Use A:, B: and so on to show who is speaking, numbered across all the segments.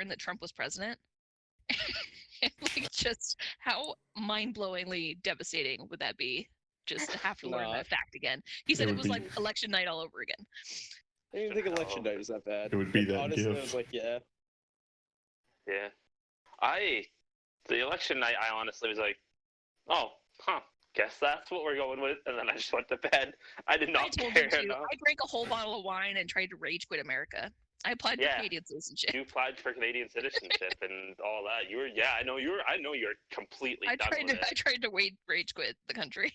A: learn that Trump was president. And, like, just how mind-blowingly devastating would that be? Just to have to learn that fact again. He said it was like election night all over again.
B: I didn't think election night was that bad.
C: It would be that
B: honestly,
C: gif.
B: I was like, yeah.
D: The election night, I honestly was like, oh, guess that's what we're going with, and then I just went to bed. I did not care enough.
A: I drank a whole bottle of wine and tried to rage quit America. I applied for Canadian citizenship.
D: You applied for Canadian citizenship and all that. I know you're completely done with it.
A: I tried to rage quit the country.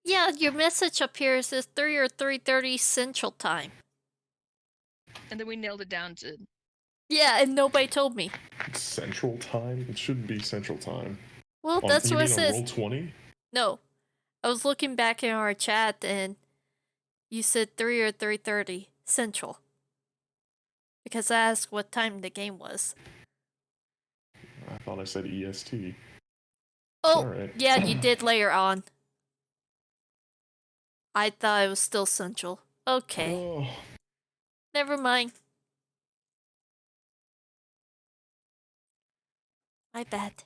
E: Yeah, your message up here says 3 or 3:30 Central Time.
A: And then we nailed it down to...
E: Yeah, and nobody told me.
C: It's Central Time? It shouldn't be Central Time.
E: Well, that's what it says.
C: Roll 20?
E: No. I was looking back in our chat and you said 3 or 3:30 Central. Because I asked what time the game was.
C: I thought I said EST.
E: Oh,
C: right.
E: Yeah, you did later on. I thought it was still Central. Okay.
C: Oh.
E: Never mind. My bad.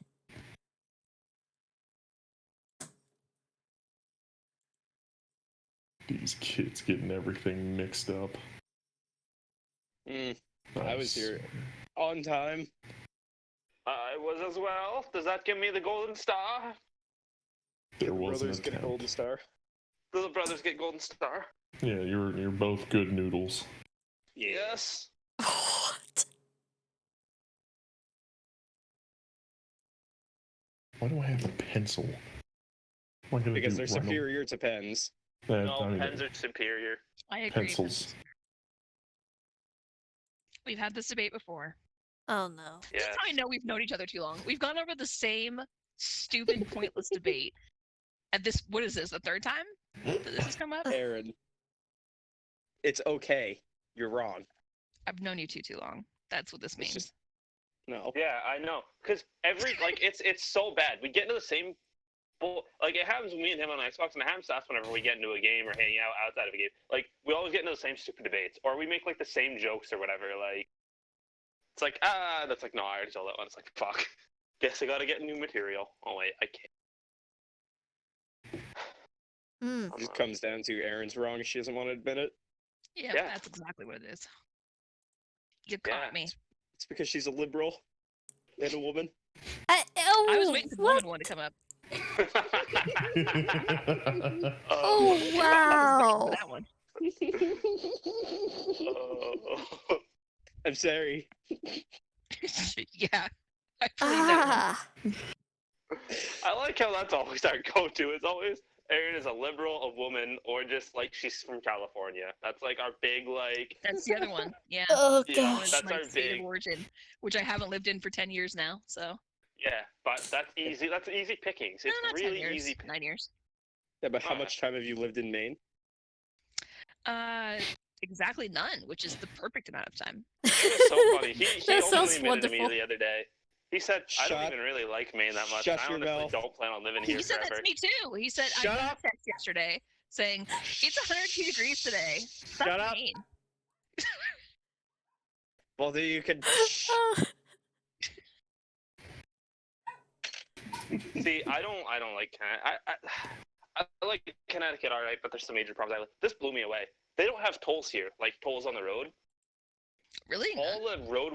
C: These kids getting everything mixed up.
B: Nice. I was here on time.
D: I was as well. Does that give me the golden star?
C: There was
B: Brothers get a golden star.
D: The brothers get golden star.
C: Yeah, you're both good noodles.
D: Yes.
E: What?
C: Why do I have a pencil?
B: Because they're superior to pens.
D: No, pens are superior.
A: I agree.
C: Pencils.
A: We've had this debate before.
E: Oh no.
A: Yeah. This is how I know we've known each other too long. We've gone over the same stupid, pointless debate. At this, what is this, the third time that this has come up?
B: Aaron, it's okay. You're wrong.
A: I've known you too long. That's what this means.
B: No.
D: Yeah, I know. Because it's so bad. We get into the same... Like, it happens with me and him on Xbox, and it happens to us whenever we get into a game or hang out outside of a game. Like, we always get into the same stupid debates, or we make, like, the same jokes or whatever. Like, it's like, that's like, no, I already told that one. It's like, fuck. Guess I gotta get new material. Oh, wait, I can't.
B: It just comes down to Aaron's wrong. She doesn't want to admit it.
A: Yeah, that's exactly what it is. You caught me.
B: It's because she's a liberal and a woman.
A: I was waiting for the woman one to come up.
E: Oh, wow.
A: That one.
B: I'm sorry.
A: Yeah. I believe that one.
D: I like how that's always our go-to. It's always Erin is a liberal, a woman, or just like she's from California. That's like our big like.
A: That's the other one. Yeah.
E: Oh
A: gosh.
D: That's
A: my
D: our
A: state
D: big
A: of origin, which I haven't lived in for 10 years now. So.
D: Yeah, but that's easy. That's easy pickings. It's
A: not
D: really
A: 10 years,
D: easy.
A: 9 years.
B: Yeah, but how much time have you lived in Maine?
A: Exactly none, which is the perfect amount of time.
D: It was so funny. He
E: That
D: openly
E: sounds
D: admitted to me
E: wonderful.
D: the other day. He said, I don't even really like Maine that much. I honestly don't plan on living here
A: He said
D: forever.
A: that to me too. He said, I got a text yesterday saying, it's 102 degrees today. Stop
B: Shut up.
A: Maine.
B: Well, then you can...
D: See, I don't like Connecticut. I like Connecticut, all right, but there's some major problems. This blew me away. They don't have tolls here, like tolls on the road.
A: Really?
D: All the road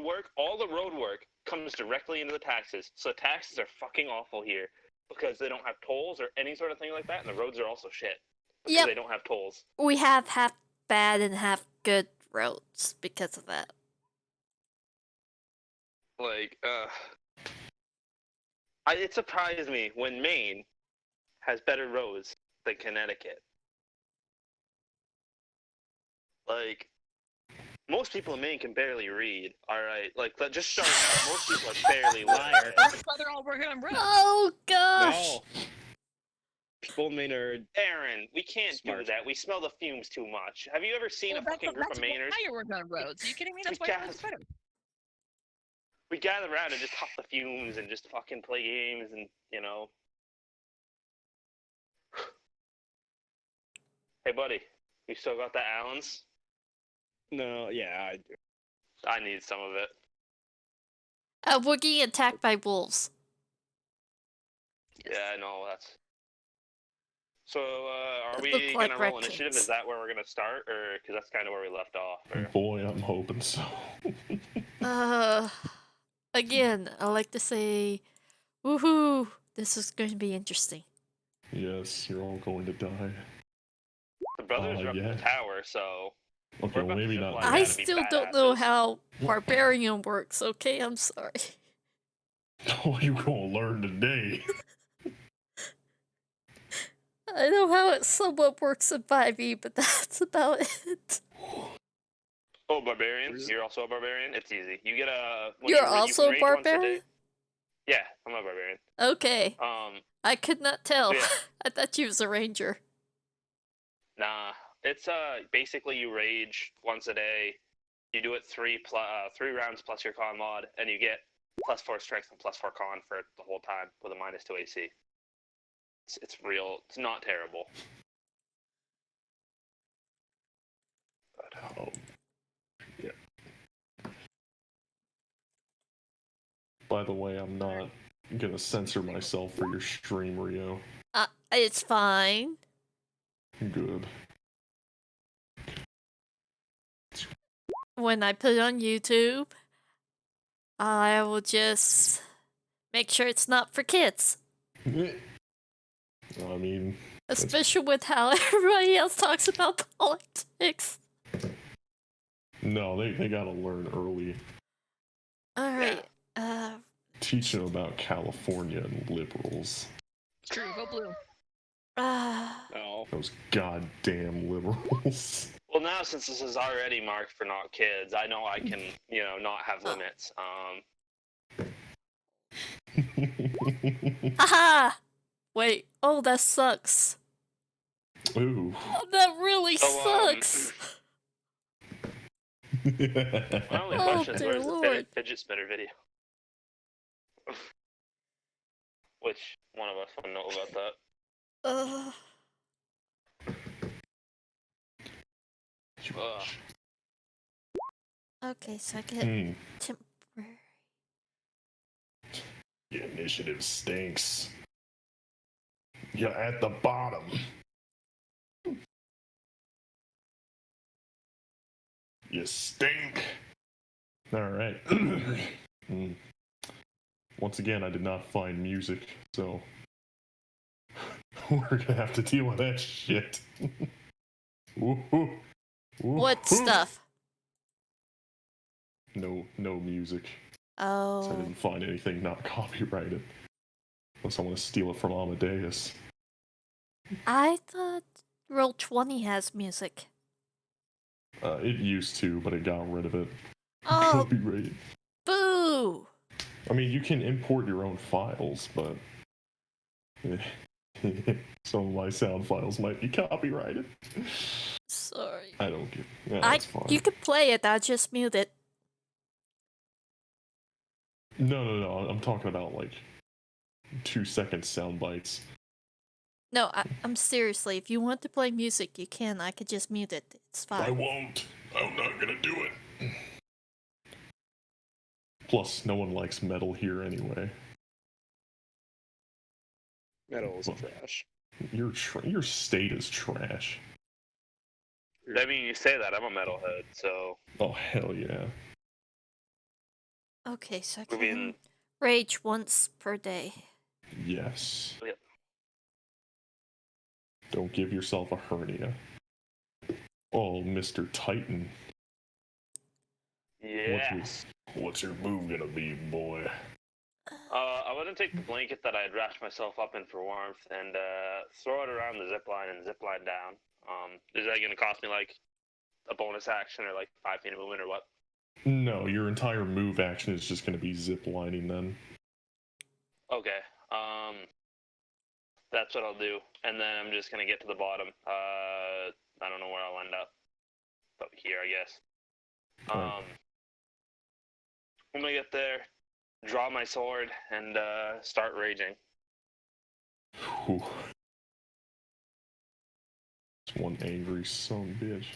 D: work comes directly into the taxes. So taxes are fucking awful here because they don't have tolls or any sort of thing like that, and the roads are also shit because they don't have tolls.
E: We have half bad and half good roads because of that.
D: Like, it surprised me when Maine has better roads than Connecticut. Like, most people in Maine can barely read, alright? Like, just starting out, most people are barely liar.
A: That's why they're all working on roads.
E: Oh, gosh.
B: No. People in Maine are...
D: Aaron, we can't do that. We smell the fumes too much. Have you ever seen a fucking group of Mainers?
A: That's why you're working on roads. Are you kidding me? That's why your roads are better.
D: We gather around and just huff the fumes and just fucking play games and, you know. Hey, buddy, you still got the Allens?
B: No, yeah, I do.
D: I need some of it.
E: A Woogie attacked by wolves.
A: Yes.
D: Yeah, I know that's. So, are
E: That
D: we
E: look like
D: gonna roll initiative?
E: raccoons.
D: Is that where we're gonna start, or because that's kind of where we left off? Or...
C: Boy, I'm hoping so.
E: Again, I like to say, woohoo! This is going to be interesting.
C: Yes, you're all going to die.
D: The brothers are up in
C: yeah.
D: the tower, so.
C: Okay,
D: We're
C: well,
D: about to
C: maybe
D: zip
C: not.
D: line
C: yet.
E: I
D: down to be
E: still don't know
D: badasses.
E: how barbarian works, okay? I'm sorry.
C: Oh, you gonna learn today.
E: I know how it somewhat works in 5e, but that's about it.
D: Oh, barbarian! You're also a barbarian. It's easy. You get a. when
E: You're
D: you
E: also
D: can
E: a
D: rage once day.
E: barbarian?
D: Yeah, I'm a barbarian.
E: Okay. I could not tell.
D: Yeah.
E: I thought you was a ranger.
D: Nah, it's basically you rage once a day. You do it 3 rounds plus your con mod, and you get +4 strength and +4 con for the whole time with a -2 AC. It's real. It's not terrible.
C: Oh. Yeah. By the way, I'm not gonna censor myself for your stream, Rio.
E: It's fine.
C: Good.
E: When I put it on YouTube, I will just make sure it's not for kids.
C: I mean,
E: Especially with how everybody else talks about politics.
C: no, they gotta learn early.
E: Alright,
C: Teach them about California and liberals.
A: True, go blue.
D: No.
C: Those goddamn liberals.
D: Well, now since this is already marked for not kids, I know I can, not have limits.
E: Haha! Wait, oh, that sucks.
C: Ooh.
E: Oh, that really sucks.
D: My only
E: Oh,
D: question is,
E: dear
D: where's the
E: Lord.
D: fidget spinner video? Which one of us would know about that?
E: Okay, so I get temporary.
C: Your initiative stinks. You're at the bottom. You stink. Alright. Once again, I did not find music, so we're gonna have to deal with that shit.
E: What stuff?
C: No music.
E: Oh.
C: So I didn't find anything not copyrighted. Unless I want to steal it from Amadeus.
E: I thought Roll20 has music.
C: It used to, but it got rid of it.
E: Oh,
C: Copyrighted.
E: boo!
C: I mean, you can import your own files, but some of my sound files might be copyrighted.
E: Sorry.
C: I don't get. Yeah, that's fine.
E: You can play it. I just mute it.
C: No. I'm talking about like 2-second sound bites.
E: No, I'm seriously. If you want to play music, you can. I could just mute it. It's fine.
C: I won't. I'm not gonna do it. Plus, no one likes metal here anyway.
B: Metal is trash.
C: Your state is trash.
D: I mean, you say that, I'm a metalhead, so...
C: Oh, hell yeah.
E: Okay, so I
D: I
E: can
D: mean-
E: rage once per day.
C: Yes.
D: Yep.
C: Don't give yourself a hernia. Oh, Mr. Titan.
D: Yes.
C: What's your move gonna be, boy?
D: I want to take the blanket that I had wrapped myself up in for warmth and throw it around the zip line and zip line down. Is that going to cost me like a bonus action or like 5 feet of movement or what?
C: No, your entire move action is just gonna be zip lining then.
D: Okay. That's what I'll do, and then I'm just gonna get to the bottom. I don't know where I'll end up, but here, I guess.
C: Right.
D: When I get there, draw my sword and start raging.
C: Whew. It's one angry son of a bitch.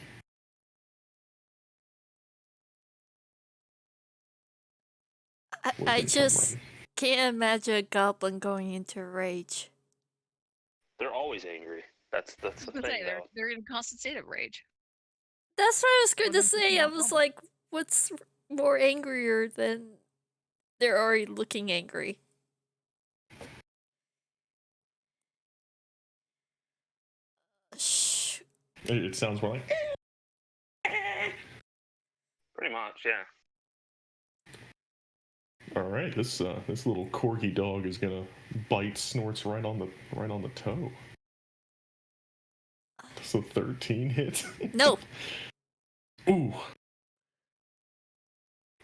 E: I just can't imagine a goblin going into a rage.
D: They're always angry. That's the thing, though.
A: They're in a constant state of rage.
E: That's what I was going
A: Or
E: to
A: them
E: say.
A: picking
E: I
A: up
E: was
A: on-
E: like, what's more angrier than they're already looking angry? Shh.
C: It sounds more like.
D: Pretty much, yeah.
C: All right, this little corgi dog is gonna bite Snorts right on the toe. So 13 hits.
E: No.
C: Ooh.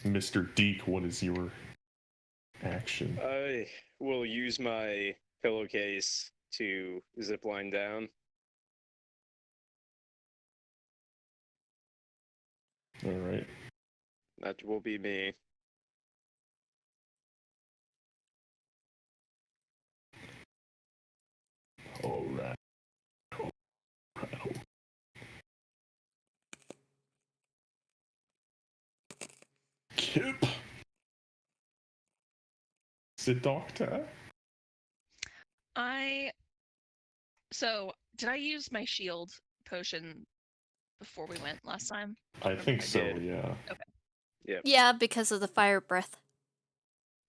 C: Mr. Deke, what is your action?
B: I will use my pillowcase to zip line down.
C: All right.
B: That will be me.
C: All right. Kip. Sit doctor.
A: So, did I use my shield potion before we went last time?
C: I think so,
B: did.
C: yeah.
B: Yep.
E: Yeah, because of the fire breath.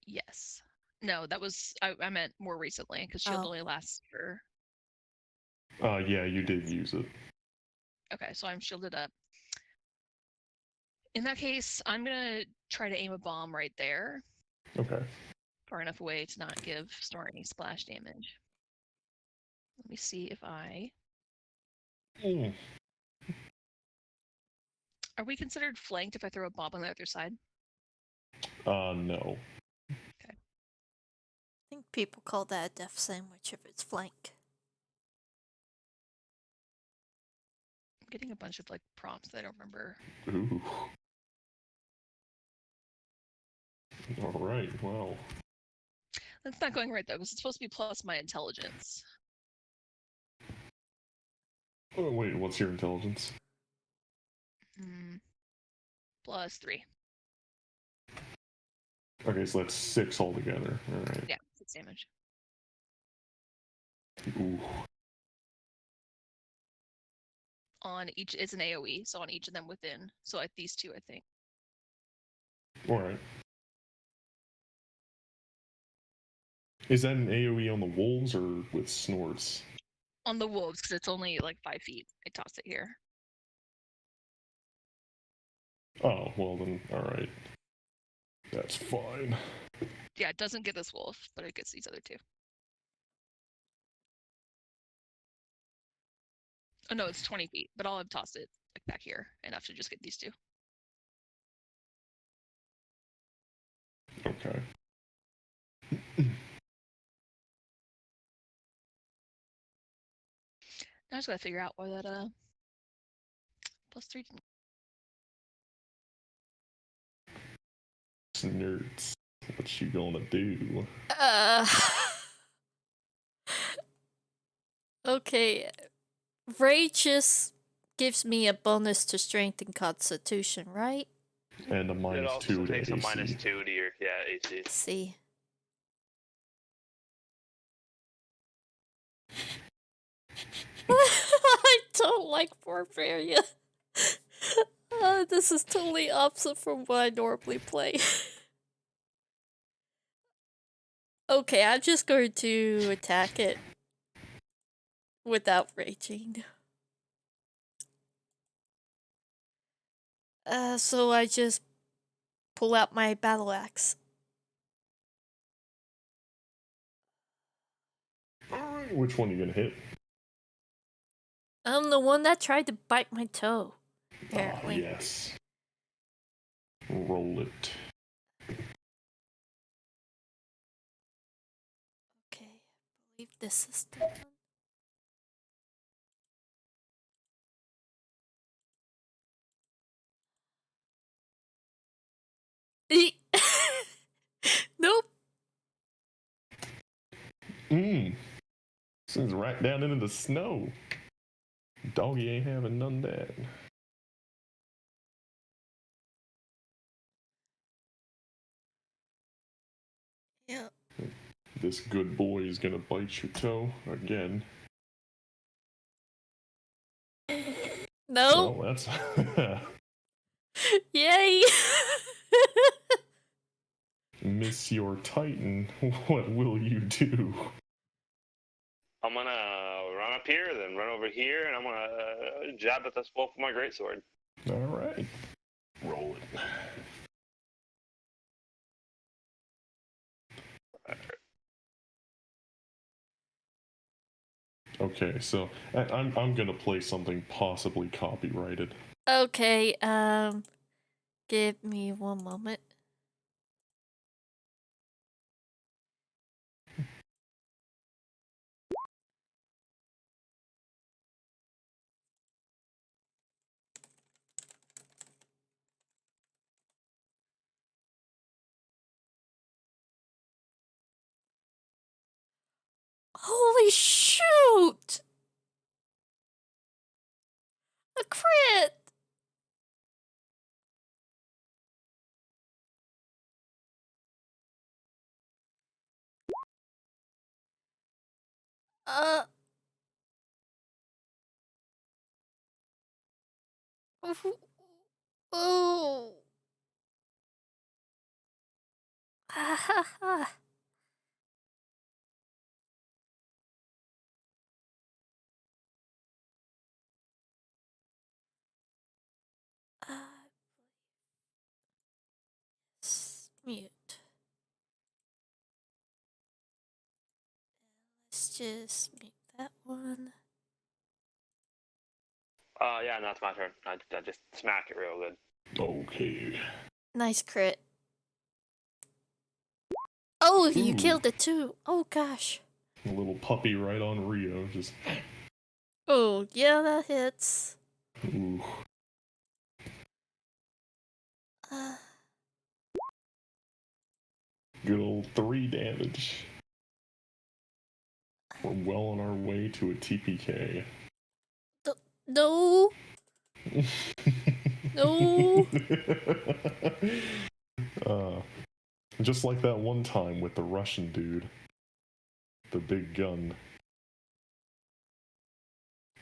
A: Yes. No, that was I meant more recently because shield
E: Oh.
A: only lasts for.
C: Yeah, you did use it.
A: Okay, so I'm shielded up. In that case, I'm gonna try to aim a bomb right there,
C: Okay.
A: far enough away to not give Snort any splash damage. Let me see if I.
C: Mm.
A: Are we considered flanked if I throw a bomb on the other side?
C: No.
E: I think people call that a death sandwich if it's flank.
A: I'm getting a bunch of like prompts that I don't remember.
C: Ooh. All right, well.
A: That's not going right though, because it's supposed to be plus my intelligence.
C: Oh, wait, what's your intelligence?
A: Plus 3.
C: Okay, so that's 6 altogether. All right.
A: Yeah, 6 damage.
C: Ooh.
A: On each, it's an AoE, so on each of them within. So like these two, I think.
C: All right. Is that an AoE on the wolves or with Snorts?
A: On the wolves, because it's only like 5 feet. I toss it here.
C: Oh, well then, all right. That's fine.
A: Yeah, it doesn't get this wolf, but it gets these other two. Oh no, it's 20 feet, but I'll have tossed it like back here enough to just get these two.
C: Okay.
A: I just gotta figure out why that plus 3 didn't.
C: Nerds. What you gonna do?
E: Okay. Rage just gives me a bonus to strength and constitution, right?
C: And a
D: It
C: minus
D: also
C: 2 to
D: takes a
C: AC.
D: minus 2 to your AC.
E: See. I don't like Barbaria. This is totally opposite from what I normally play. Okay, I'm just going to attack it without raging. So I just pull out my battle axe.
C: Alright, which one are you gonna hit?
E: I'm the one that tried to bite my toe. Apparently.
C: Ah, yes. Roll it.
E: Okay, I believe this is the one. Nope.
C: Sends right down into the snow. Doggy ain't having none of that.
E: Yeah.
C: This good boy is gonna bite your toe again.
E: No.
C: Well, that's
E: Yay.
C: Miss your Titan. What will you do?
D: I'm gonna run up here, then run over here, and I'm gonna jab at this wolf with my greatsword.
C: All right, roll it. Okay, so I'm gonna play something possibly copyrighted.
E: Okay, give me one moment. Holy shoot! A crit! Uh. Oh. Ha ha ha. Mute. Let's just mute that one.
D: Yeah, no, it's my turn. I just smack it real good.
C: Okay.
E: Nice crit. Oh, you
C: Ooh.
E: killed it too. Oh gosh.
C: A little puppy right on Rio. Just.
E: Oh, yeah, that hits.
C: Ooh.
E: Uh,
C: Good old 3 damage. We're well on our way to a TPK.
E: no. No.
C: uh, just like that one time with the Russian dude. The big gun.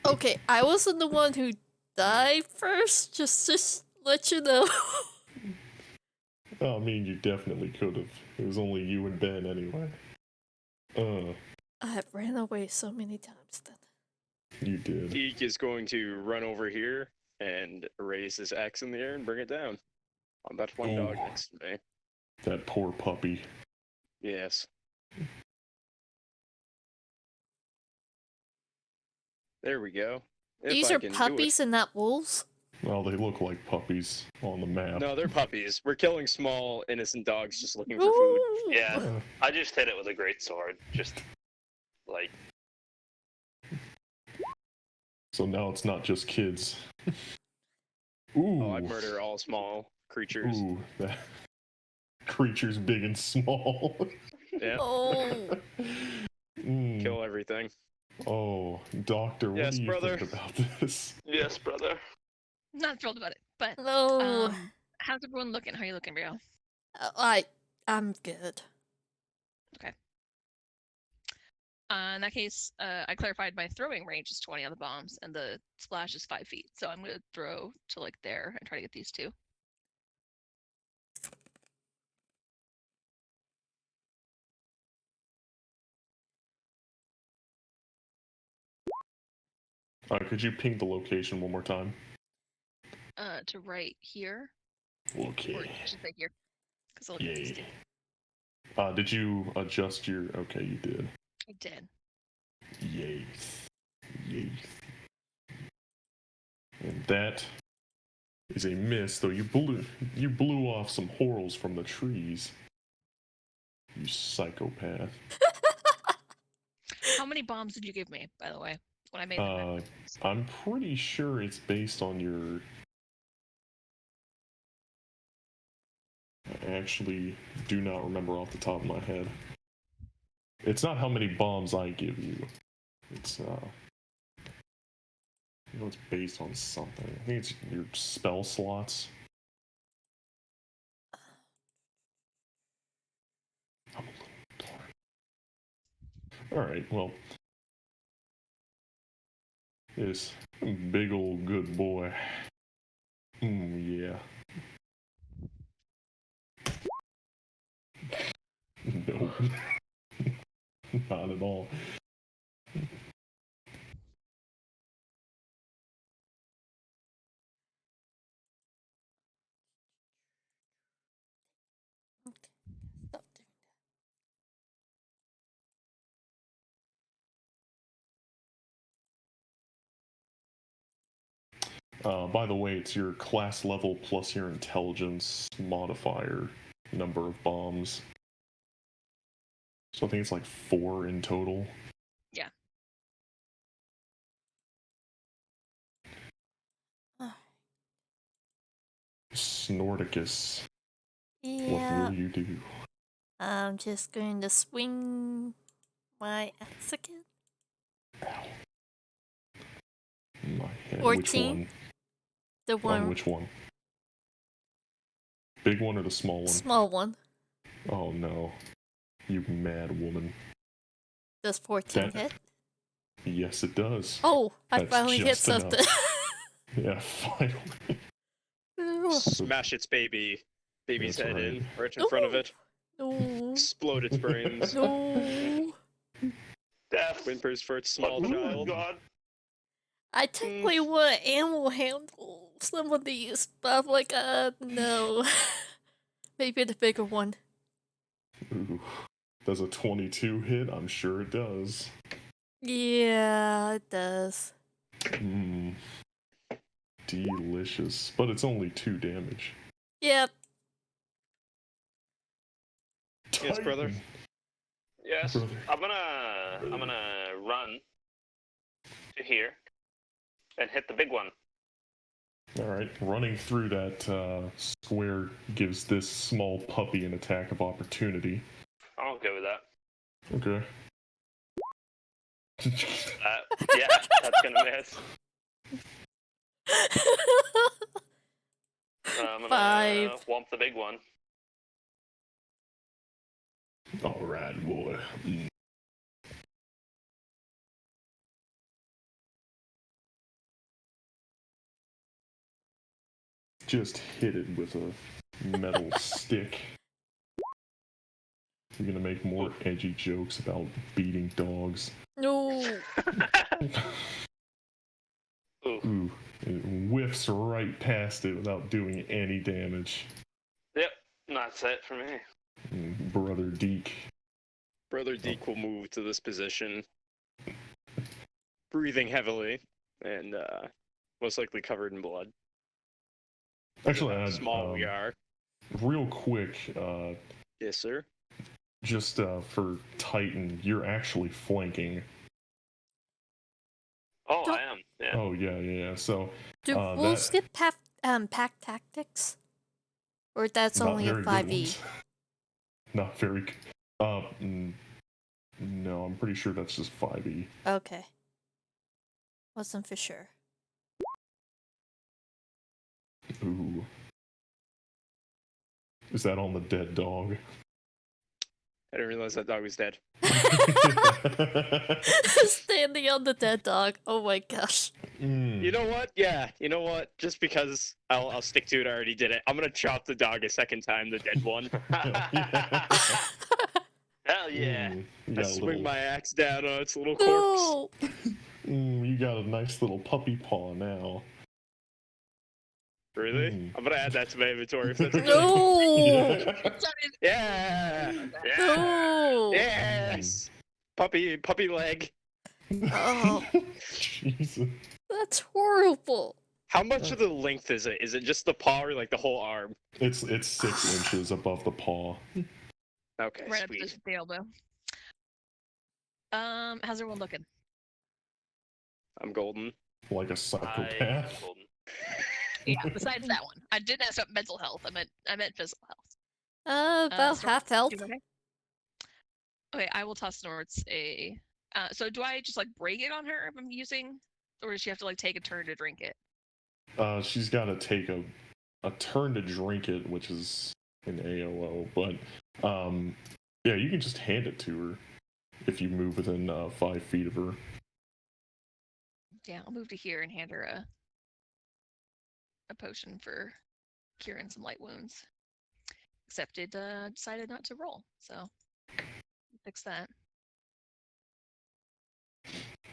E: Okay, I wasn't the one who died first. Just let you know.
C: Oh, I mean, you definitely could have. It was only you and Ben anyway.
E: I ran away so many times then.
C: You did.
B: Eek is going to run over here and raise his axe in the air and bring it down. On that one dog
C: Ooh.
B: next to me.
C: That poor puppy.
B: Yes. There we go. If
E: These
B: I
E: are
B: can
E: puppies and not wolves?
C: Well, they look like puppies on the map.
B: No, they're puppies. We're killing small, innocent dogs just looking for food.
E: Ooh.
D: Yeah,
C: Uh,
D: I just hit it with a greatsword. Just like
C: so now it's not just kids. Ooh.
B: Oh, I murder all small creatures.
C: Ooh. That creatures big and small.
B: Yeah,
E: Oh.
C: Mm.
B: kill everything.
C: Oh, Doctor, what
B: Yes,
C: do you
B: brother.
C: think about this?
D: yes, brother.
A: Not thrilled about it, but
E: No.
A: how's everyone looking? How are you looking, Rio?
E: I'm good.
A: In that case, I clarified my throwing range is 20 on the bombs, and the splash is 5 feet. So I'm gonna throw to like there and try to get these two.
C: Could you ping the location one more time?
A: To right here,
C: Okay.
A: or I should say here, because I'll get these two.
C: Yay. Did you adjust your... Okay, you did.
A: I did.
C: Yay. Yay. And that is a miss, though you blew off some horals from the trees. You psychopath.
A: How many bombs did you give me, by the way, when I made that?
C: I'm pretty sure it's based on your... I actually do not remember off the top of my head. It's not how many bombs I give you. It's, you know, it's based on something. I think it's your spell slots. I'm a little Alright, well. This big old good boy. Yeah. No. Not at all.
E: Stop doing
C: By the way, it's your class level plus your intelligence modifier number of bombs. So I think it's like 4 in total.
A: Yeah.
C: Snorticus,
E: Yeah.
C: what will you do?
E: I'm just going to swing my axe again.
C: Ow. My head.
E: 14.
C: Which one?
E: The one.
C: On which one? Big one or the small one?
E: Small one.
C: Oh no. You mad woman.
E: Does 14
C: That-
E: hit?
C: Yes, it does.
E: Oh, I
C: That's
E: finally hit
C: just enough.
E: something.
C: Yeah, finally.
B: Smash its baby's
C: That's
B: head
C: right.
B: in, right in front of it.
E: No.
B: Explode its brains.
E: No.
D: Death.
B: Whimpers for its small
D: Oh my
B: child.
D: God.
E: I technically want to animal handle some of these, but I'm like, no. Maybe the bigger one.
C: Ooh. Does a 22 hit? I'm sure it does.
E: Yeah, it does.
C: Mmm. Delicious. But it's only 2 damage.
E: Yep.
B: Yes, brother.
C: Titan.
D: Yes.
C: Brother.
D: I'm gonna run to here and hit the big one.
C: Alright, running through that square gives this small puppy an attack of opportunity.
D: I'm okay with that.
C: Okay.
D: Yeah, that's gonna miss. I'm gonna
E: 5.
D: whomp the big one.
C: Alright, boy. Just hit it with a metal stick. You're gonna make more edgy jokes about beating dogs.
E: No.
D: Ooh.
C: Ooh, it whiffs right past it without doing any damage.
D: Yep, that's it for me.
C: Brother Deke.
B: Brother Deke will move to this position, breathing heavily, and most likely covered in blood.
C: Actually,
B: How small we are.
C: real quick,
B: Yes, sir.
C: just for Titan, you're actually flanking.
D: Oh,
E: Don't-
D: I am. Yeah.
C: Oh, yeah. So,
E: Do wolves get pack tactics? Or that's
C: not
E: only a
C: very good
E: 5e?
C: ones. Not very good. No, I'm pretty sure that's just 5e.
E: Okay. Wasn't for sure.
C: Ooh. Is that on the dead dog?
B: I didn't realize that dog was dead.
E: Standing on the dead dog. Oh my gosh.
B: You know what? Yeah, you know what? Just because I'll stick to it, I already did it. I'm gonna chop the dog a second time, the dead one.
D: Hell yeah.
C: You
B: I
C: got a
B: swing
C: little,
B: my axe down on its little corpse.
E: No.
C: you got a nice little puppy paw now.
B: Really?
C: Mm.
B: I'm gonna add that to my inventory if that's okay.
E: No.
B: Yeah. Yeah.
E: No.
B: Yes. Puppy leg.
E: Oh,
C: Jesus.
E: that's horrible.
B: How much of the length is it? Is it just the paw or like the whole arm?
C: It's 6 inches above the paw.
B: Okay,
A: Right up
B: sweet.
A: to the elbow. How's everyone looking?
B: I'm golden.
C: Like a psychopath.
D: Golden.
A: Yeah, besides that one. I didn't ask about mental health. I meant physical health.
E: About
A: so-
E: half health.
A: You okay? Okay, I will toss Norts a. So do I just like break it on her if I'm using, or does she have to like take a turn to drink it?
C: She's got to take a turn to drink it, which is an AOO. But yeah, you can just hand it to her. if you move within 5 feet of her.
A: Yeah, I'll move to here and hand her a potion for curing some light wounds. Except it decided not to roll, so fix that.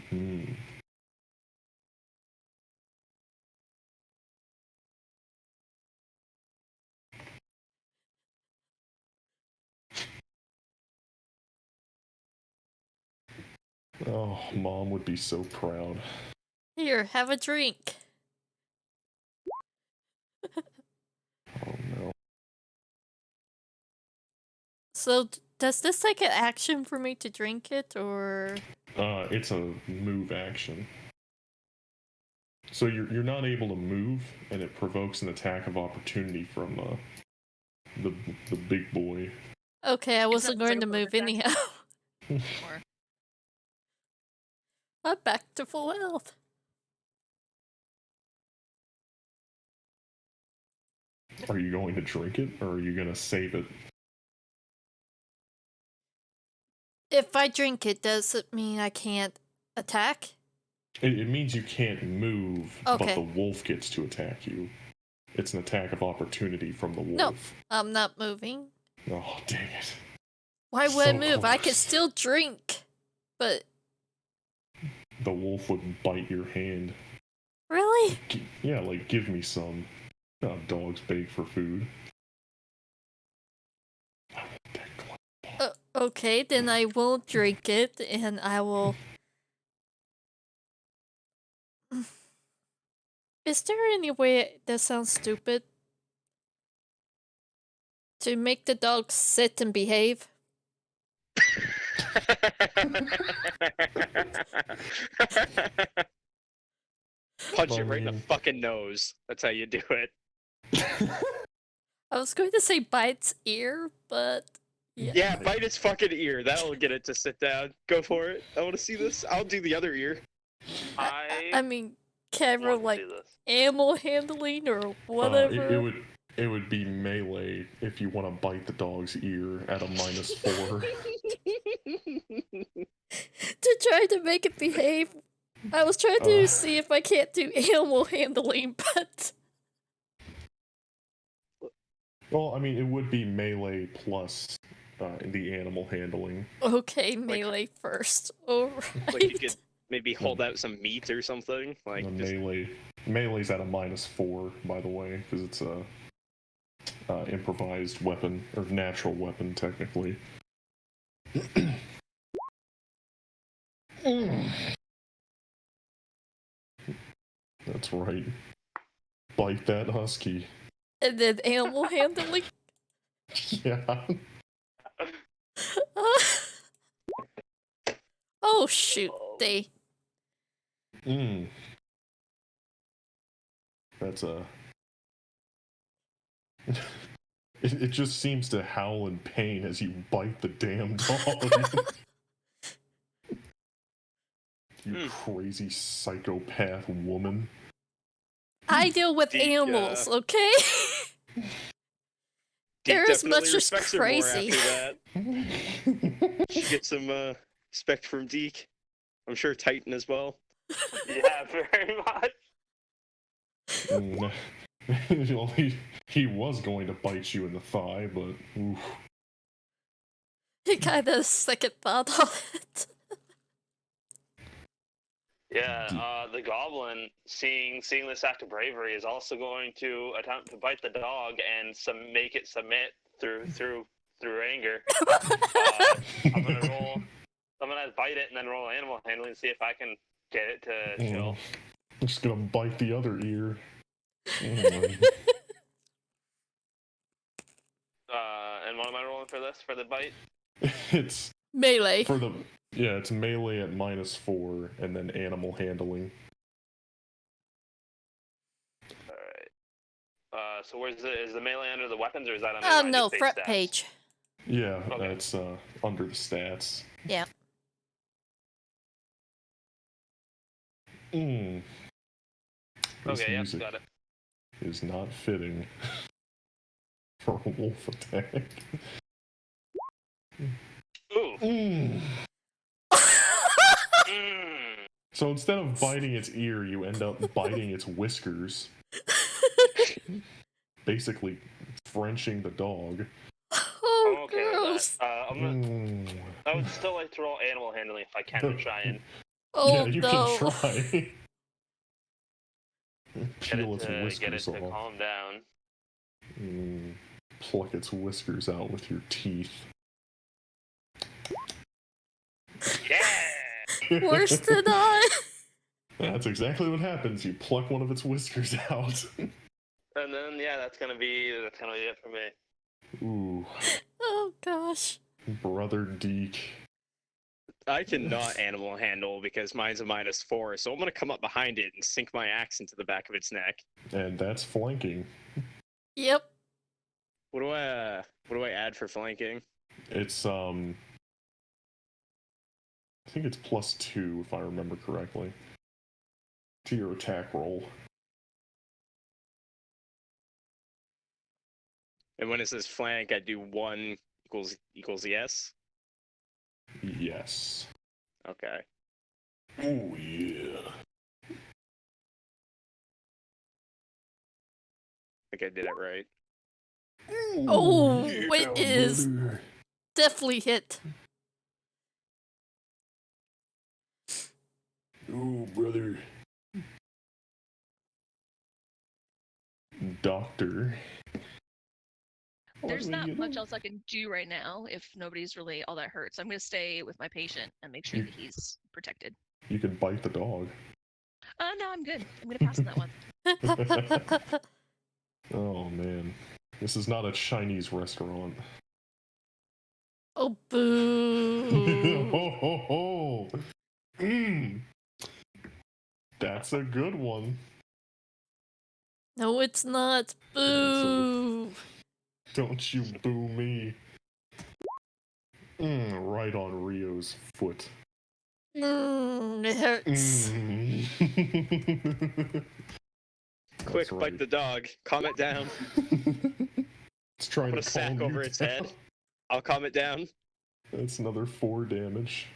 C: Hmm. Oh, Mom would be so proud.
E: Here, have a drink.
C: Oh no.
E: So, does this take an action for me to drink it, or?
C: It's a move action. So you're not able to move, and it provokes an attack of opportunity from the big boy.
E: Okay, I wasn't
A: it's
E: going
A: like
E: to
A: a
E: move
A: bonus
E: anyhow.
A: Or
E: I'm back to full health.
C: Are you going to drink it, or are you going to save it?
E: If I drink it, does it mean I can't attack?
C: It means you can't move,
E: Okay.
C: but the wolf gets to attack you. It's an attack of opportunity from the wolf.
E: No, I'm not moving.
C: Oh, dang it.
E: Why would I
C: So
E: move? I could
C: close.
E: still drink. But,
C: The wolf would bite your hand.
E: really?
C: Yeah, like, give me some. Dogs beg for food. I want that club.
E: Okay, then I won't drink it, and I will... Is there any way that sounds stupid? To make the dog sit and behave?
B: Punch it right in the
C: Bonin.
B: fucking nose. That's how you do it.
E: I was going to say bite its ear, but...
B: Yeah, bite its fucking ear. That'll get it to sit down. Go for it. I want to see this. I'll do the other ear.
E: I mean, can I
D: want to
E: like
D: see this.
E: animal handling or whatever?
C: It would be melee if you want to bite the dog's ear at a -4.
E: To try to make it behave. I was trying to see if I can't do animal handling, but...
C: Well, I mean, it would be melee plus the animal handling.
E: Okay, melee first. Alright.
B: Like you could maybe hold out some meat or something. Like
C: The
B: just...
C: melee's at a -4, by the way, because it's a improvised weapon or natural weapon technically. That's right. Bite that husky.
E: And then animal handling.
C: Yeah.
E: Oh shoot, they...
C: That's a... It just seems to howl in pain as you bite the damn dog. You crazy psychopath woman.
E: I deal with
B: Deke,
E: animals, okay? They're as much as
B: respects her more
E: crazy.
B: after that. She gets some respect from Deke. I'm sure Titan as well.
D: Yeah, very much.
C: Well, he was going to bite you in the thigh, but oof.
E: He kind of second thought on it.
D: Yeah, the goblin, seeing this act of bravery, is also going to attempt to bite the dog and make it submit through anger. I'm gonna bite it and then roll animal handling and see if I can get it to chill.
C: I'm just gonna bite the other ear.
D: And what am I rolling for this? For the bite?
C: It's
E: Melee.
C: for the it's melee at -4 and then animal handling.
D: Alright. So is the melee under the weapons or is that under
E: Oh
D: my
E: no,
D: new base
E: front
D: stats?
E: page.
C: Yeah,
D: Okay.
C: that's under the stats.
E: Yeah.
C: This
D: Okay, yeah,
C: music
D: got it.
C: is not fitting for a wolf attack.
D: Ooh.
C: So instead of biting its ear, you end up biting its whiskers. Basically, Frenching the dog.
E: Oh,
D: I'm okay
E: gross.
D: with that. I would still like to roll animal handling if I can to try and
E: Oh,
C: yeah, you
E: no.
C: can try.
D: get
C: Peel
D: it
C: its
D: to
C: whiskers off.
D: calm down.
C: Pluck its whiskers out with your teeth.
D: Yeah!
E: Worse than I.
C: That's exactly what happens. You pluck one of its whiskers out.
D: And then, yeah, that's gonna be it for me.
C: Ooh,
E: Oh, gosh.
C: brother Deke.
B: I cannot animal handle because mine's a -4, so I'm gonna come up behind it and sink my axe into the back of its neck.
C: And that's flanking.
E: Yep.
B: What do I add for flanking?
C: It's I think it's +2 if I remember correctly. To your attack roll.
B: And when it says flank, I do 1 equals yes.
C: Yes.
B: Okay.
C: Oh yeah.
B: I think I did it right.
E: Oh,
C: yeah,
E: it is
C: brother.
E: definitely hit.
C: Oh, brother. Doctor.
A: There's
C: What
A: not
C: do you
A: much
C: know?
A: else I can do right now if nobody's really all that hurt. So I'm going to stay with my patient and make sure that he's protected.
C: You can bite the dog.
A: No, I'm good. I'm going to pass on that one.
C: Oh man. This is not a Chinese restaurant.
E: Oh, boo.
C: Ho ho ho! That's a good one.
E: No, it's not. Boo.
C: Don't you boo me. Right on Rio's foot.
E: It hurts.
B: Quick,
C: That's right.
B: bite the dog. Calm it down.
C: It's trying
B: Put a
C: to
B: sack
C: calm you
B: over its
C: down.
B: head. I'll calm it down.
C: That's another 4 damage.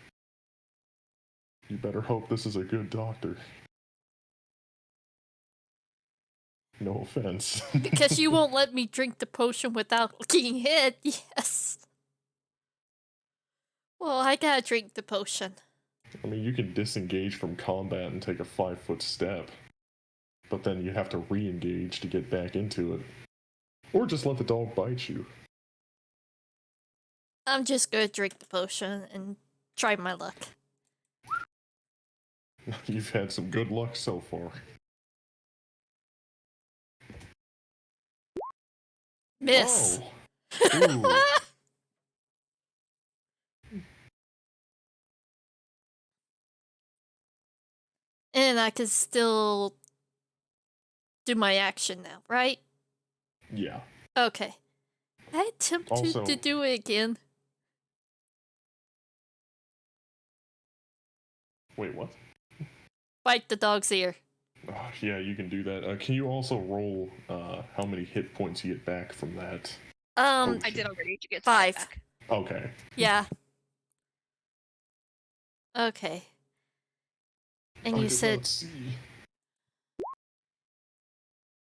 C: You better hope this is a good doctor. No offense.
E: Because you won't let me drink the potion without getting hit. Yes. Well, I gotta drink the potion.
C: I mean, you can disengage from combat and take a 5-foot step. But then you have to re-engage to get back into it. Or just let the dog bite you.
E: I'm just gonna drink the potion and try my luck.
C: You've had some good luck so far.
E: Miss.
C: Oh. Ooh.
E: And I can still do my action now, right?
C: Yeah.
E: Okay. I attempted
C: Also-
E: to do it again.
C: Wait, what?
E: Bite the dog's ear.
C: Yeah, you can do that. Can you also roll how many hit points you get back from that?
E: Um,
A: I did already to get
E: 5.
A: back.
C: Okay.
E: Yeah. Okay. And
C: I
E: you
C: did
E: said,
C: not see.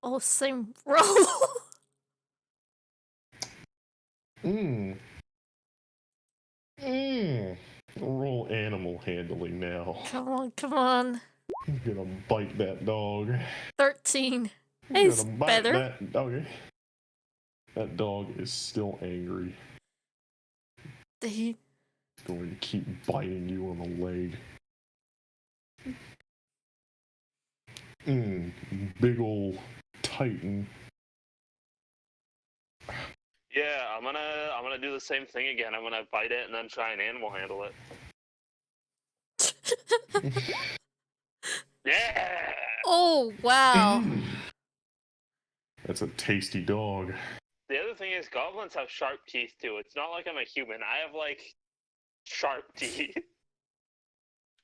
E: oh, same roll.
C: Roll animal handling now.
E: Come on, come on.
C: I'm gonna bite that dog.
E: 13.
C: I'm
E: It's
C: gonna bite
E: better.
C: that dog. That dog is still angry.
E: He
C: It's going to keep biting you on the leg. Big ol' Titan.
D: Yeah, I'm gonna do the same thing again. I'm gonna bite it and then try and animal handle it. Yeah.
E: Oh, wow.
C: That's a tasty dog.
D: The other thing is, goblins have sharp teeth too. It's not like I'm a human. I have like sharp teeth.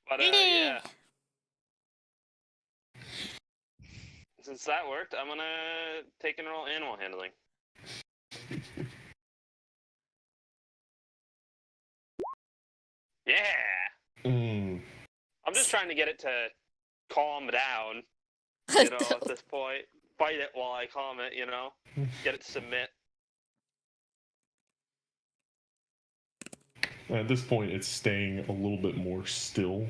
D: But yeah. Since that worked, I'm gonna take and roll animal handling. Yeah. I'm just just trying to get it to calm down.
E: I
D: You know,
E: know.
D: at this point, fight it while I calm it. You know, get it to submit.
C: At this point, it's staying a little bit more still.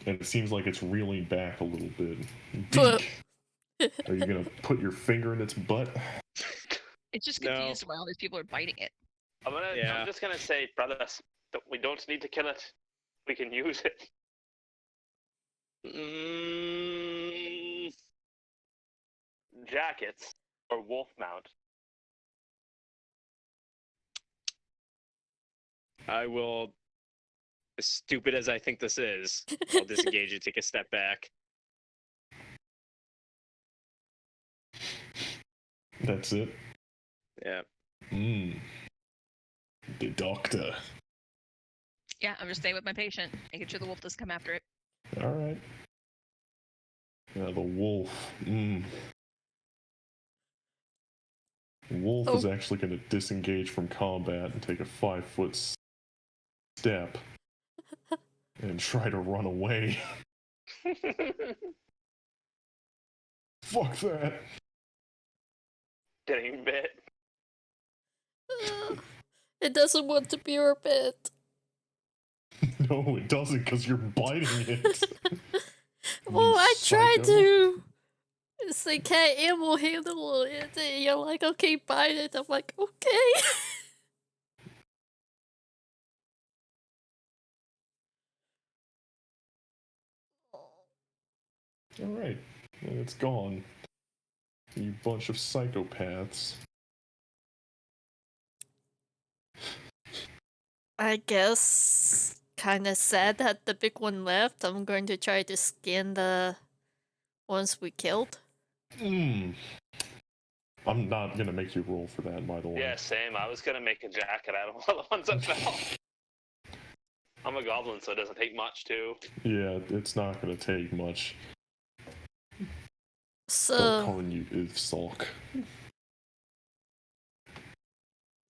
C: And it seems like it's reeling back a little bit. Beak! Are you gonna put your finger in its butt?
A: It's just
B: No.
A: confused why all these people are biting it.
B: Yeah.
D: I'm just gonna say, brothers, that we don't need to kill it. We can use it. Jackets or wolf mount.
B: I will, as stupid as I think this is, I'll disengage and take a step back.
C: That's it?
B: Yeah.
C: The doctor.
A: Yeah, I'm just staying with my patient, making sure the wolf doesn't come after it.
C: Alright. Yeah, the wolf. Wolf is actually going to disengage from combat and take a 5-foot step and try to run away. Fuck that.
D: Getting bit.
E: It doesn't want to be your pet.
C: No, it doesn't, because you're biting it.
E: Well,
C: You
E: I tried
C: psycho.
E: to. It's like cat animal handle it. And you're like, okay, bite it. I'm like, okay.
C: Alright, and it's gone. You bunch of psychopaths.
E: I guess kind of sad that the big one left. I'm going to try to skin the ones we killed.
C: I'm not gonna make you roll for that, by the way.
D: Yeah, same. I was gonna make a jacket out of all the ones that fell. I'm a goblin, so it doesn't take much too.
C: Yeah, it's not gonna take much. Start
E: So,
C: calling you Ivsalk.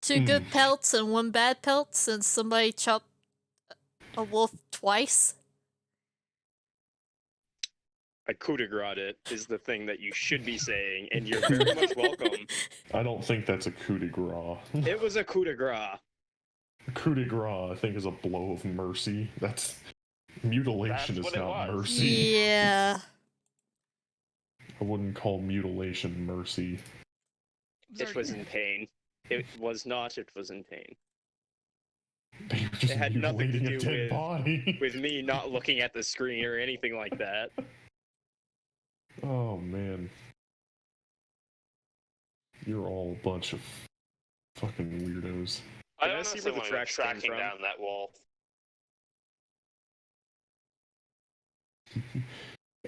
E: 2 good pelts and 1 bad pelt since somebody chopped a wolf twice.
B: I coup de grace it is the thing that you should be saying, and you're very much welcome.
C: I don't think that's a coup de grace.
B: It was a coup de grace.
C: Coup de grace, I think, is a blow of mercy. That's mutilation.
D: That's
C: Is
D: what it
C: not
D: was.
C: mercy.
E: Yeah.
C: I wouldn't call mutilation mercy.
B: It was in pain. It was not. It was in pain.
C: They were just
B: It had nothing to
C: mutilating
B: do
C: a dead
B: with-
C: body.
B: With me not looking at the screen or anything like that.
C: Oh man, you're all a bunch of fucking weirdos.
D: I
B: Can I see
D: honestly
B: where the
D: want to go
B: tracks came
D: tracking
B: from?
D: down that wolf.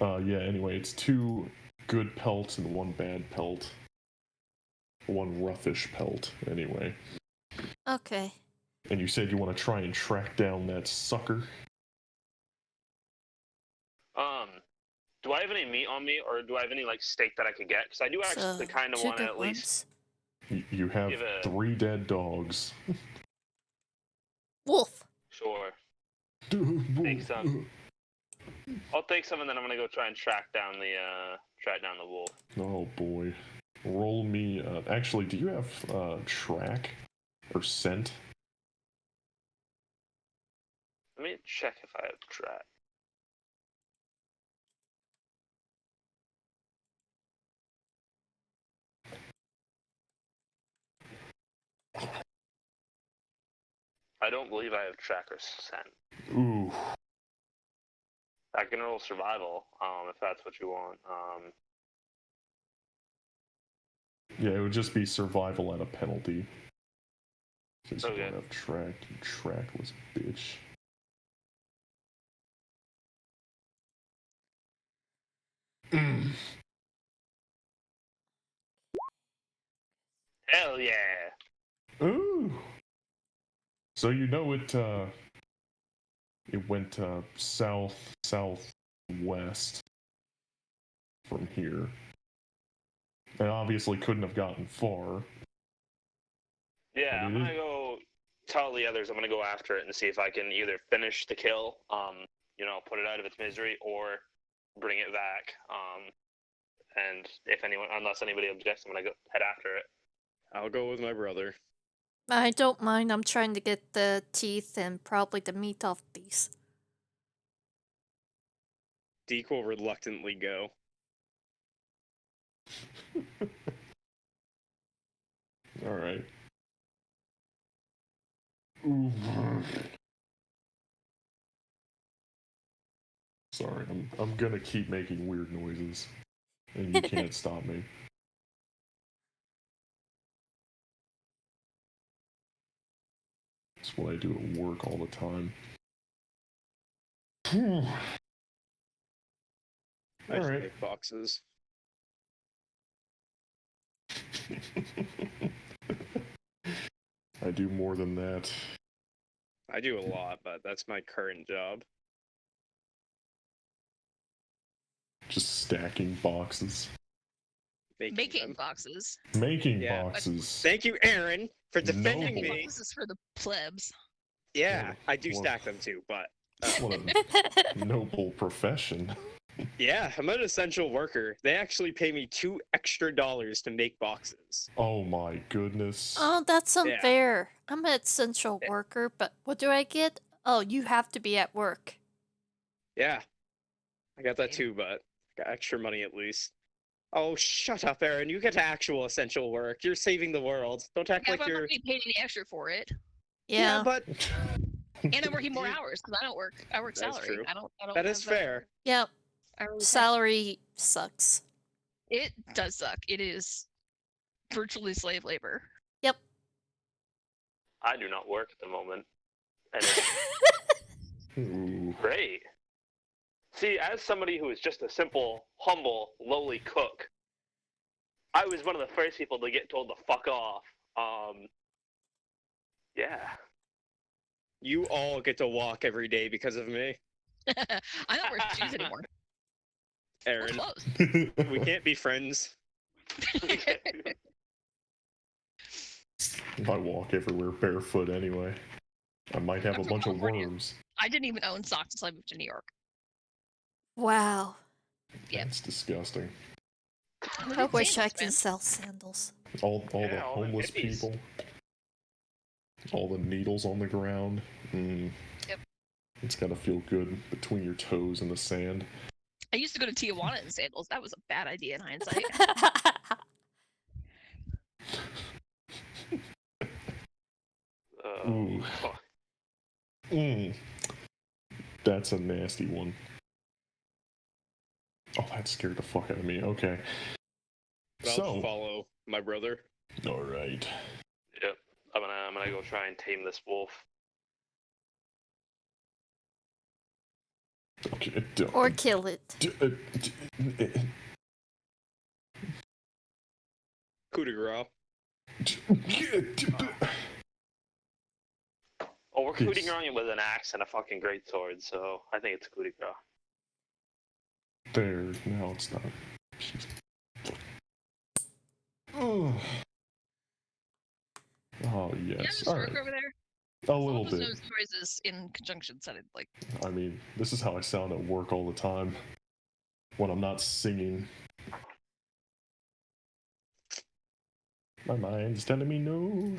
C: Yeah. Anyway, it's 2 good pelts and 1 bad pelt. 1 roughish pelt, anyway.
E: Okay.
C: And you said you want to try and track down that sucker?
D: Do I have any meat on me, or do I have any like steak that I could get? Because I do actually
E: So,
D: kind of
E: 2
D: want to
E: good
D: at least.
E: ones.
C: You have
D: Give a-
C: 3 dead dogs.
E: Wolf.
D: Sure. Take some. I'll take some, and then I'm gonna go try and track down the wolf.
C: Oh boy. Roll me. Actually, do you have track or scent?
D: Let me check if I have track. I don't believe I have track or scent.
C: Ooh.
D: I can roll survival, if that's what you want.
C: Yeah, it would just be survival at a penalty. Since you
D: Okay.
C: don't have track, you trackless bitch.
D: Hell yeah!
C: Ooh. So you know it went southwest from here. And obviously couldn't have gotten far.
D: Yeah, I'm
C: Mhm.
D: gonna go tell the others I'm gonna go after it and see if I can either finish the kill, put it out of its misery or bring it back. And unless anybody objects, I'm gonna go head after it.
B: I'll go with my brother.
E: I don't mind. I'm trying to get the teeth and probably the meat off these.
B: Deke will reluctantly go.
C: All right. Sorry, I'm gonna keep making weird noises, and you can't stop me. That's what I do at work all the time.
B: I
C: All
B: just
C: right.
B: make boxes.
C: I do more than that.
B: I do a lot, but that's my current job.
C: Just stacking boxes.
A: Making
B: them.
A: boxes.
C: Making
B: Yeah,
C: boxes.
B: Thank you, Aaron, for defending
C: Noble.
B: me.
A: Boxes for the plebs.
B: Yeah,
C: Well,
B: I do
C: well-
B: stack them too, but
C: What a noble profession.
B: yeah, I'm an essential worker. They actually pay me $2 extra to make boxes.
C: Oh my goodness.
E: Oh, that's
B: Yeah.
E: unfair. I'm an essential worker, but what do I get? Oh, you have to be at work.
B: Yeah, I got that
A: Same.
B: too, but got extra money at least. Oh, shut up, Aaron. You get actual essential work. You're saving the world. Don't act
A: Yeah,
B: like
A: but I'm
B: you're.
A: not getting paid any extra for it,
E: Yeah.
B: but
A: and I'm working more hours because I work
B: That's
A: salary.
B: true.
A: I don't.
B: that is
A: have,
B: fair.
E: Yep.
A: hourly pay.
E: Salary sucks.
A: It does suck. It is virtually slave labor.
E: Yep.
D: I do not work at the moment, and it's
C: Ooh.
D: great. See, as somebody who is just a simple, humble, lowly cook, I was one of the first people to get told to fuck off. Yeah.
B: You all get to walk every day because of me,
A: I'm not wearing shoes anymore. We're
B: Aaron.
A: close.
B: We can't be friends.
C: I walk everywhere barefoot anyway. I might have
A: I'm
C: a
A: from
C: bunch of
A: California.
C: worms.
A: I didn't even own socks until I moved to New York.
E: Wow.
A: Yep.
C: That's disgusting.
A: Look
E: I
A: at
E: wish I
A: sandals,
E: can
A: man.
E: sell sandals.
C: All the
D: Yeah, all the
C: homeless
D: hippies.
C: people. All the needles on the ground.
A: Yep.
C: It's gotta feel good between your toes in the sand.
A: I used to go to Tijuana in sandals. That was a bad idea in hindsight.
C: Ooh.
D: Fuck.
C: That's a nasty one. Oh, that scared the fuck out of me. Okay.
B: But I'll
C: So,
B: follow my brother.
C: all right.
D: Yep. I'm gonna go try and tame this wolf.
C: Okay.
E: Or kill it.
B: Coup de grace.
D: Oh, we're
C: Yes.
D: cooting around with an axe and a fucking great sword, so I think it's a coup de grace.
C: There. No, it's not. Oh,
A: Yeah,
C: yes.
A: just
C: All
A: work
C: right.
A: over there.
C: A
A: All
C: little
A: those
C: bit.
A: noises in conjunction sounded like
C: I mean, this is how I sound at work all the time when I'm not singing. My mind's telling me no.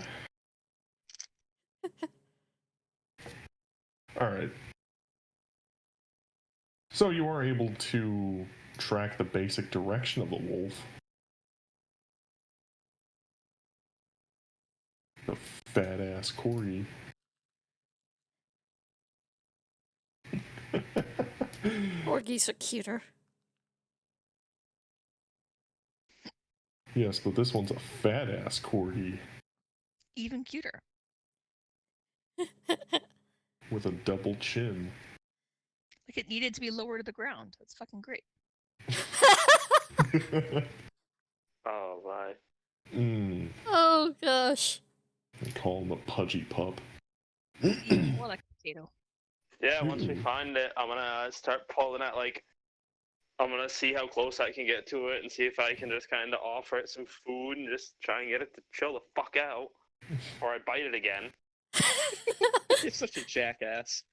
C: All right. So you are able to track the basic direction of the wolf. The fat ass corgi.
E: Corgis are cuter.
C: Yes, but this one's a fat ass corgi
A: even cuter.
C: with a double chin.
A: Like it needed to be lower to the ground. That's fucking great.
D: Oh my.
E: Oh gosh.
C: They call him a pudgy pup.
A: More like a potato.
D: Yeah, once we
C: Ooh.
D: find it, I'm gonna start pulling it. Like, I'm gonna see how close I can get to it and see if I can just kind of offer it some food and just try and get it to chill the fuck out, or I bite it again.
B: You're such a jackass.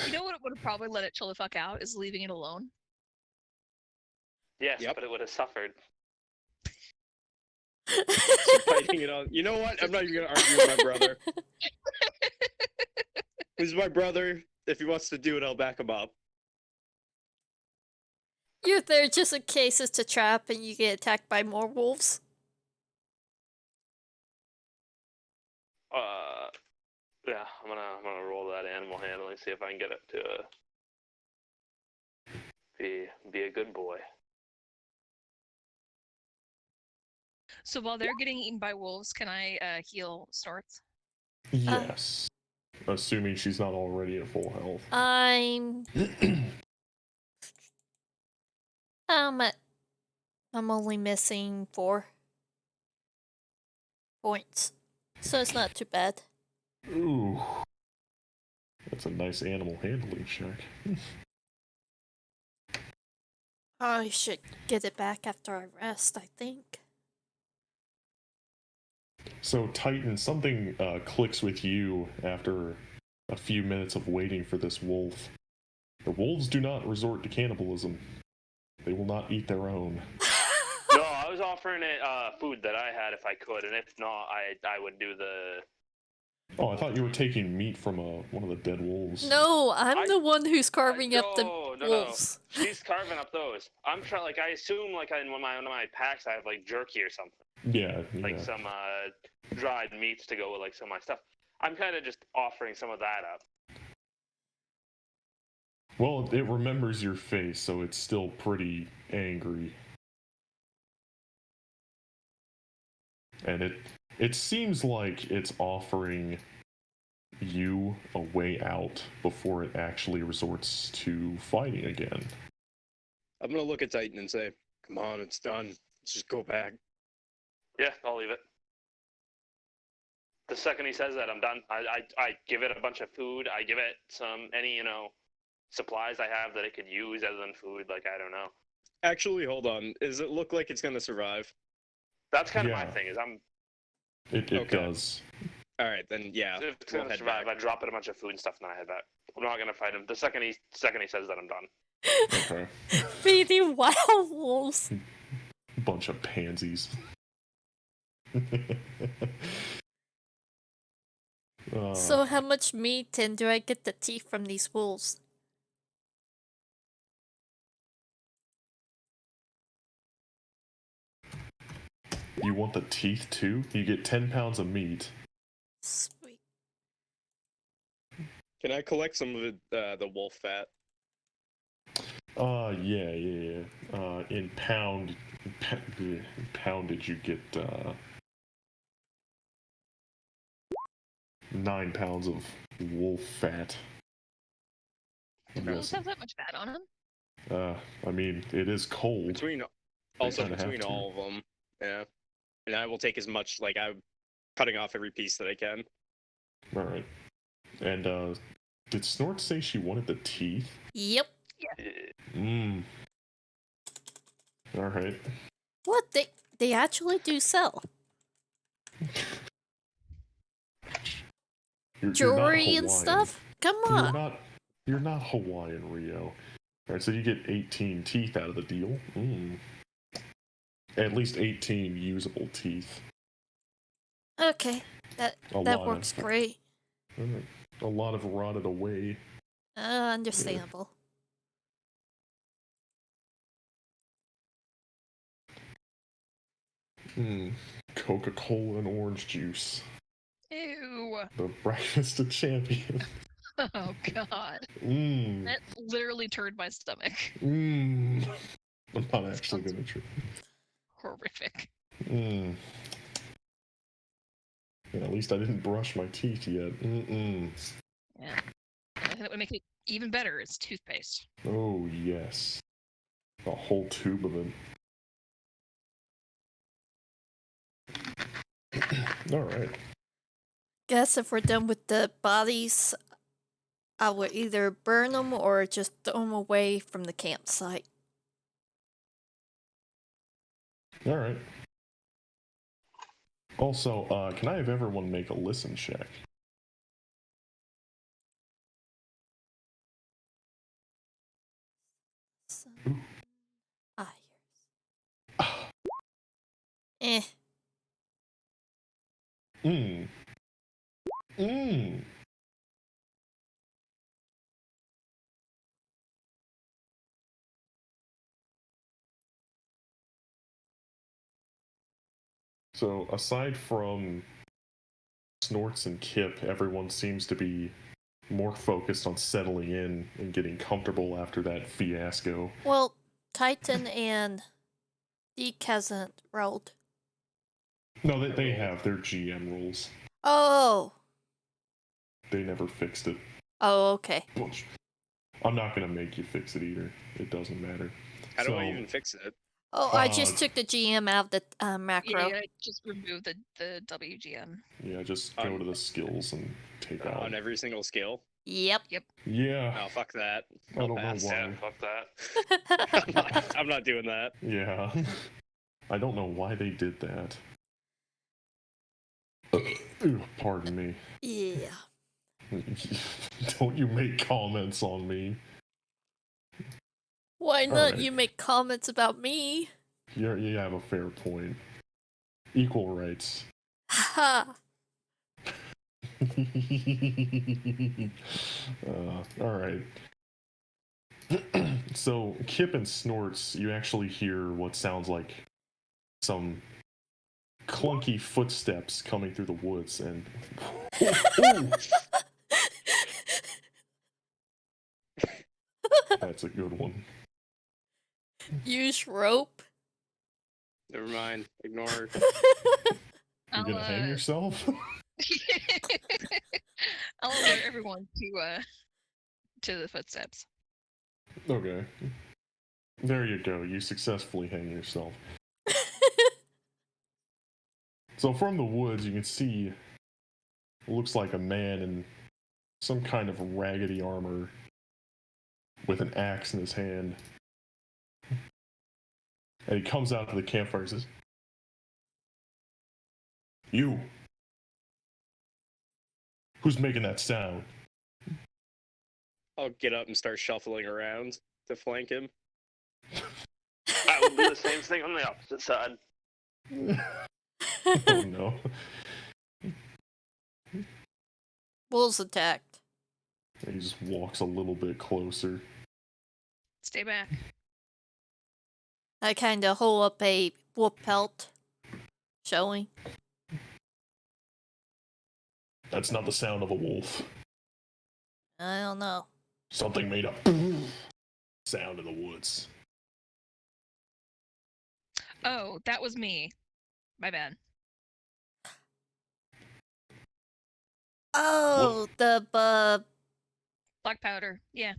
A: You know what would have probably let it chill the fuck out is leaving it alone.
D: Yes,
B: Yep.
D: but it would have suffered.
B: Fighting it on. You know what? I'm not even gonna argue with my brother. He's my brother. If he wants to do it, I'll back him up.
E: You're there just in case it's a trap and you get attacked by more wolves.
D: Yeah, I'm gonna roll that animal handling, see if I can get it to be a good boy.
A: So while they're getting eaten by wolves, can I heal Snorts?
C: Yes. Assuming she's not already at full health.
E: I'm only missing 4 points, so it's not too bad.
C: Ooh. That's a nice animal handling check.
E: I should get it back after I rest, I think.
C: So, Titan, something clicks with you after a few minutes of waiting for this wolf. The wolves do not resort to cannibalism. They will not eat their own.
D: No, I was offering it food that I had if I could, and if not, I would do the.
C: Oh, I thought you were taking meat from one of the dead wolves.
E: No, I'm the one who's carving up the
D: No.
E: wolves.
D: She's carving up those. I'm trying. Like I assume, like in one of my packs, I have like jerky or something,
C: Yeah.
D: like some dried meats to go with like some of my stuff. I'm kind of just offering some of that up.
C: Well, it remembers your face, so it's still pretty angry. And it seems like it's offering you a way out before it actually resorts to fighting again.
B: I'm gonna look at Titan and say, "Come on, it's done. Let's just go back."
D: Yeah, I'll leave it. The second he says that, I'm done. I give it a bunch of food. I give it any supplies I have that it could use other than food. Like I don't know.
B: Actually, hold on. Does it look like it's gonna survive?
D: That's kind of my
C: Yeah.
D: thing. Is
C: It
B: Okay.
C: does.
B: All right, then yeah.
D: if it's
B: we'll
D: gonna
B: head
D: survive,
B: back.
D: I drop it a bunch of food and stuff, and then I head back. I'm not gonna fight him. The second he says that, I'm done.
C: Okay.
E: Feeding wild wolves.
C: Bunch of pansies.
E: So how much meat and do I get the teeth from these wolves?
C: You want the teeth too? You get 10 pounds of meat.
E: Sweet.
B: Can I collect some of the wolf fat?
C: Yeah. In poundage, you get 9 pounds of wolf fat.
A: Do wolves have that much fat on them?
C: I mean, it is cold.
B: Between
C: kinda
B: all of them, yeah. And I will take as much. Like I'm cutting off every piece that I can.
C: All right. And did Snort say she wanted the teeth?
E: Yep.
C: All right.
E: What? They actually do sell.
C: You're not
E: Jewelry and
C: Hawaiian.
E: stuff? Come on.
C: You're not Hawaiian, Rio. All right, so you get 18 teeth out of the deal. At least 18 usable teeth.
E: Okay. That
C: lot
E: works
C: of-
E: great.
C: A lot of rotted away.
E: Understandable.
C: Coca-Cola and orange juice.
A: Ew.
C: The breakfast of champions.
A: Oh god. That literally turned my stomach.
C: I'm not actually gonna try.
A: Horrific.
C: Yeah, at least I didn't brush my teeth yet.
A: Yeah. That would make it even better. It's toothpaste.
C: Oh yes, a whole tube of it. All right.
E: Guess if we're done with the bodies, I would either burn them or just throw them away from the campsite.
C: All right. Also, can I have everyone make a listen check?
E: Ah, here's.
C: Mmm. Mmm. So, aside from Snorts and Kip, everyone seems to be more focused on settling in and getting comfortable after that fiasco.
E: Well, Titan and Deke hasn't rolled.
C: No, they have their GM rules.
E: Oh.
C: They never fixed it.
E: Oh, okay.
C: Which, I'm not going to make you fix it either. It doesn't matter.
B: How do I even fix it?
E: Oh, I just took the GM out of the macro.
A: Yeah, just remove the WGM.
C: Yeah, just go to the skills and take out.
B: On every single skill?
E: Yep.
C: Yeah.
B: Oh, fuck that.
C: I don't know
B: pass.
C: why.
D: Yeah, fuck that.
B: I'm not doing that.
C: Yeah. I don't know why they did that. Pardon me.
E: Yeah.
C: Don't you make comments on me.
E: Why not?
C: Alright.
E: You make comments about me.
C: You have a fair point. Equal rights.
E: Ha.
C: Alright. So, Kip and Snorts, you actually hear what sounds like some clunky footsteps coming through the woods, and ooh, that's a good one.
E: Use rope.
B: Never mind. Ignore.
C: You gonna hang yourself?
A: I'll alert everyone to the footsteps.
C: Okay. There you go. You successfully hang yourself. So from the woods, you can see it looks like a man in some kind of raggedy armor with an axe in his hand. And he comes out to the campfire and says, "You! Who's making that sound?"
B: I'll get up and start shuffling around to flank him.
D: I will do the same thing on the opposite side.
C: Oh no.
E: Wolves attacked.
C: And he just walks a little bit closer.
A: Stay back.
E: I kind of hold up a wolf pelt, showing.
C: That's not the sound of a wolf.
E: I don't know.
C: Something made a sound in the woods.
A: Oh, that was me. My bad.
E: Oh, the
A: Black powder. Yeah.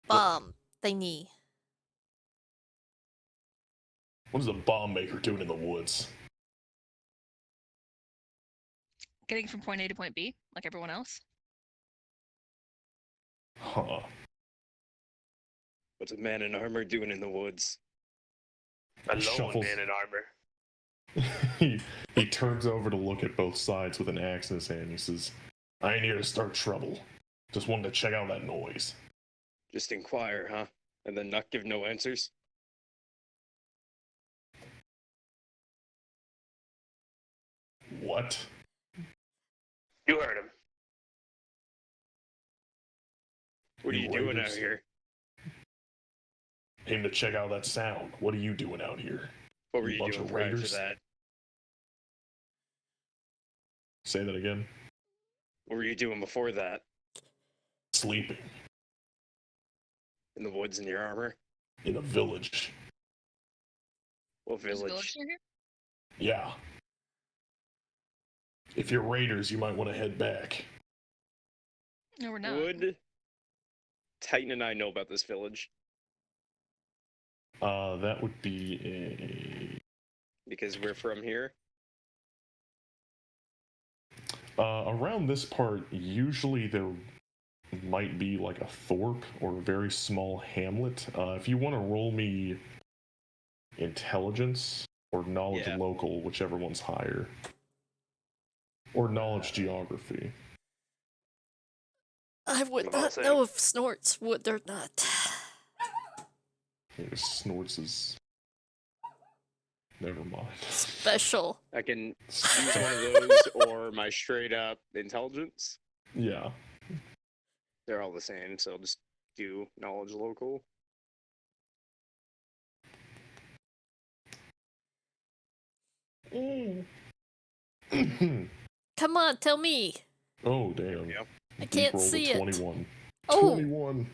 E: bomb thingy.
C: What is the bomb maker doing in the woods?
A: Getting from point A to point B, like everyone else.
C: Huh.
B: What's a man in armor doing in the woods?
D: A lone
C: Shuffles.
D: man in armor.
C: he turns over to look at both sides with an axe in his hand. He says, "I ain't here to start trouble. Just wanted to check out that noise."
B: Just inquire, huh? And then not give no answers?
C: What?
D: You heard him.
B: What are you doing out
C: Raiders.
B: here?
C: Came to check out that sound. What are you doing out here?
B: What were
C: You
B: you
C: bunch
B: doing
C: of
B: prior to
C: raiders?
B: that?
C: Say that again.
B: What were you doing before that?
C: Sleeping
B: In the woods in your armor?
C: in a village.
B: What
A: There's a
B: village?
A: near here?
C: Yeah. If you're raiders, you might want to head back.
A: No, we're not.
B: Would Titan and I know about this village?
C: That would be
B: Because we're from here?
C: around this part, usually there might be like a thorp or a very small hamlet. If you want to roll me intelligence or knowledge
B: Yeah.
C: local, whichever one's higher. Or knowledge geography.
E: I would
D: About
E: not
D: same.
E: know if Snorts would or not.
C: He just snorts his. Never mind.
E: Special.
B: I can use one of those or my straight up intelligence.
C: Yeah.
B: They're all the same, so I'll just do knowledge local.
E: Come on, tell me.
C: Oh, damn.
B: Yep.
E: I
C: Deep
E: can't
C: rolled a
E: see it.
C: 21.
E: Oh,
C: 21.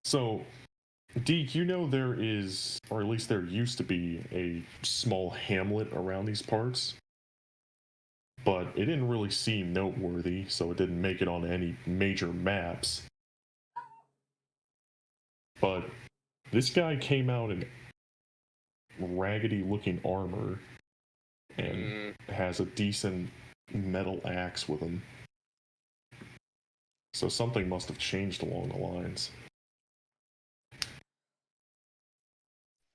C: So, Deke, you know there is, or at least there used to be, a small hamlet around these parts. But it didn't really seem noteworthy, so it didn't make it on any major maps. But this guy came out in raggedy looking armor and has a decent metal axe with him. So something must have changed along the lines.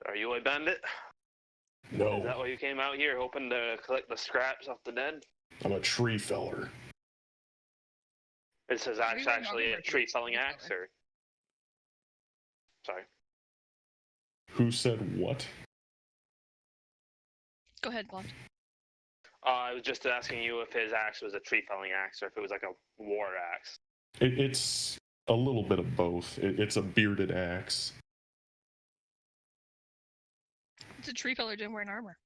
D: Are you a bandit? Is that
C: No,
D: why you came out here, hoping to collect the scraps off the dead?
C: I'm a tree feller.
D: Is his axe actually a tree felling axe, or? Sorry.
C: Who said what?
A: Go ahead, Blonde.
D: I was just asking you if his axe was a tree felling axe or if it was like a war axe.
C: It's a little bit of both. It's a bearded axe.
A: It's a tree feller doing wearing armor.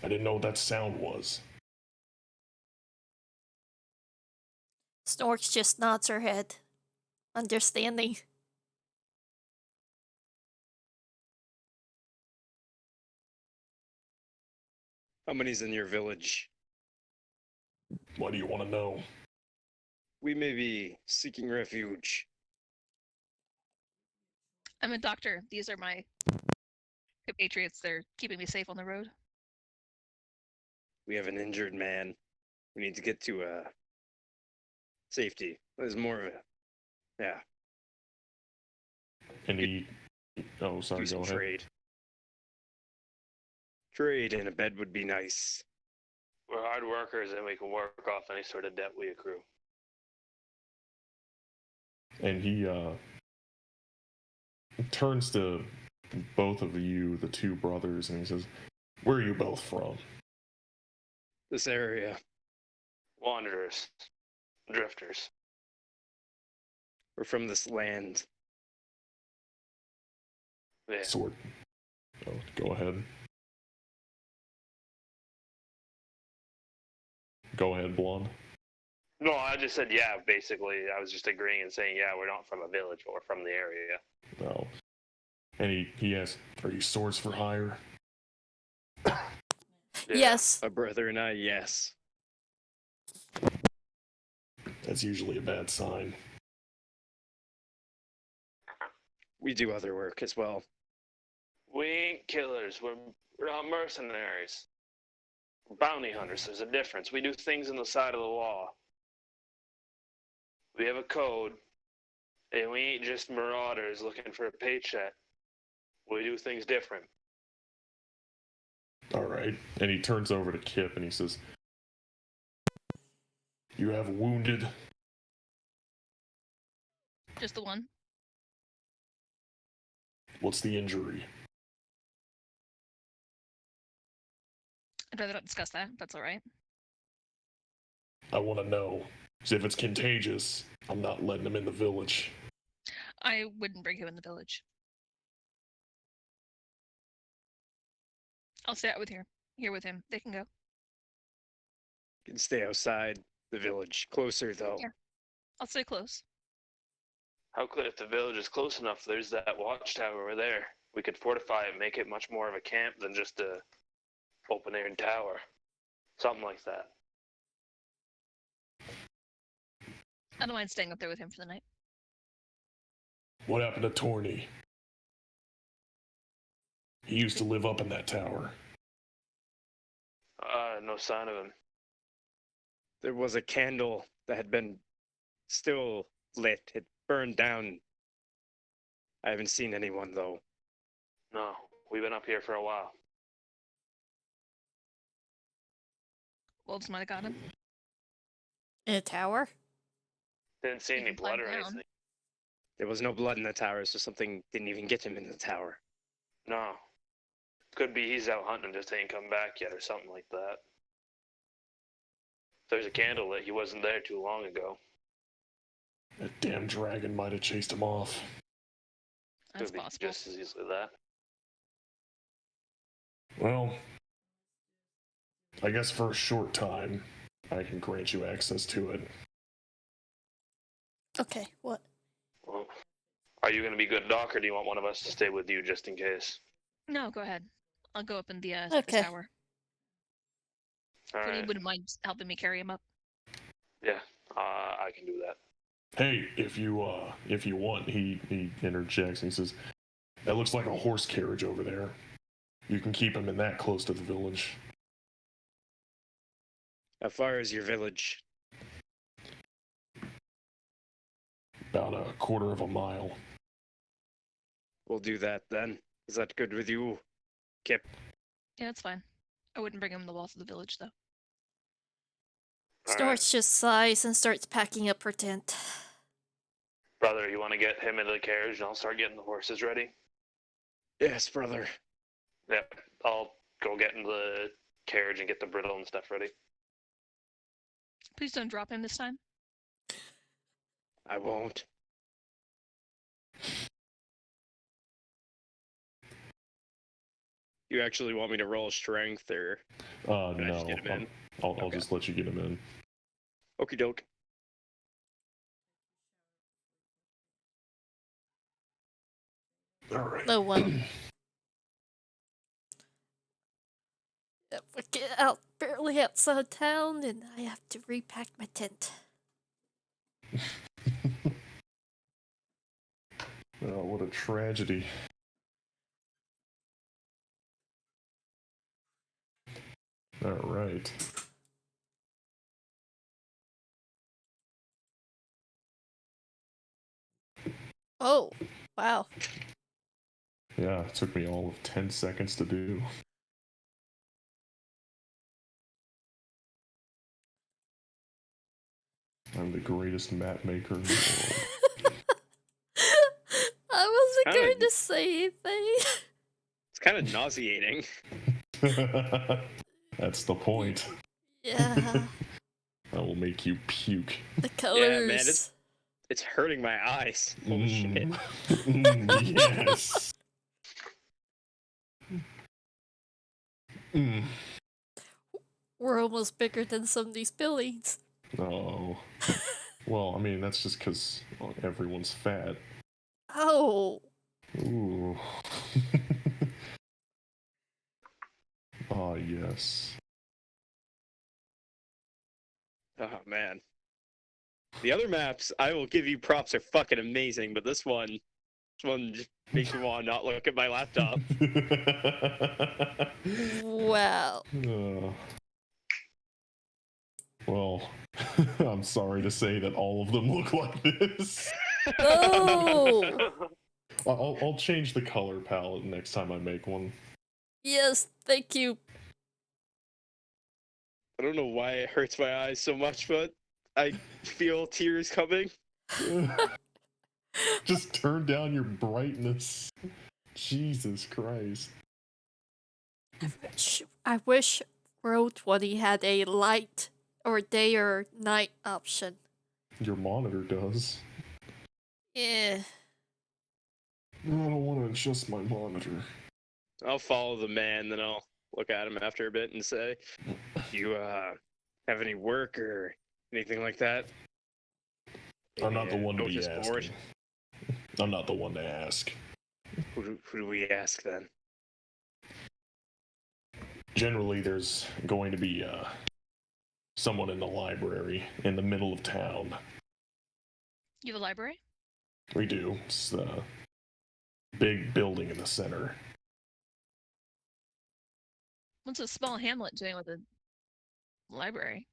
C: I didn't know what that sound was.
E: Snorks just nods her head, understanding.
B: How many's in your village?
C: Why do you want to know?
B: We may be seeking refuge.
A: I'm a doctor. These are my compatriots. They're keeping me safe on the road.
B: We have an injured man. We need to get to safety. There's more of a
C: And he... Oh, sorry,
B: do some
C: go ahead.
B: trade. Trade and a bed would be nice.
D: We're hard workers and we can work off any sort of debt we accrue.
C: And he turns to both of you, the two brothers, and he says, "Where are you both from?"
B: This area.
D: Wanderers. Drifters.
B: We're from this land.
D: Yeah.
C: Sword. Oh, go ahead. Go ahead, Blonde.
D: No, I just said yeah, basically. I was just agreeing and saying, yeah, we're not from a village, but we're from the area.
C: No. And he asks, "Are you swords for hire?"
D: Yeah.
E: Yes.
B: A brother and I, yes.
C: That's usually a bad sign.
B: We do other work as well.
D: We ain't killers. We're not mercenaries. We're bounty hunters. There's a difference. We do things on the side of the law. We have a code, and we ain't just marauders looking for a paycheck. We do things different.
C: All right. And he turns over to Kip and he says, "You have wounded?"
A: Just the one.
C: "What's the injury?"
A: I'd rather not discuss that. That's all right.
C: "I want to know. 'Cause if it's contagious, I'm not letting him in the village."
A: I wouldn't bring him in the village. I'll stay out with here with him. They can go.
B: Can stay outside the village. Closer, though.
A: Yeah. I'll stay close.
D: How could, if the village is close enough, there's that watchtower over there. We could fortify it and make it much more of a camp than just a open-air tower. Something like that.
A: I don't mind staying up there with him for the night.
C: "What happened to Torny?" "He used to live up in that tower."
D: No sign of him.
B: There was a candle that had been still lit. It burned down. I haven't seen anyone, though.
D: No, we've been up here for a while.
A: Wolves might have got him.
E: In a tower?
D: Didn't see
A: You
D: any
A: can climb
D: blood or
A: down.
D: anything.
B: There was no blood in the tower, so something didn't even get him in the tower.
D: No. Could be he's out hunting and just ain't come back yet or something like that. There's a candle lit. He wasn't there too long ago.
C: That damn dragon might have chased him off.
A: That's
D: Could be
A: possible.
D: just as easily that.
C: Well, I guess for a short time, I can grant you access to it.
E: Okay, what?
D: Well, are you going to be good, Doc, or do you want one of us to stay with you just in case?
A: No, go ahead. I'll go up in the
E: Okay.
A: tower.
D: All
A: But he
D: right.
A: wouldn't mind helping me carry him up.
D: Yeah, I can do that.
C: Hey, if you want, he interjects and he says, "That looks like a horse carriage over there. You can keep him in that close to the village."
B: How far is your village?
C: About a quarter of a mile.
B: We'll do that then. Is that good with you, Kip?
A: Yeah, that's fine. I wouldn't bring him the walls of the village, though.
D: All
E: Snorts just sighs and starts packing up her tent.
D: Brother, you want to get him into the carriage and I'll start getting the horses ready?
B: Yes, brother.
D: Yep, I'll go get in the carriage and get the bridle and stuff ready.
A: Please don't drop him this time.
B: I won't. You actually want me to roll strength, or can I
C: No.
B: just get him in?
C: I'll
B: Okay.
C: just let you get him in.
B: Okie doke.
C: All right.
E: No one. If we get out barely outside town, and I have to repack my tent.
C: Oh, what a tragedy. All right.
E: Oh, wow.
C: Yeah, it took me all of 10 seconds to do. I'm the greatest map maker in the
E: I wasn't
B: Kinda-
E: going to say anything.
B: It's kind of nauseating.
C: world. That's the point.
E: Yeah,
C: I will make you puke.
E: the colors.
B: It's hurting my eyes. Holy shit.
C: Yes. Mm.
E: We're almost bigger than some of these buildings.
C: Oh. Well, I mean, that's just because everyone's fat.
E: Oh,
C: Ooh. Ah, yes.
B: Oh man. The other maps, I will give you props, are fucking amazing, but this one just makes me want to not look at my laptop.
E: wow.
C: Well, I'm sorry to say that all of them look like this.
E: Oh,
C: I'll change the color palette next time I make one.
E: yes, thank you.
B: I don't know why it hurts my eyes so much, but I feel tears coming.
C: Just turn down your brightness. Jesus Christ.
E: I wish Road 20 had a light or day or night option.
C: Your monitor does.
E: Yeah.
C: I don't want to adjust my monitor.
B: I'll follow the man, then I'll look at him after a bit and say, "You have any work or anything like that?"
C: I'm not the
B: Maybe a
C: one to be
B: notice board?
C: asking. I'm not the one to ask.
B: Who do we ask then?
C: Generally, there's going to be someone in the library in the middle of town.
A: You have a library?
C: We do. It's the big building in the center.
A: What's a small hamlet doing with a library?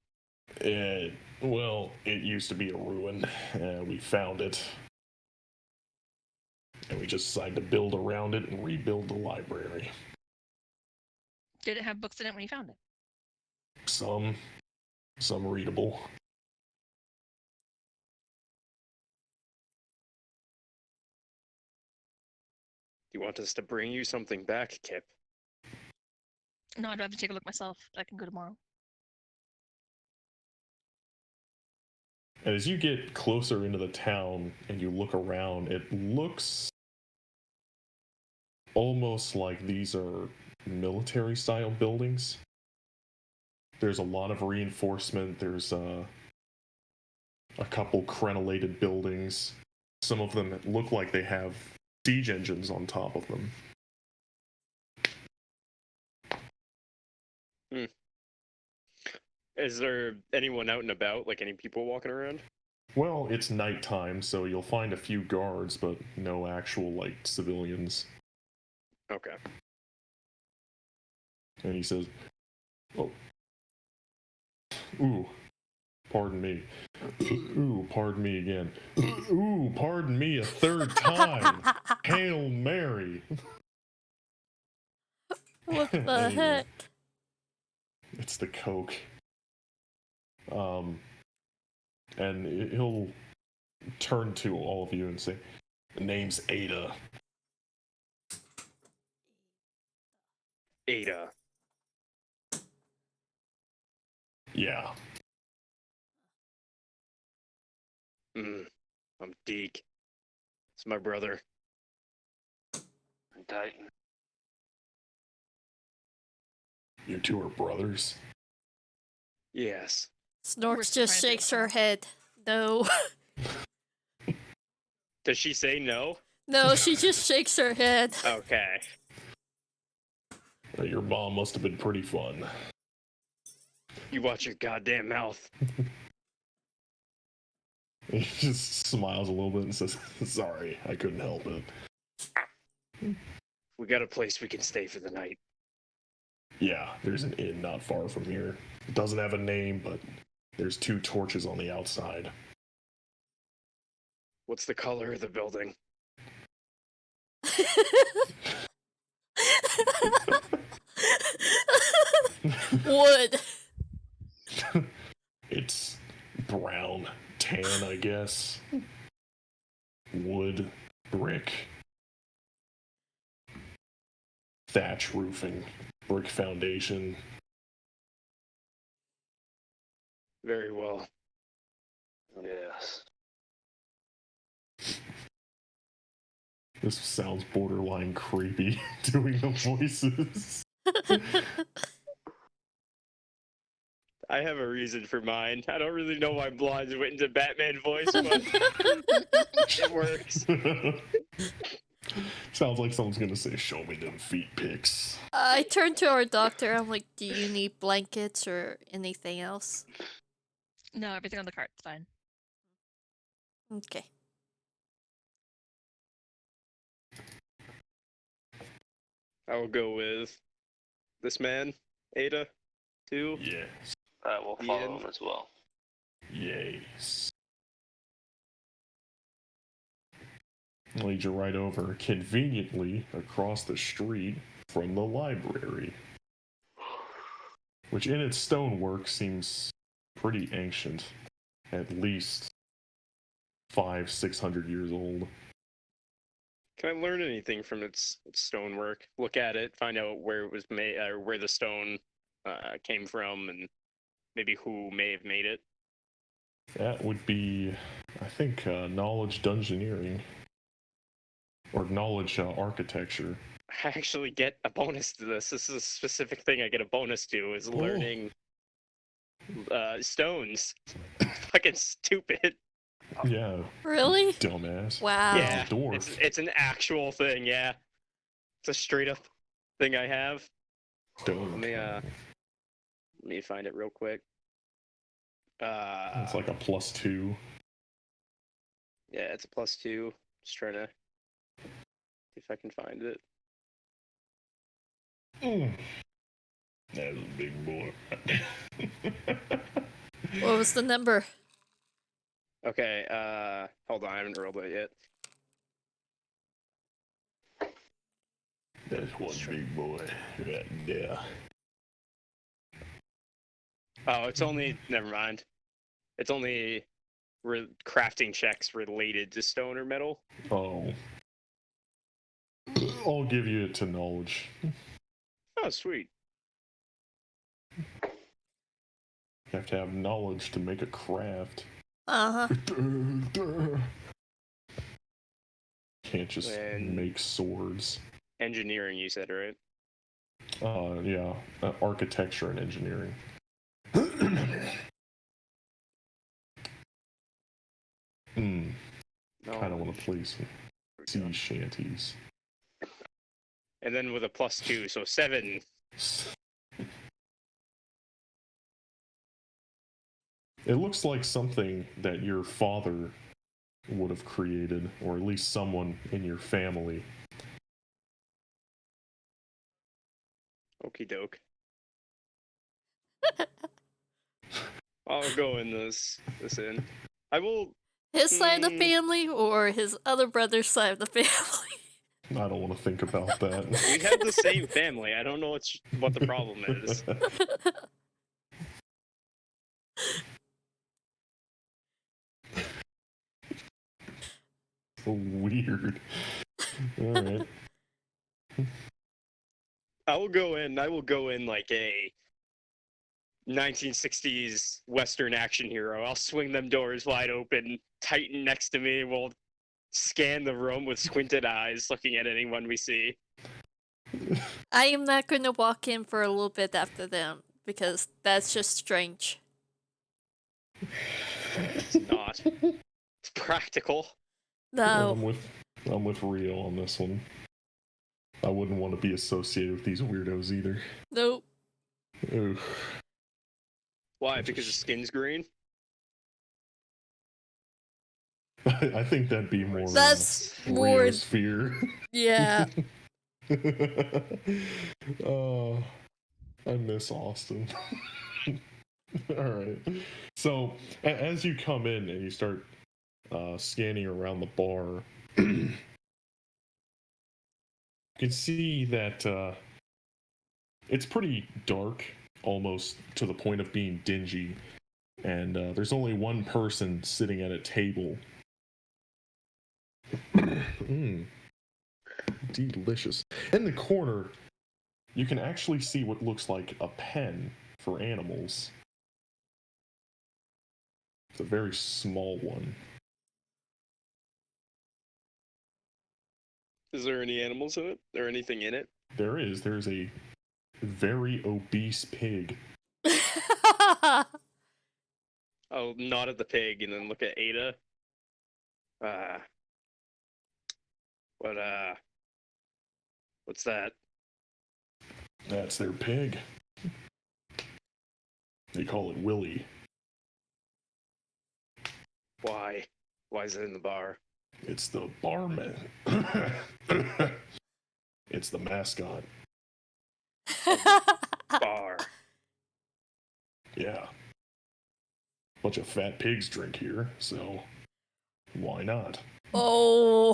C: Well, it used to be a ruin. We found it. And we just decided to build around it and rebuild the library.
A: Did it have books in it when you found it?
C: Some readable.
B: You want us to bring you something back, Kip?
A: No, I'd rather take a look myself. I can go tomorrow.
C: And as you get closer into the town and you look around, it looks almost like these are military-style buildings. There's a lot of reinforcement. There's a couple crenellated buildings. Some of them look like they have siege engines on top of them.
B: Is there anyone out and about, like any people walking around?
C: Well, it's nighttime, so you'll find a few guards, but no actual, like, civilians.
B: Okay.
C: And he says, oh. Ooh. Pardon me. Ooh, pardon me again. Ooh, pardon me a third time. Hail Mary.
E: What the
C: Anyway,
E: heck?
C: it's the Coke. And he'll turn to all of you and say, the name's Ada.
B: Ada.
C: Yeah.
B: I'm Deke. It's my brother.
D: I'm Titan.
C: You two are brothers.
B: Yes.
E: Snorks
A: We're
E: just
A: trying to
E: shakes her head. No.
B: Does she say no?
E: No, she just shakes her head.
B: Okay.
C: Your mom must have been pretty fun.
B: You watch your goddamn mouth.
C: He just smiles a little bit and says, sorry, I couldn't help it.
B: We got a place we can stay for the night.
C: Yeah, there's an inn not far from here. It doesn't have a name, but there's 2 torches on the outside.
B: What's the color of the building?
E: Wood.
C: It's brown, tan, I guess. Wood, brick. Thatch roofing, brick foundation.
B: Very well.
D: Yes.
C: This sounds borderline creepy, doing the voices.
B: I have a reason for mine. I don't really know why Blondes went into Batman voice, but it works.
C: Sounds like someone's gonna say, show me them feet pics.
E: I turn to our doctor. I'm like, do you need blankets or anything else?
A: No, everything on the cart's fine.
E: Okay.
B: I will go with this man, Ada, too.
C: Yes.
D: I will
B: The
D: follow
B: end.
D: him as well.
C: Yes. Lead you right over, conveniently across the street from the library, which in its stonework seems pretty ancient, at least 500-600 years old.
B: Can I learn anything from its stonework? Look at it, find out where it was made, or where the stone came from, and maybe who may have made it.
C: That would be, I think, knowledge dungeoneering. Or knowledge architecture.
B: I actually get a bonus to this. This is a specific thing I get a bonus to, is learning stones. Fucking stupid.
C: Yeah,
E: Really?
C: dumbass.
E: Wow.
B: Yeah,
C: It's a dwarf.
B: it's an actual thing, yeah. It's a straight up thing I have.
C: Stone.
B: Let me find it real quick.
C: It's like a +2.
B: Yeah, it's a +2. Just trying to see if I can find it.
C: That's a big boy.
E: What was the number?
B: Okay, hold on, I haven't rolled it yet.
C: That's one big boy right there.
B: Oh, it's only, never mind. It's only crafting checks related to stone or metal.
C: Oh. I'll give you it to knowledge.
B: Oh, sweet.
C: You have to have knowledge to make a craft.
E: Uh-huh.
C: Can't just
B: And-
C: make swords.
B: Engineering, you said, right?
C: Yeah, architecture and engineering. Kind of want to play some sea shanties.
B: And then with a +2, so 7.
C: It looks like something that your father would have created, or at least someone in your family.
B: Okie doke. I'll go in this in. I will.
E: His side of the
B: Hmm.
E: family or his other brother's side of the family?
C: I don't want to think about that.
B: We have the same family. I don't know what the problem is.
C: So weird. Alright.
B: I will go in like a 1960s Western action hero. I'll swing them doors wide open. Titan next to me will scan the room with squinted eyes, looking at anyone we see.
E: I am not going to walk in for a little bit after them because that's just strange.
B: It's not. It's practical.
E: No.
C: I'm with Rio on this one. I wouldn't want to be associated with these weirdos either.
E: Nope.
C: Oof.
B: Why? Because the skin's green?
C: I think that'd be more
E: That's more.
C: Rio's fear.
E: Yeah.
C: Oh, I miss Austin. Alright. So, as you come in and you start scanning around the bar, you can see that it's pretty dark, almost to the point of being dingy. And there's only one person sitting at a table. Delicious. In the corner, you can actually see what looks like a pen for animals. It's a very small one.
B: Is there any animals in it? Or anything in it?
C: There's a very obese pig.
B: I'll nod at the pig and then look at Ada. What's that?
C: That's their pig. They call it Willie.
B: Why? Why is it in the bar?
C: It's the barman. It's the mascot.
B: Bar.
C: Yeah. Bunch of fat pigs drink here, so why not?
E: Oh.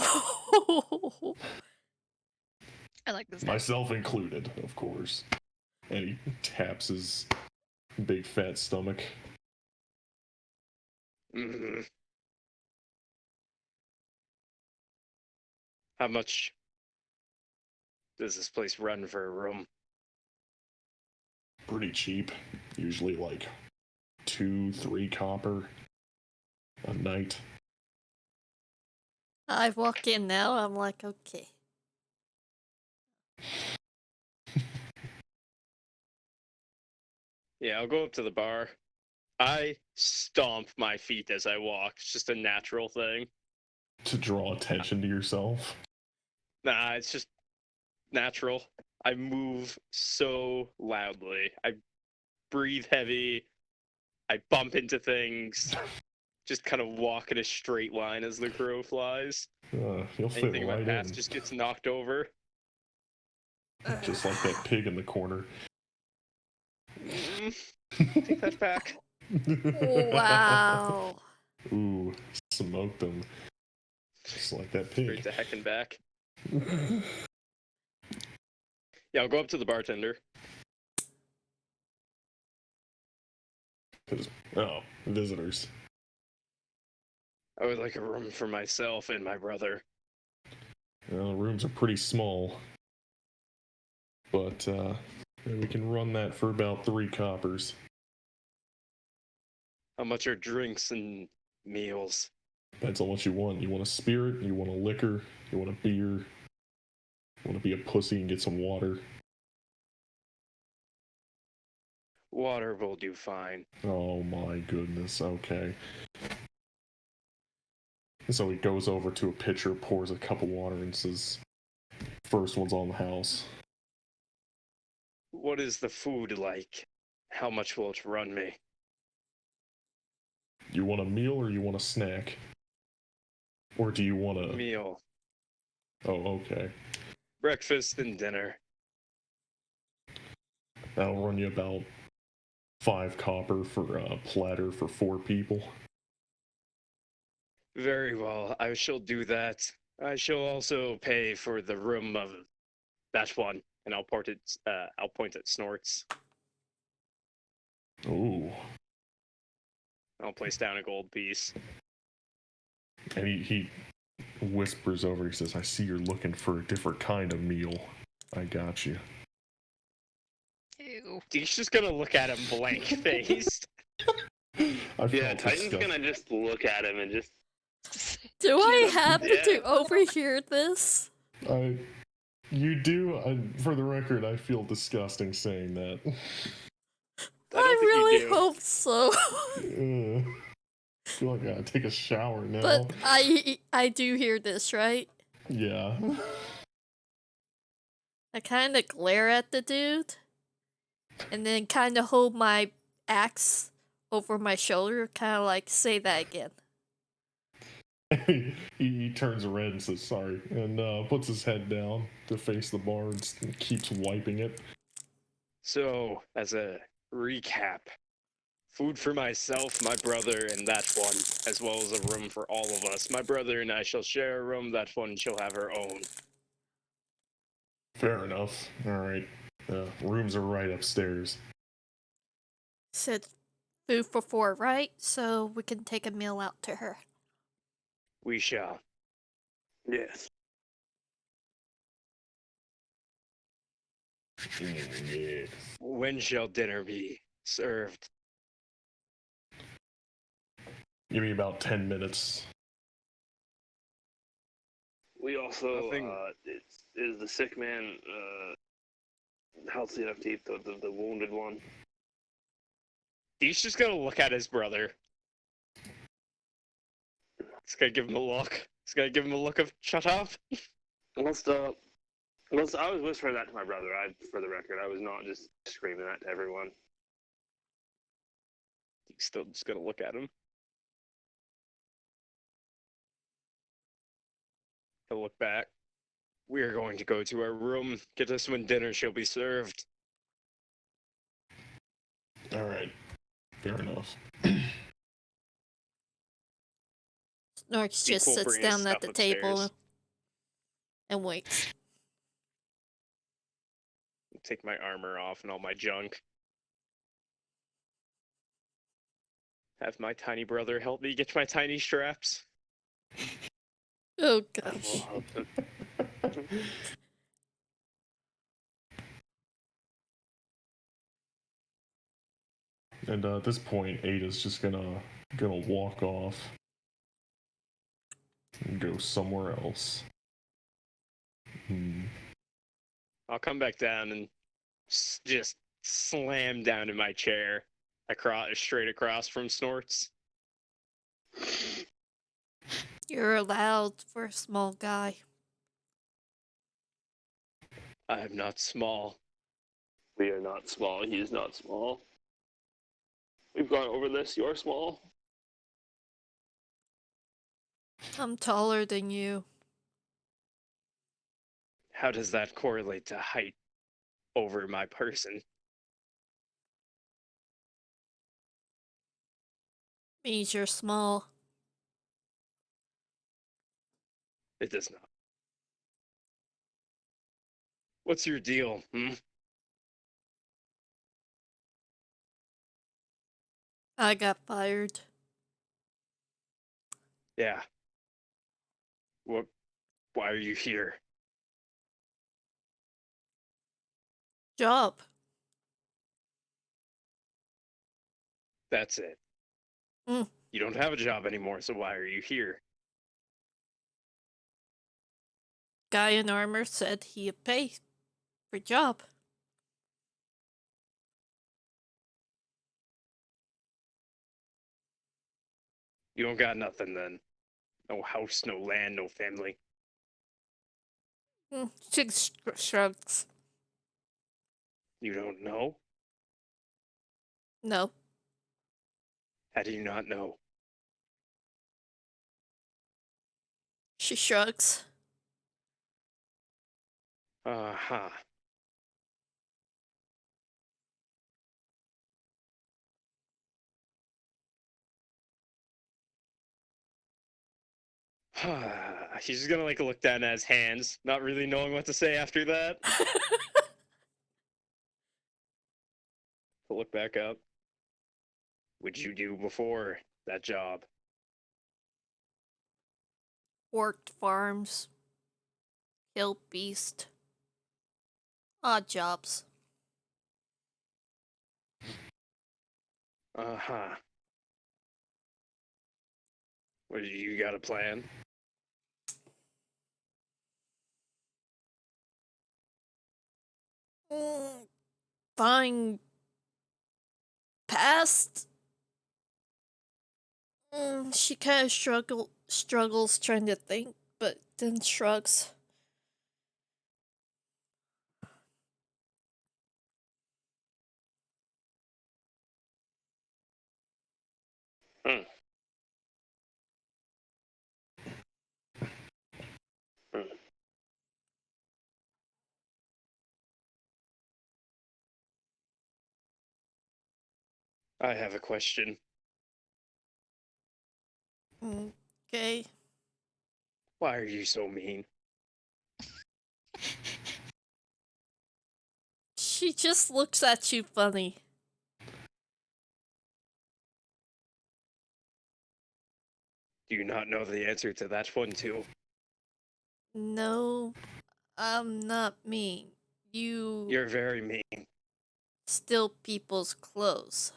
A: I like this guy.
C: Myself included, of course. And he taps his big fat stomach.
B: Mm-hmm. How much does this place run for a room?
C: Pretty cheap. Usually like 2-3 copper a night.
E: I walk in now, I'm like, okay.
B: Yeah, I'll go up to the bar. I stomp my feet as I walk. It's just a natural thing.
C: To draw attention to yourself.
B: Nah, it's just natural. I move so loudly. I breathe heavy. I bump into things. Just kind of walk in a straight line as the crow flies.
C: You'll fit
B: Anything in my
C: right
B: path
C: in.
B: just gets knocked over.
C: Just like that pig in the corner.
B: Take that back.
E: Wow.
C: Ooh, smoked them. Just like that
B: Straight
C: pig.
B: to heck and back. Yeah, I'll go up to the bartender.
C: Oh, visitors.
B: I would like a room for myself and my brother.
C: Well, the room rooms are pretty small. But we can run that for about 3 coppers.
B: How much are drinks and meals?
C: Depends on what you want. You want a spirit, you want a liquor, you want a beer, you want to be a pussy and get some water.
B: Water will do fine.
C: Oh my goodness, okay. So he goes over to a pitcher, pours a cup of water, and says, "First one's on the house."
B: What is the food like? How much will it run me?
C: You want a meal or you want a snack? Or do you want a...
B: Meal.
C: Oh, okay.
B: Breakfast and dinner.
C: That'll run you about 5 copper for a platter for 4 people.
B: Very well, I shall do that. I shall also pay for the room of that one, and I'll point at Snorts.
C: Ooh.
B: I'll place down a gold piece.
C: And he whispers over, he says, "I see you're looking for a different kind of meal. I got you."
A: Ew.
B: He's just gonna look at him blank-faced.
D: Yeah, Titan's gonna just look at him and just.
E: Do I happen
D: Yeah.
E: to overhear this?
C: You do. For the record, I feel disgusting saying that.
B: I don't think you
E: really
B: do.
E: hope so.
C: I feel like I gotta take a shower now.
E: But I do hear this, right?
C: Yeah.
E: I kind of glare at the dude, and then kind of hold my axe over my shoulder, kind of like, say that again.
C: he turns red and says sorry, and puts his head down to face the bar and keeps wiping it.
B: So, as a recap, food for myself, my brother, and that one, as well as a room for all of us. My brother and I shall share a room, that one shall have her own.
C: Fair enough. Alright. Rooms are right upstairs.
E: Said food for 4, right? So we can take a meal out to her.
B: We shall.
D: Yes.
C: Yeah.
B: When shall dinner be served?
C: Give me about 10 minutes.
D: We also,
B: Nothing.
D: is the sick man healthy enough to eat the wounded one?
B: He's just gonna look at his brother. He's gonna give him a look. He's gonna give him a look of shut up.
D: I was whispering that to my brother. For the record, I was not just screaming that to everyone.
B: He's still just gonna look at him. He'll look back. We are going to go to our room. Get us when dinner shall be served.
C: Alright. Fair enough.
E: Snorks just
B: will
E: sits
B: bring his
E: down at
B: stuff
E: the table
B: upstairs.
E: and waits.
B: Take my armor off and all my junk. Have my tiny brother help me get my tiny straps.
E: Oh gosh.
C: And at this point, Ada's just gonna walk off and go somewhere else.
B: I'll come back down and just slam down in my chair, straight across from Snorts.
E: You're loud for a small guy.
B: I am not small.
D: We are not small. He is not small. We've gone over this. You're small.
E: I'm taller than you.
B: How does that correlate to height over my person?
E: Means you're small.
B: It does not. What's your deal,
E: I got fired.
B: Yeah. What? Why are you here?
E: Job.
B: That's it.
E: Mm.
B: You don't have a job anymore, so why are you here?
E: Guy in armor said he'd pay for job.
B: You don't got nothing then. No house, no land, no family.
E: She shrugs.
B: You don't know?
E: No.
B: How do you not know?
E: She shrugs.
B: Uh-huh. He's just gonna like look down at his hands, not really knowing what to say after that. He'll look back up. What'd you do before that job?
E: Worked farms. Killed beast. Odd jobs.
B: Uh-huh. What, you got a plan?
E: Fine. Past. She kind of struggles trying to think, but then shrugs.
D: Hmm.
B: I have a question.
E: Okay.
B: Why are you so mean?
E: She just looks at you funny.
B: Do you not know the answer to that one too?
E: No, I'm not mean. You
B: You're very mean.
E: steal people's clothes.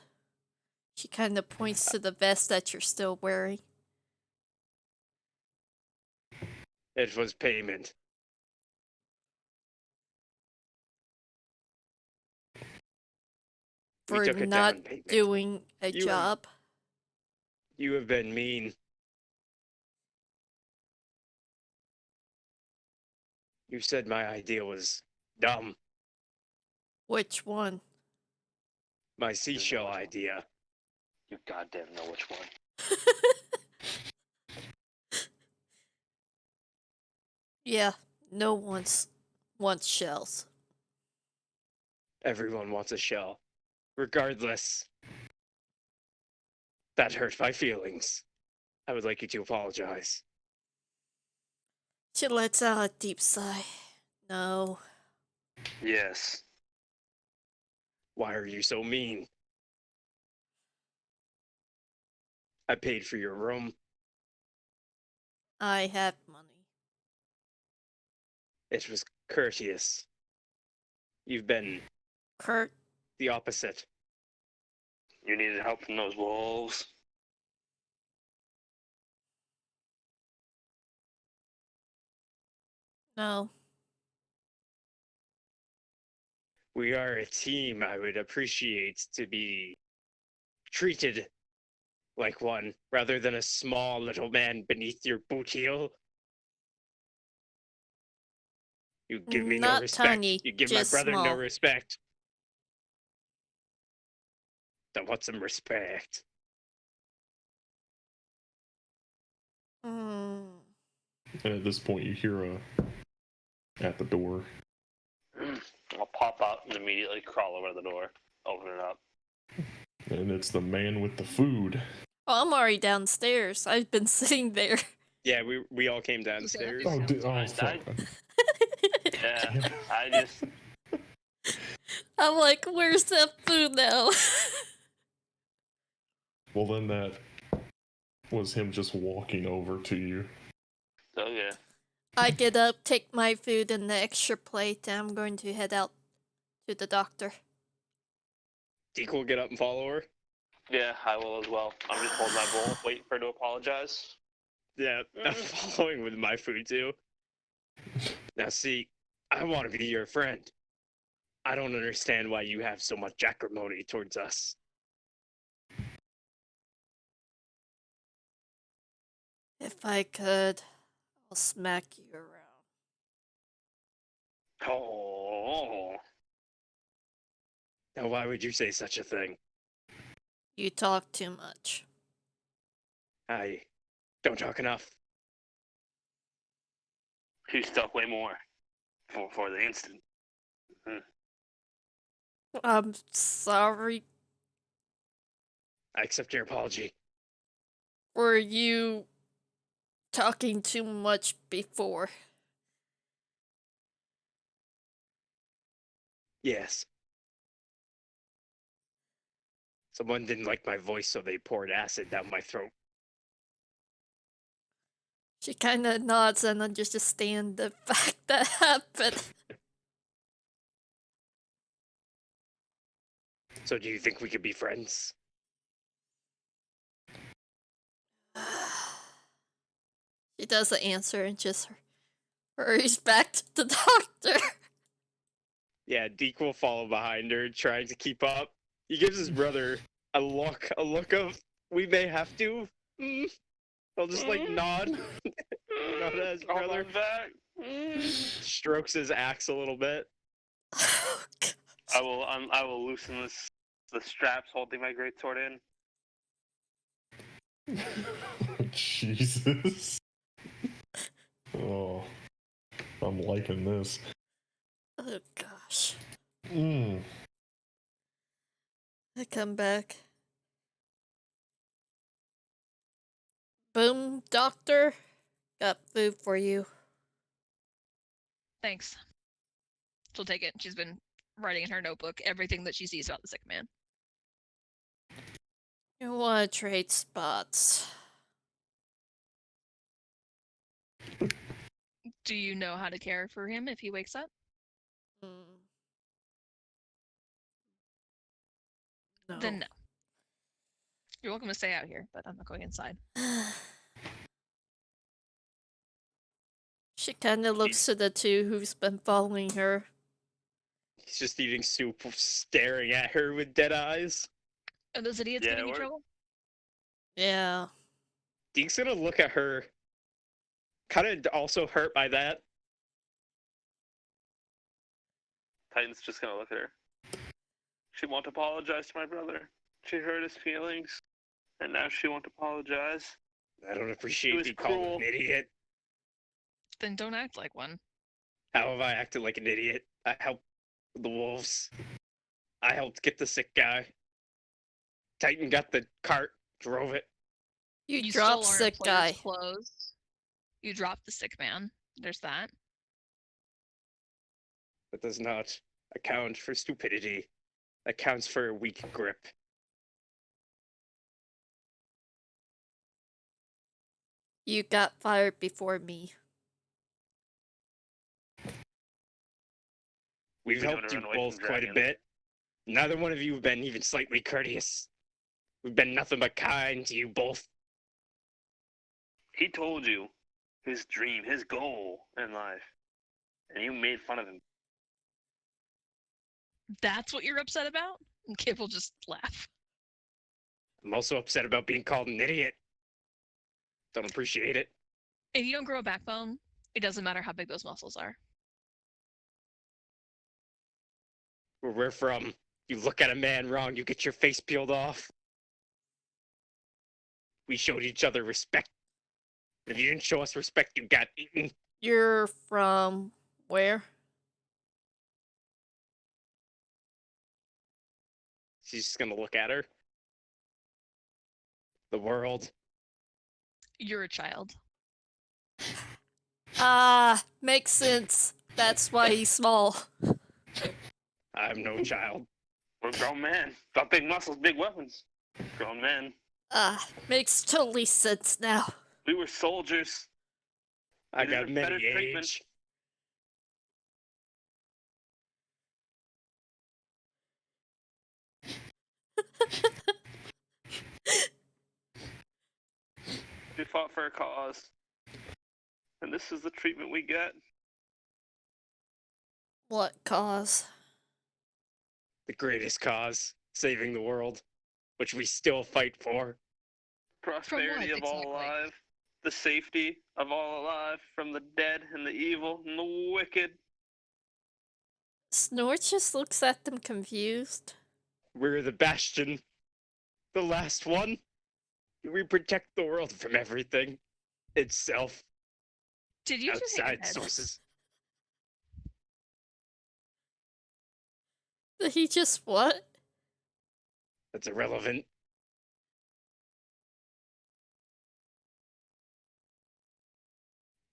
E: She kind of points to the vest that you're still wearing.
B: It was payment. We
E: For
B: took a
E: not
B: down payment.
E: doing a
B: You have-
E: job.
B: You have been mean. You said my idea was dumb.
E: Which one?
B: My seashell idea.
D: You goddamn know which one.
E: Yeah, no one's wants shells.
B: Everyone wants a shell. Regardless. That hurt my feelings. I would like you to apologize.
E: She lets out a deep sigh. No.
D: Yes.
B: Why are you so mean? I paid for your room.
E: I have money.
B: It was courteous. You've been
E: Kurt,
B: the opposite.
D: You needed help from those wolves.
E: no.
B: We are a team. I would appreciate to be treated like one rather than a small little man beneath your boot heel. You give me no
E: Not
B: respect.
E: tiny,
B: You give my
E: just
B: brother no
E: small.
B: respect. I want some respect.
E: Mm.
C: And at this point, you hear at the door.
D: I'll pop out and immediately crawl over to the door, open it up.
C: And it's the man with the food.
E: Oh, I'm already downstairs. I've been sitting there.
B: Yeah, we all came downstairs.
C: Oh, fuck.
D: Yeah, I just
E: I'm like, where's that food now?
C: Well, then that was him just walking over to you.
D: okay.
E: I get up, take my food and the extra plate, and I'm going to head out to the doctor.
B: Deke will get up and follow her.
D: Yeah, I will as well. I'm just holding my bowl, waiting for her to apologize.
B: Yeah, I'm following with my food too. Now see, I want to be your friend. I don't understand why you have so much acrimony towards us.
E: If I could, I'll smack you around.
D: Oh.
B: Now why would you say such a thing?
E: You talk too much.
B: I don't talk enough.
D: He's stuck way more for the instant.
E: I'm sorry
B: I accept your apology.
E: for you talking too much before.
B: Yes. Someone didn't like my voice, so they poured acid down my throat.
E: She kind of nods and understands the fact that happened.
B: So do you think we could be friends?
E: She doesn't answer and just hurries back to the doctor.
B: Yeah, Deke will follow behind her, trying to keep up. He gives his brother a look of, we may have to. He'll just like nod. Nod at his brother.
D: Back.
B: Strokes his axe a little bit.
D: I will loosen the straps holding my greatsword in.
C: Jesus. Oh, I'm liking this.
E: Oh gosh.
C: Mm.
E: I come back. Boom, doctor. Got food for you.
A: Thanks. She'll take it. She's been writing in her notebook everything that she sees about the sick man.
E: You want to trade spots?
A: Do you know how to care for him if he wakes up?
E: No.
A: Then no. You're welcome to stay out here, but I'm not going inside.
E: She kind of looks to the two who's been following her.
B: He's just eating soup, staring at her with dead eyes.
A: Are those idiots giving you trouble?
E: Yeah.
B: Deke's gonna look at her, kind of also hurt by that.
D: Titan's just gonna look at her. She won't apologize to my brother. She hurt his feelings, and now she won't apologize.
B: I don't appreciate being called an idiot.
A: Then don't act like one.
B: How have I acted like an idiot? I helped the wolves. I helped get the sick guy. Titan got the cart, drove it.
E: You
A: stole
E: dropped
A: our
E: sick guy.
A: employer's clothes. You dropped the sick man. There's that.
B: That does not account for stupidity. That counts for a weak grip.
E: You got fired before me.
B: We've
D: We don't
B: helped you
D: run away
B: both
D: from
B: quite a
D: dragons.
B: bit. Neither one of you have been even slightly courteous. We've been nothing but kind to you both.
D: He told you his dream, his goal in life, and you made fun of him.
A: That's what you're upset about? And Kip will just laugh.
B: I'm also upset about being called an idiot. Don't appreciate it.
A: If you don't grow a backbone, it doesn't matter how big those muscles are.
B: Where we're from, you look at a man wrong, you get your face peeled off. We showed each other respect. If you didn't show us respect, you got eaten.
E: You're from where?
B: She's just gonna look at her. The world.
A: You're a child.
E: Makes sense. That's why he's small.
B: I'm no child.
D: We're grown men. Got big muscles, big weapons. Grown men.
E: Makes totally sense now.
D: We were soldiers.
B: I
D: We
B: got
D: deserve
B: many
D: better treatment.
B: age.
D: We fought for a cause. And this is the treatment we get.
E: What cause?
B: The greatest cause, saving the world, which we still fight for.
D: Prosperity of all
A: exactly?
D: alive. The safety of all alive from the dead and the evil and the wicked.
E: Snort just looks at them confused.
B: We're the bastion. The last one. We protect the world from everything. Itself.
A: Did you just hit your
B: Outside
A: head?
B: sources.
E: He just what?
B: That's irrelevant.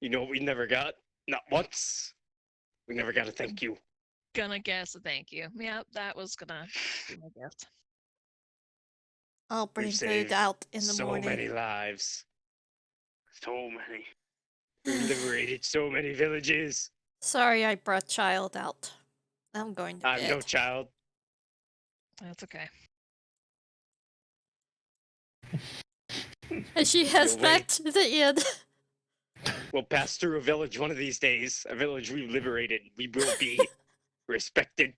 B: You know what we never got? Not once. We never got a thank you.
A: Gonna guess a thank you. Yep, that was gonna be my guess.
E: I'll bring
B: We've
E: food
B: saved
E: out in the
B: so
E: morning.
B: many lives.
D: So many.
B: We liberated so many villages.
E: Sorry I brought child out. I'm going to
B: I'm
E: bed.
B: no child.
A: That's okay.
E: And she heads
B: No
E: back
B: way.
E: to the inn.
B: We'll pass through a village one of these days. A village we liberated. We will be respected.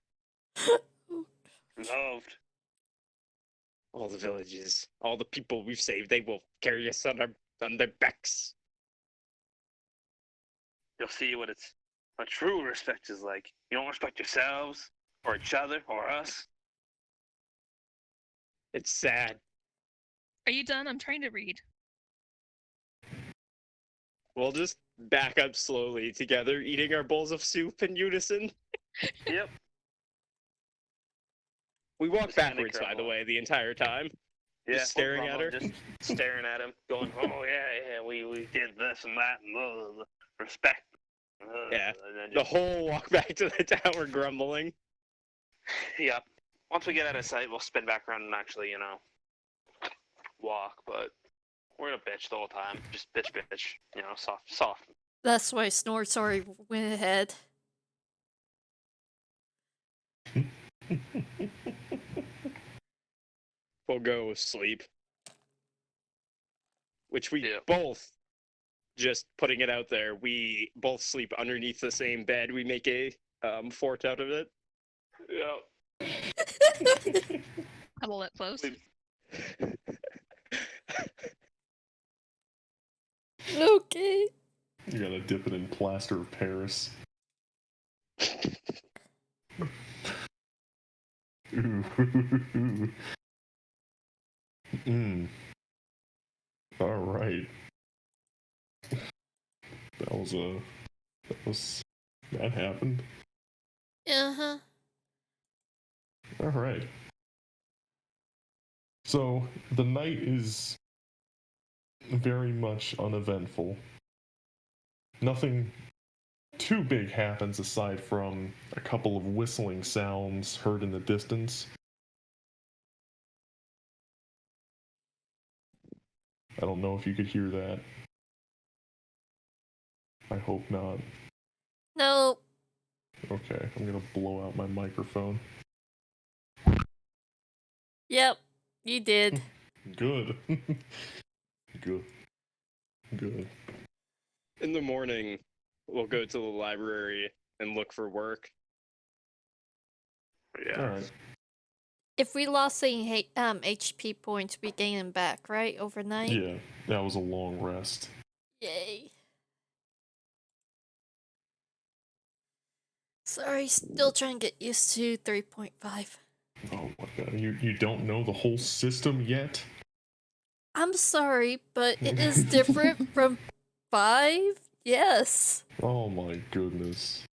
D: Loved.
B: All the villages, all the people we've saved, they will carry us on their backs.
D: You'll see what true respect is like. You don't respect yourselves, or each other, or us.
B: It's sad.
A: Are you done? I'm trying to read.
B: We'll just back up slowly together, eating our bowls of soup in unison.
D: Yep.
B: We walk
D: Just kinda
B: backwards, by the
D: grumble.
B: way, the entire time.
D: Yeah,
B: Just staring
D: we're
B: at her.
D: grumbling, just staring at him, going, "Oh yeah, we did this and that, and blah, blah, blah. Respect."
B: Yeah.
D: And then
B: The
D: just,
B: whole walk back to the tower grumbling.
D: yep. Once we get out of sight, we'll spin back around and actually, walk. But we're gonna bitch the whole time, just bitch, soft.
E: That's why Snort's already went ahead.
B: We'll go sleep. Which we
D: Yeah.
B: both, just putting it out there, we both sleep underneath the same bed. We make a fort out of it.
D: Yeah.
A: Huddle it close.
E: Okay.
C: You gotta dip it in plaster of Paris. Mm. All right. That happened.
E: Uh-huh.
C: All right. So the night is very much uneventful. Nothing too big happens aside from a couple of whistling sounds heard in the distance. I don't know if you could hear that. I hope not.
E: No.
C: Okay, I'm gonna blow out my microphone.
E: Yep. You did.
C: Good. Good. Good.
B: In the morning, we'll go to the library and look for work.
D: Yeah.
C: All right.
E: If we lost any HP points, we gain them back, right? Overnight?
C: Yeah, that was a long rest.
E: Yay. Sorry, still trying to get used to 3.5.
C: Oh my god, you don't know the whole system yet?
E: I'm sorry, but it is different from 5? Yes.
C: Oh my goodness.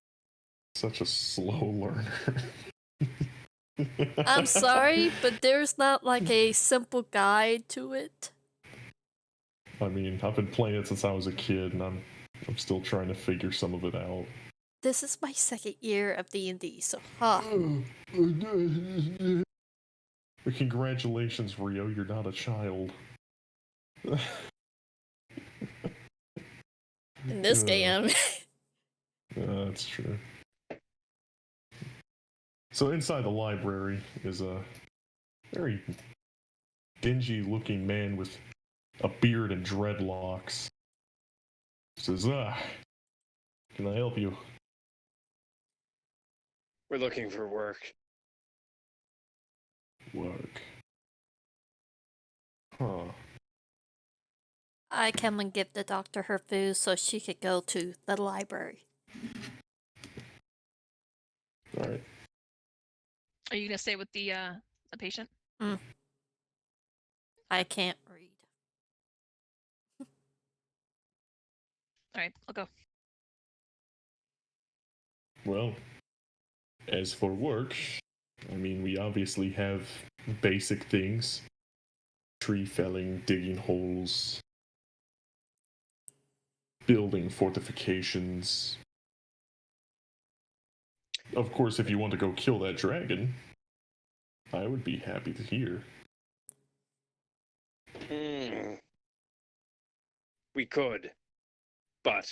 C: Such a slow learner.
E: I'm sorry, but there's not like a simple guide to it.
C: I mean, I've been playing it since I was a kid, and I'm still trying to figure some of it out.
E: This is my second year of D&D, so ha.
C: Congratulations, Rio, you're not a child.
E: In this game.
C: That's true. So inside the library is very dingy-looking man with a beard and dreadlocks. Says, can I help you?
B: We're looking for work.
C: Work. Huh.
E: I come and give the doctor her food so she could go to the library.
C: Alright.
A: Are you gonna stay with the patient?
E: I can't read.
A: All right, I'll go.
C: Well, as for work, I mean, we obviously have basic things. Tree felling, digging holes, building fortifications. Of course, if you want to go kill that dragon, I would be happy to hear.
B: We could, but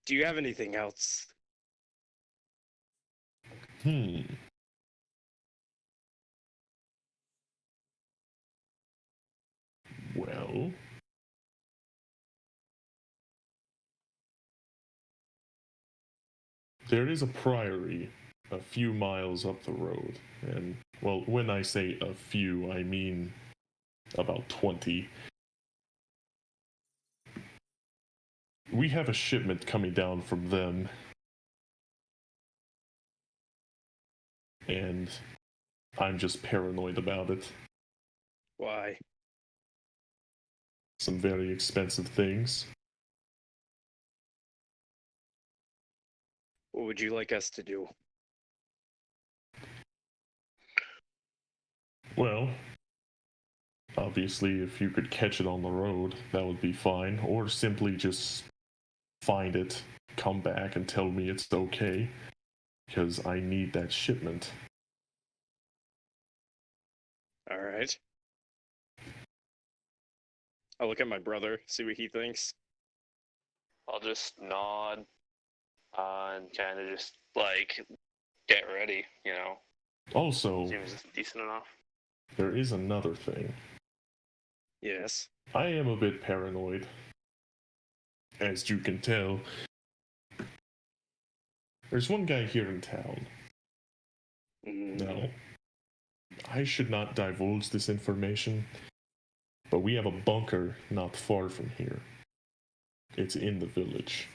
B: do you have anything else?
C: Well, there is a priory a few miles up the road, and, well, when I say a few, I mean about 20. We have a shipment coming down from them, and I'm just paranoid about it.
B: Why?
C: Some very expensive things.
B: What would you like us to do?
C: Well, obviously, if you could catch it on the road, that would be fine. Or simply just find it, come back, and tell me it's okay. Because I need that shipment.
B: Alright. I'll look at my brother, see what he thinks.
D: I'll just nod and kind of just like get ready, you know.
C: Also,
D: Seems decent enough.
C: there is another thing.
B: Yes.
C: I am a bit paranoid. As you can tell. There's one guy here in town. Now, I should not divulge this information, but we have a bunker not far from here. It's in the village.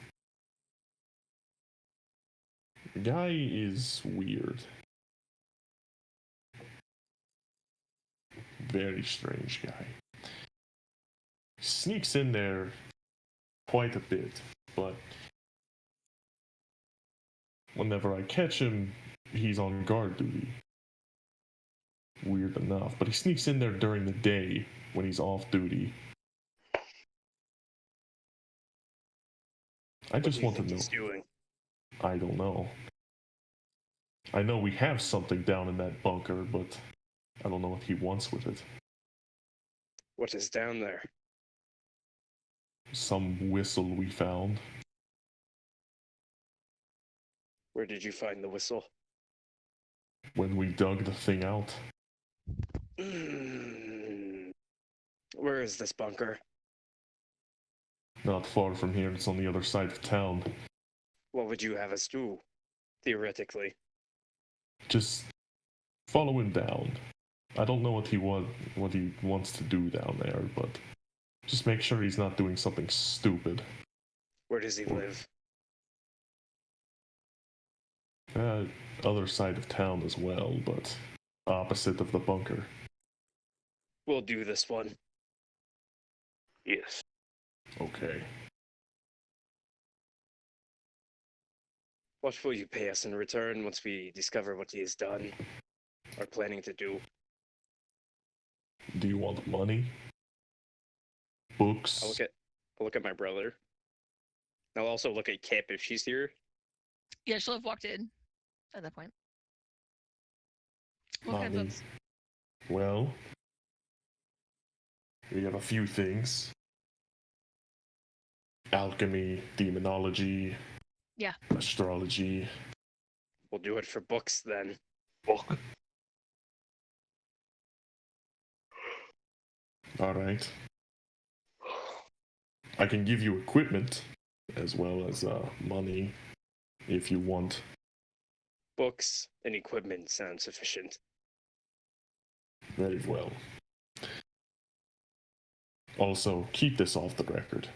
C: The guy is weird. Very strange guy. Sneaks in there quite a bit, but whenever I catch him, he's on guard duty. Weird enough, but he sneaks in there during the day when he's off duty. I just want to know.
B: He's doing?
C: I don't know. I know we have something down in that bunker, but I don't know what he wants with it.
B: What is down there?
C: Some whistle we found.
B: Where did you find the whistle?
C: When we dug the thing out.
B: Where is this bunker?
C: Not far from here, it's on the other side of town.
B: What would you have us do? Theoretically.
C: Just follow him down. I don't know what he wants to do down there, but just make sure he's not doing something stupid.
B: Where does he live?
C: Other side of town as well, but opposite of the bunker.
B: We'll do this one.
D: Yes.
C: Okay.
B: What will you pay us in return once we discover what he has done or planning to do?
C: Do you want money? Books?
B: I'll look at my brother. I'll also look at Kip if she's here.
A: Yeah, she'll have walked in at that point. What kind of
C: Money.
A: books?
C: Well, we have a few things. Alchemy, demonology,
A: Yeah.
C: astrology.
B: We'll do it for books then.
D: book.
C: Alright. I can give you equipment as well as money if you want.
B: Books and equipment sound sufficient.
C: Very well. Also, keep this off the record.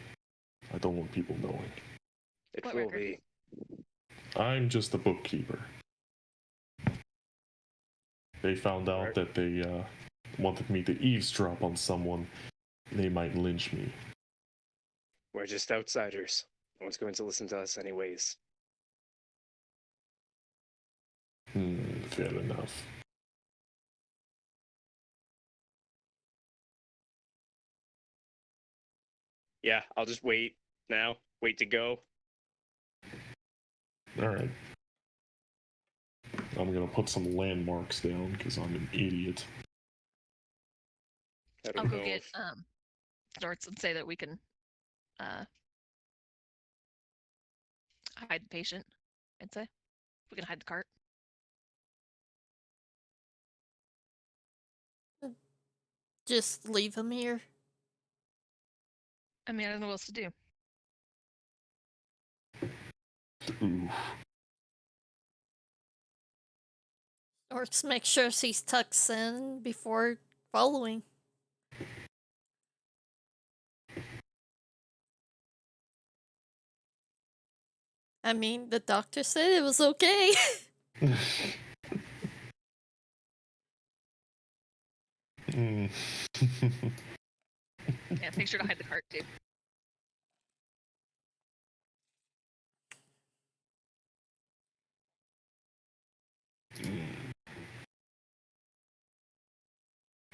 C: I don't want people knowing.
B: It
A: What
B: will
A: record?
B: be.
C: I'm just a bookkeeper. They found out
B: Right.
C: that they wanted me to eavesdrop on someone. They might lynch me.
B: We're just outsiders. No one's going to listen to us anyways.
C: Fair enough.
B: Yeah, I'll just wait now. Wait to go.
C: Alright. I'm gonna put some landmarks down because I'm an idiot.
B: I
A: I'll
B: don't
A: go
B: know
A: get
B: if...
A: Norts and say that we can hide the patient. I'd say we can hide the cart.
E: Just leave him here.
A: I mean, I don't know what else to do.
C: Ooh.
E: Or just make sure she's tucked in before following. I mean, the doctor said it was okay.
A: Yeah, make sure to hide the cart too.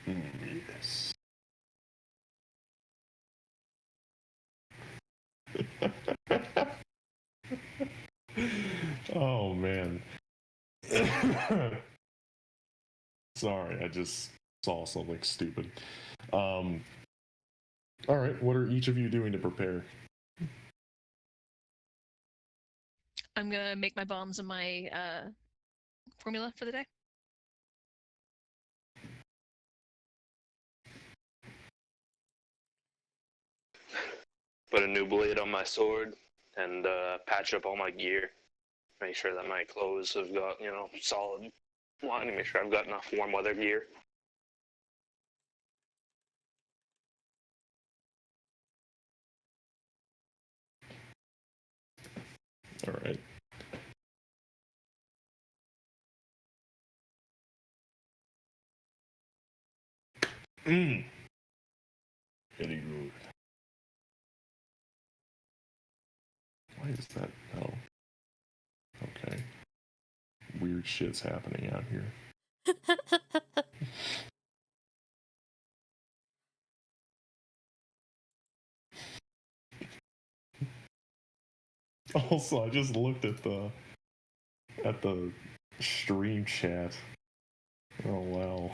C: Yes. Oh man. Sorry, I just saw something stupid. All right, what are each of you doing to prepare?
A: I'm gonna make my bombs and my formula for the day.
D: Put a new blade on my sword and patch up all my gear. Make sure that my clothes have got, solid lining. Make sure I've got enough warm weather gear.
C: All right. Very good. Why is that? Oh. Okay. Weird shit's happening out here. Also, I just looked at the stream chat. Oh wow.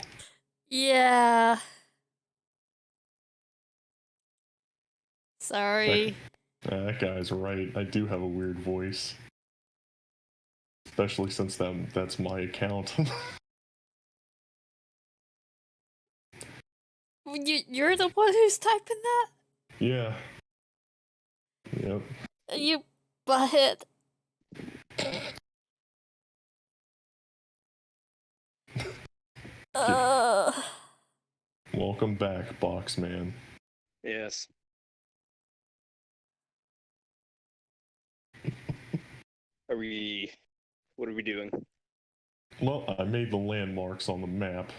E: Yeah. Sorry.
C: That guy's right. I do have a weird voice. Especially since that's my account.
E: You're the one who's typing that?
C: Yeah. Yep.
E: You butthead.
C: Welcome back, Boxman.
B: Yes. What are we doing?
C: Well, I made the landmarks on the map.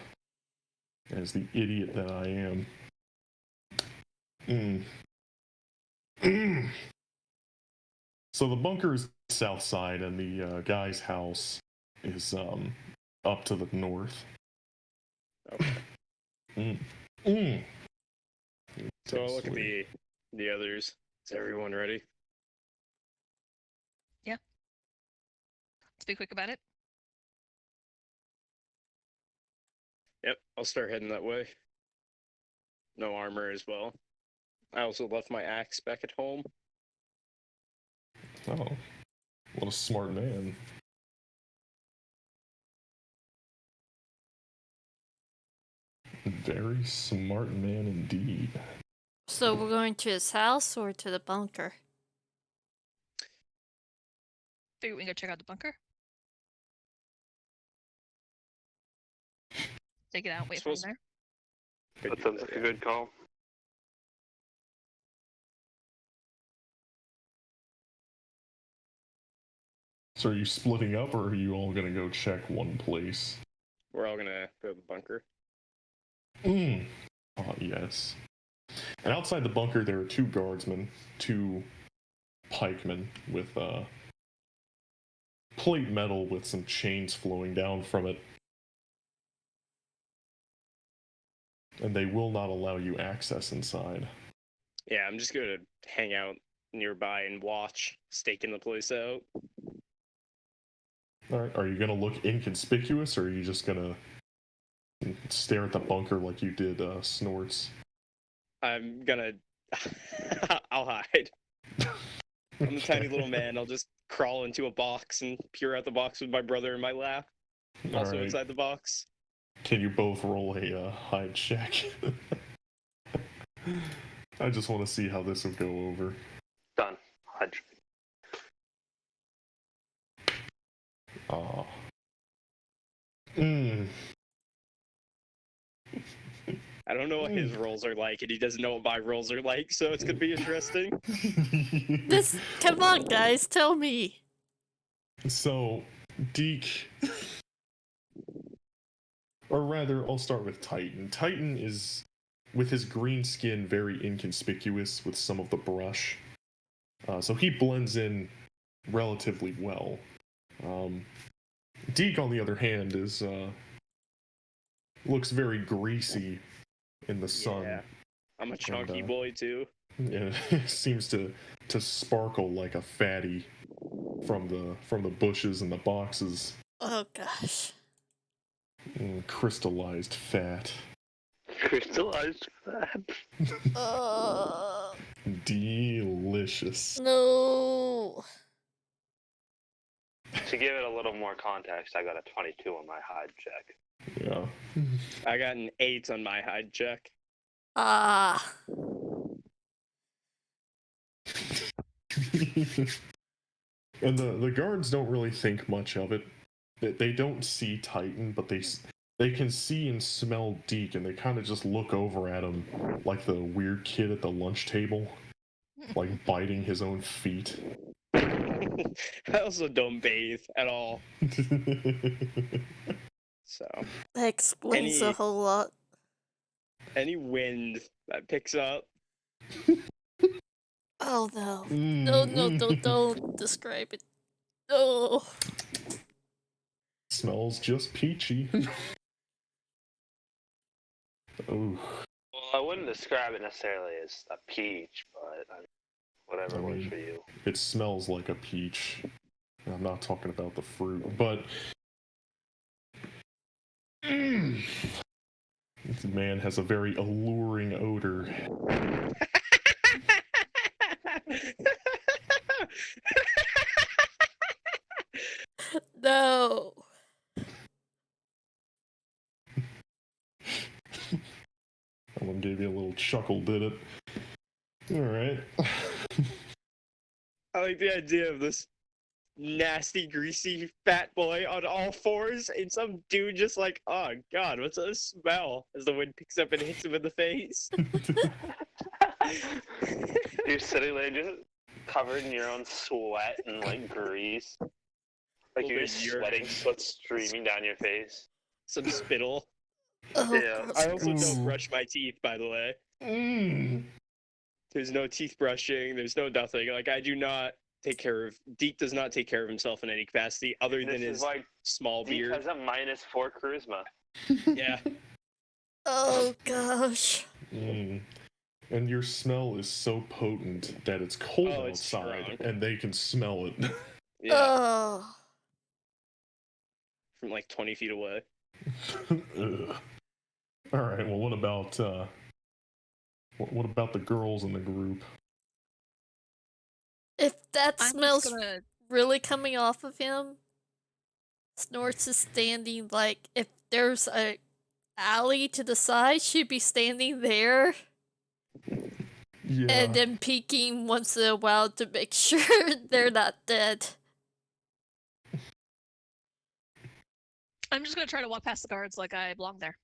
C: As the idiot that I am. So the bunker is south side, and the guy's house is up to the north.
B: Okay. So I'll look at the others. Is everyone ready?
A: Let's be quick about it.
B: Yep, I'll start heading that way. No armor as well. I also left my axe back at home.
C: Oh, what a smart man. Very smart man indeed.
E: So we're going to his house or to the bunker?
A: Figure we can go check out the bunker. Take it out, wait for him there.
D: That sounds like a good call.
C: So are you splitting up, or are you all gonna go check one place?
B: We're all gonna go to the bunker.
C: Yes. And outside the bunker, there are two guardsmen, two pikemen with plate metal with some chains flowing down from it. And they will not allow you access inside.
B: Yeah, I'm just gonna hang out nearby and watch, staking the place out.
C: All right. Are you gonna look inconspicuous, or are you just gonna stare at the bunker like you did Snorts?
B: I'm gonna. I'll hide. I'm a tiny little man. I'll just crawl into a box and peer out the box with my brother in my lap. Also
C: right.
B: inside the box.
C: Can you both roll a hide check? I just want to see how this will go over.
D: Done. 100.
B: I don't know what his rolls are like, and he doesn't know what my rolls are like, so it's gonna be interesting.
E: Come on, guys, tell me.
C: So, Deke, or rather, I'll start with Titan. Titan is, with his green skin, very inconspicuous with some of the brush. So he blends in relatively well. Deke, on the other hand, is looks very greasy in the sun.
B: Yeah. I'm a chunky
C: And,
B: boy too.
C: Yeah, seems to sparkle like a fatty from the bushes and the boxes.
E: Oh gosh.
C: Crystallized fat.
D: Crystallized fat.
C: Delicious.
E: No.
D: To give it a little more context, I got a 22 on my hide check.
C: Yeah.
B: I got an 8 on my hide check.
E: Ah.
C: And the guards don't really think much of it. They don't see Titan, but they can see and smell Deke, and they kind of just look over at him like the weird kid at the lunch table, like biting his own feet.
B: I also don't bathe at all. So
E: That explains a whole lot.
B: any wind that picks up.
E: Oh no. No, don't describe it. No.
C: Smells just peachy. Oh.
D: Well, I wouldn't describe it necessarily as a peach, but whatever works for you.
C: It smells like a peach. I'm not talking about the fruit, but this man has a very alluring odor.
E: No.
C: That one gave you a little chuckle, did it? Alright.
B: I like the idea of this nasty, greasy fat boy on all fours, and some dude just like, oh god, what's that smell? As the wind picks up and hits him in the face.
D: You're sitting there just covered in your own sweat and like grease. Like you're just sweating, sweat streaming down your face.
B: Some spittle.
E: Oh,
D: Yeah.
B: I also don't brush my teeth, by the way.
C: Mm.
B: There's no teeth brushing, there's no nothing. Like, I do not take care of... Deke does not take care of himself in any capacity other than his
D: like
B: small
D: Deke
B: beard.
D: has a -4 charisma.
B: Yeah.
E: Oh gosh.
C: And your smell is so potent that it's cold
B: It's
C: outside,
B: strong.
C: and they can smell it.
B: Yeah.
E: Oh.
B: From like 20 feet away.
C: Alright, well, what about the girls in the group?
E: If that
A: I'm
E: smells
A: just gonna...
E: really coming off of him, Snorts is standing like if there's a alley to the side, she'd be standing there
C: Yeah.
E: and then peeking once in a while to make sure they're not dead.
A: I'm just gonna try to walk past the guards like I belong there.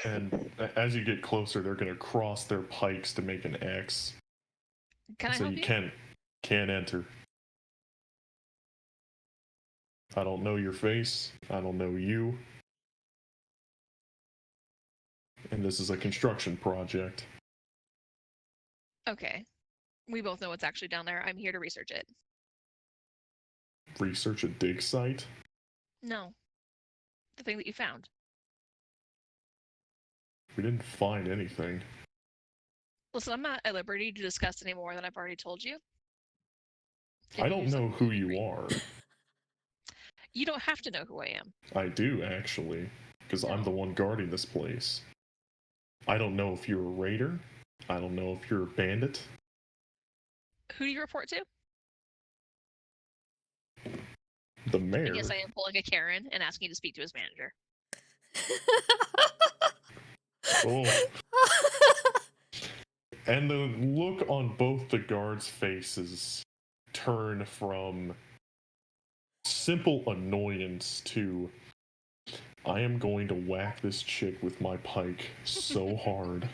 C: And as you get closer, they're gonna cross their pikes to make an X.
A: Can I
C: So
A: help
C: you
A: you?
C: can't enter. I don't know your face. I don't know you. And this is a construction project.
A: Okay. We both know what's actually down there. I'm here to research it.
C: Research a dig site?
A: No. The thing that you found.
C: We didn't find anything.
A: Listen, I'm not at liberty to discuss any more than I've already told you. If
C: I
A: you
C: don't
A: just,
C: know
A: like,
C: who you are.
A: You don't have to know who I am.
C: I do, actually, because I'm the one guarding this place. I don't know if you're a raider. I don't know if you're a bandit.
A: Who do you report to?
C: The mayor.
A: And yes, I am pulling a Karen and asking you to speak to his manager.
C: Oh. And the look on both the guards' faces turn from simple annoyance to I am going to whack this chick with my pike so hard.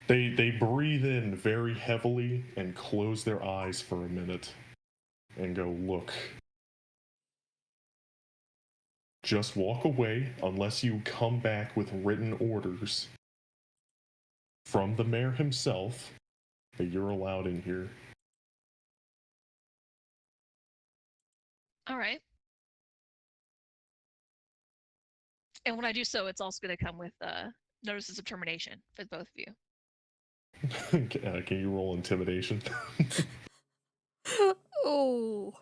C: They breathe in very heavily and close their eyes for a minute and go, look. Just walk away unless you come back with written orders from the mayor himself that you're allowed in here.
A: All right. And when I do so, it's also going to come with notices of termination for both of you.
C: Can you roll intimidation?
E: Oh.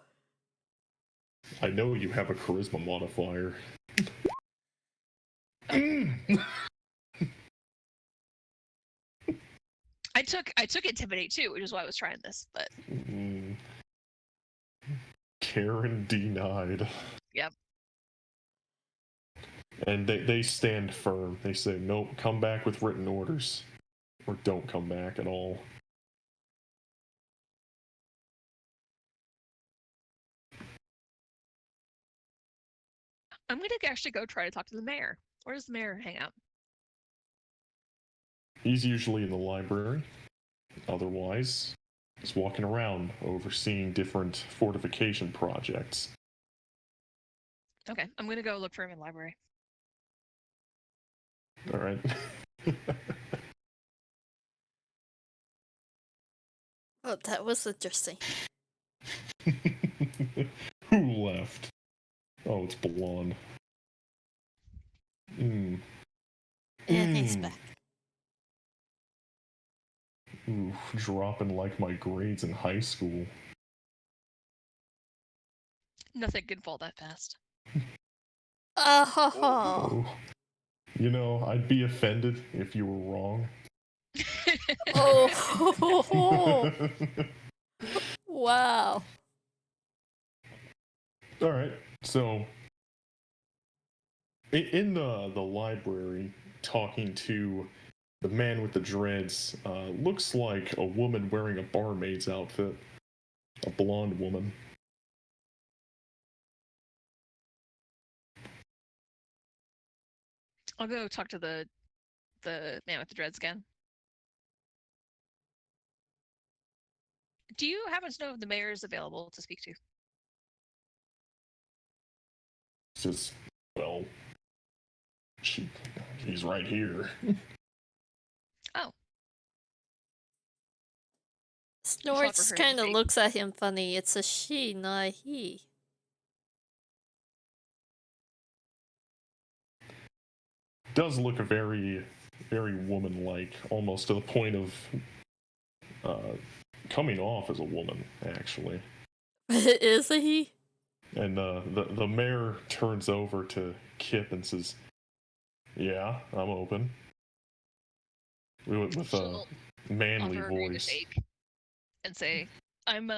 C: I know you have a charisma modifier.
A: I took intimidate too, which is why I was trying this, but
C: Karen denied.
A: Yep.
C: And they stand firm. They say, nope, come back with written orders. Or don't come back at all.
A: I'm going to actually go try to talk to the mayor. Where does the mayor hang out?
C: He's usually in the library. Otherwise, he's walking around overseeing different fortification projects.
A: Okay, I'm going to go look for him in the library.
C: All right.
E: Oh, that was interesting.
C: Who left? Oh, it's blonde.
E: And he's back.
C: Ooh, dropping like my grades in high school.
A: Nothing can fall that fast.
E: Oh.
C: You know, I'd be offended if you were wrong.
E: Oh. Wow.
C: All right, so in the library, talking to the man with the dreads, looks like a woman wearing a barmaid's outfit, a blonde woman.
A: I'll go talk to the man with the dreads again. Do you happen to know if the mayor is available to speak to?
C: Says, well, he's right here.
A: Oh.
E: Snorts kind of looks at him funny. It's a she, not a he.
C: Does look a very, very woman-like, almost to the point of coming off as a woman, actually.
E: Is a he?
C: And the mayor turns over to Kip and says, "Yeah, I'm open." With a manly voice.
A: And say, "I'm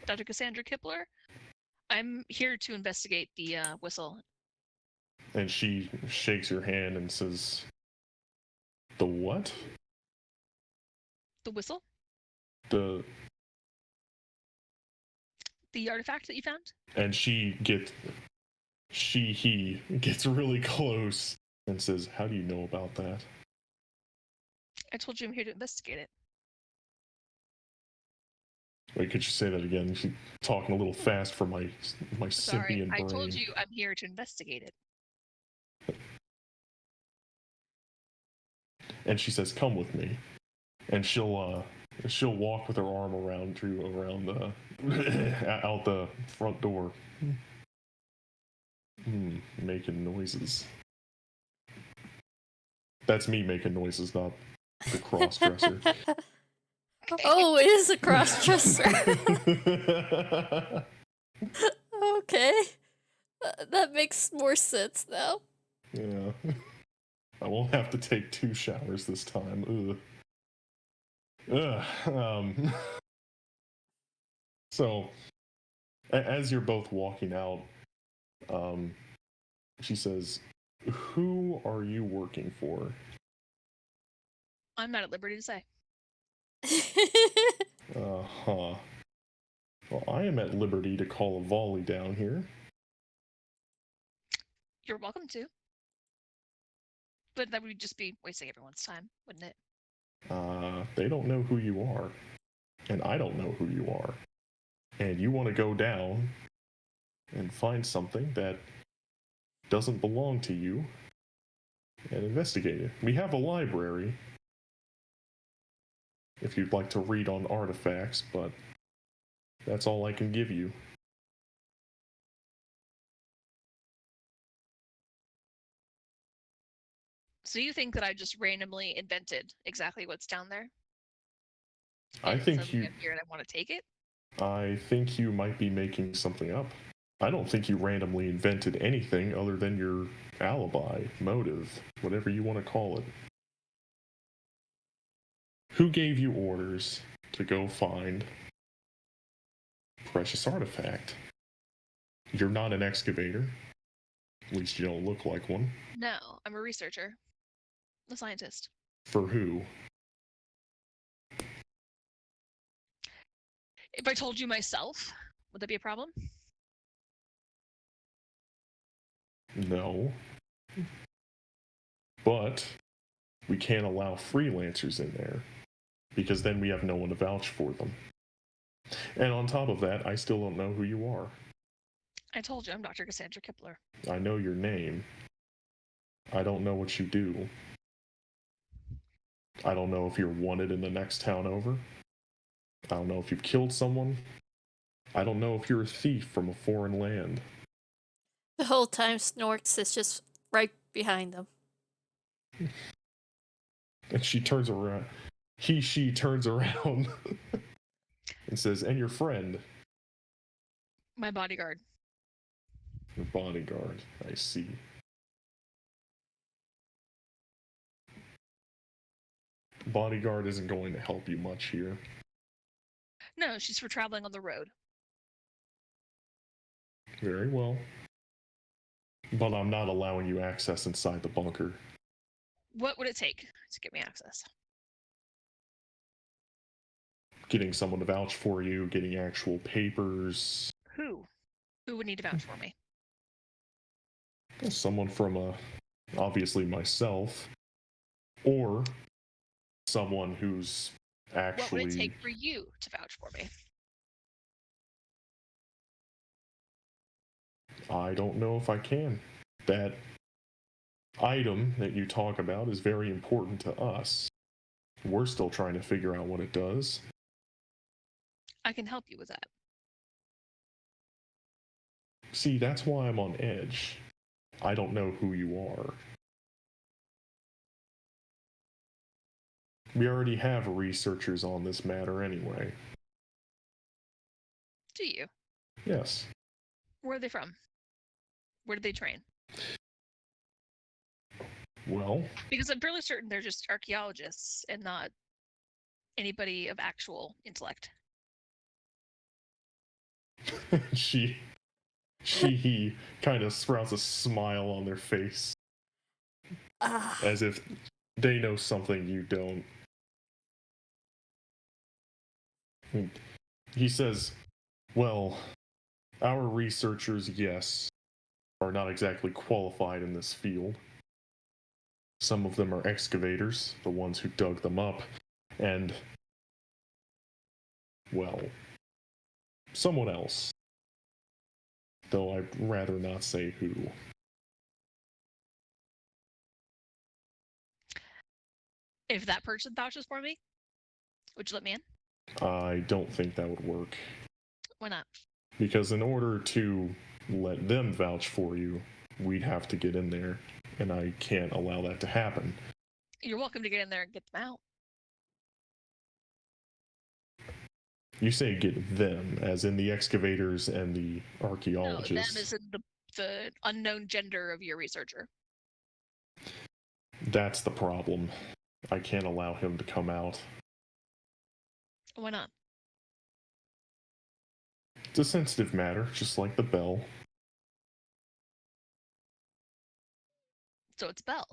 A: Dr. Cassandra Kipler. I'm here to investigate the whistle
C: And she shakes your hand and says, "The what?"
A: The whistle?
C: The
A: The artifact that you found?
C: And he gets really close and says, "How do you know about that?"
A: I told you I'm here to investigate it.
C: Wait, could you say that again? She's talking a little fast for my
A: Sorry,
C: symbian
A: I
C: brain.
A: told you I'm here to investigate it.
C: And she says, "Come with me," and she'll walk with her arm around the out the front door, making noises. That's me making noises, not the cross-dresser.
E: Oh, it is a cross-dresser. Okay. That makes more sense now.
C: Yeah. I won't have to take 2 showers this time. Ugh. So, as you're both walking out, she says, "Who are you working for?"
A: I'm not at liberty to say.
C: Uh-huh. Well, I am at liberty to call a volley down here.
A: You're welcome to. But that would just be wasting everyone's time, wouldn't it?
C: They don't know who you are. And I don't know who you are. And you want to go down and find something that doesn't belong to you and investigate it. We have a library if you'd like to read on artifacts, but that's all I can give you.
A: So you think that I just randomly invented exactly what's down there?
C: I
A: And
C: think
A: suddenly
C: you
A: I'm here and I want to take it?
C: I think you might be making something up. I don't think you randomly invented anything other than your alibi, motive, whatever you want to call it. Who gave you orders to go find precious artifact? You're not an excavator. At least you don't look like one.
A: No, I'm a researcher. A scientist.
C: For who?
A: If I told you myself, would that be a problem?
C: No. But we can't allow freelancers in there because then we have no one to vouch for them. And on top of that, I still don't know who you are.
A: I told you I'm Dr. Cassandra Kipler.
C: I know your name. I don't know what you do. I don't know if you're wanted in the next town over. I don't know if you've killed someone. I don't know if you're a thief from a foreign land.
E: The whole time Snorks is just right behind them.
C: And she turns around. She turns around and says, "And your friend?"
A: My bodyguard.
C: Your bodyguard. I see. Bodyguard isn't going to help you much here.
A: No, she's for traveling on the road.
C: Very well. But I'm not allowing you access inside the bunker.
A: What would it take to get me access?
C: Getting someone to vouch for you, getting actual papers.
A: Who? Who would need to vouch for me?
C: Someone from obviously myself. Or someone who's actually...
A: What would it take for you to vouch for me?
C: I don't know if I can. That item that you talk about is very important to us. We're still trying to figure out what it does.
A: I can help you with that.
C: See, that's why I'm on edge. I don't know who you are. We already have researchers on this matter anyway.
A: Do you?
C: Yes.
A: Where are they from? Where did they train?
C: Well,
A: Because I'm fairly certain they're just archaeologists and not anybody of actual intellect.
C: she He kind of sprouts a smile on their face, as if they know something you don't. He says, well, our researchers, yes, are not exactly qualified in this field. Some of them are excavators, the ones who dug them up, and, well, someone else. Though I'd rather not say who.
A: If that person vouches for me, would you let me in?
C: I don't think that would work.
A: Why not?
C: Because in order to let them vouch for you, we'd have to get in there, and I can't allow that to happen.
A: You're welcome to get in there and get them out.
C: You say get them, as in the excavators and the archaeologists.
A: No, them is in the unknown gender of your researcher.
C: That's the problem. I can't allow him to come out.
A: Why not?
C: It's a sensitive matter, just like the bell.
A: So it's Bell.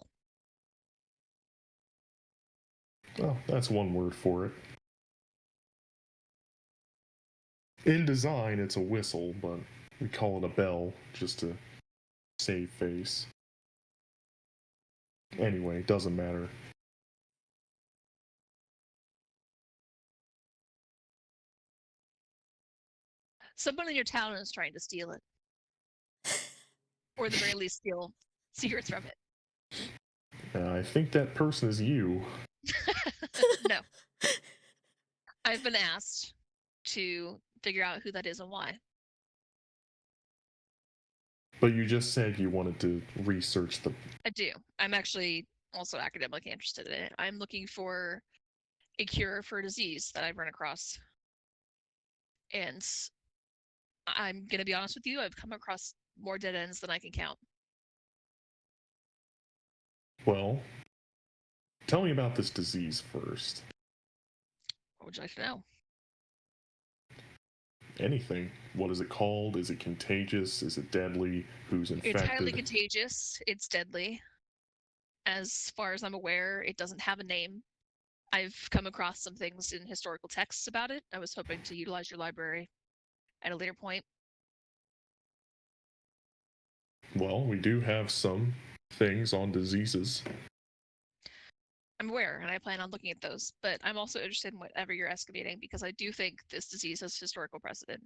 C: Well, that's one word for it. In design, it's a whistle, but we call it a bell just to save face. Anyway, doesn't matter.
A: Someone in your town is trying to steal it. Or at the very least steal secrets from it.
C: I think that person is you.
A: No. I've been asked to figure out who that is and why.
C: But you just said you wanted to research the...
A: I do. I'm actually also academically interested in it. I'm looking for a cure for a disease that I've run across. And I'm going to be honest with you, I've come across more dead ends than I can count.
C: Well, tell me about this disease first.
A: What would you like to know?
C: Anything. What is it called? Is it contagious? Is it deadly? Who's infected?
A: It's highly contagious. It's deadly. As far as I'm aware, it doesn't have a name. I've come across some things in historical texts about it. I was hoping to utilize your library at a later point.
C: Well, we do have some things on diseases.
A: I'm aware, and I plan on looking at those, but I'm also interested in whatever you're excavating because I do think this disease has historical precedent.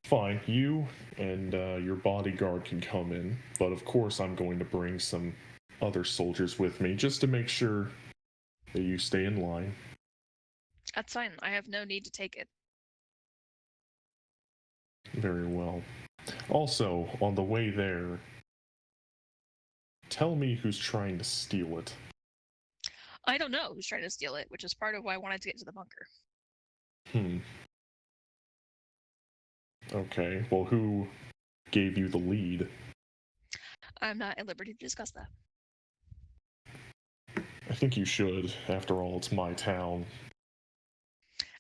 C: Fine, you and your bodyguard can come in, but of course I'm going to bring some other soldiers with me just to make sure that you stay in line.
A: That's fine. I have no need to take it.
C: Very well. Also, on the way there, tell me who's trying to steal it.
A: I don't know who's trying to steal it, which is part of why I wanted to get to the bunker.
C: Okay, well, who gave you the lead?
A: I'm not at liberty to discuss that.
C: I think you should. After all, it's my town.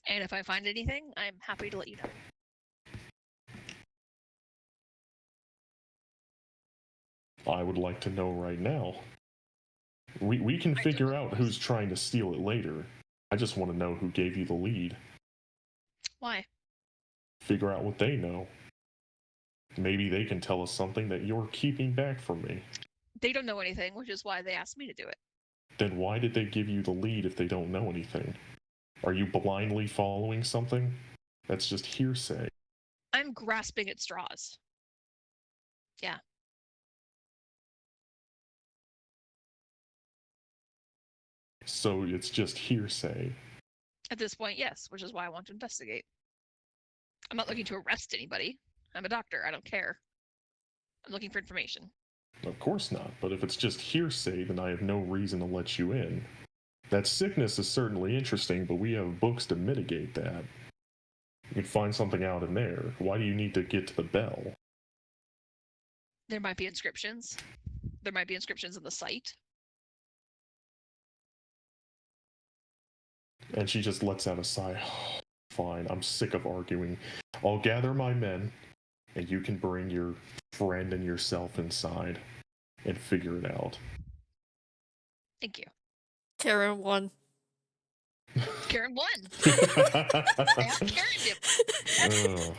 A: And if I find anything, I'm happy to let you know.
C: I would like to know right now. We can figure out who's trying to steal it later. I just want to know who gave you the lead.
A: Why?
C: Figure out what they know. Maybe they can tell us something that you're keeping back from me.
A: They don't know anything, which is why they asked me to do it.
C: Then why did they give you the lead if they don't know anything? Are you blindly following something? That's just hearsay.
A: I'm grasping at straws. Yeah.
C: So it's just hearsay.
A: At this point, yes, which is why I want to investigate. I'm not looking to arrest anybody. I'm a doctor. I don't care. I'm looking for information.
C: Of course not, but if it's just hearsay, then I have no reason to let you in. That sickness is certainly interesting, but we have books to mitigate that. You can find something out in there. Why do you need to get to the bell?
A: There might be inscriptions. There might be inscriptions in the site.
C: And she just lets out a sigh. Fine, I'm sick of arguing. I'll gather my men, and you can bring your friend and yourself inside and figure it out.
A: Thank you.
E: Karen won.
A: Karen won. I have Karen him.
C: Ugh.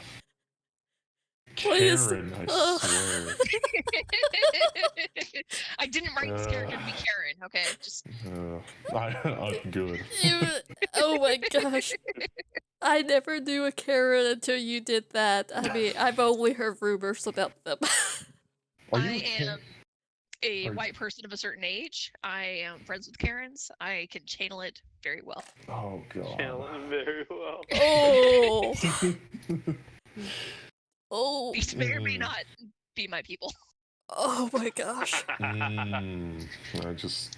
E: What is-
C: Karen, I
E: Ugh.
C: swear.
A: I didn't write this character to be Karen, okay? Just
C: I'm good.
E: Oh my gosh. I never knew a Karen until you did that. I mean, I've only heard rumors about them.
C: Are you
A: I
C: a Karen?
A: am a
C: Are-
A: white person of a certain age. I am friends with Karens. I can channel it very well.
C: Oh god.
D: Channel very well.
E: Oh. Oh.
A: These may or may not be my people.
E: Oh my gosh.
C: I just.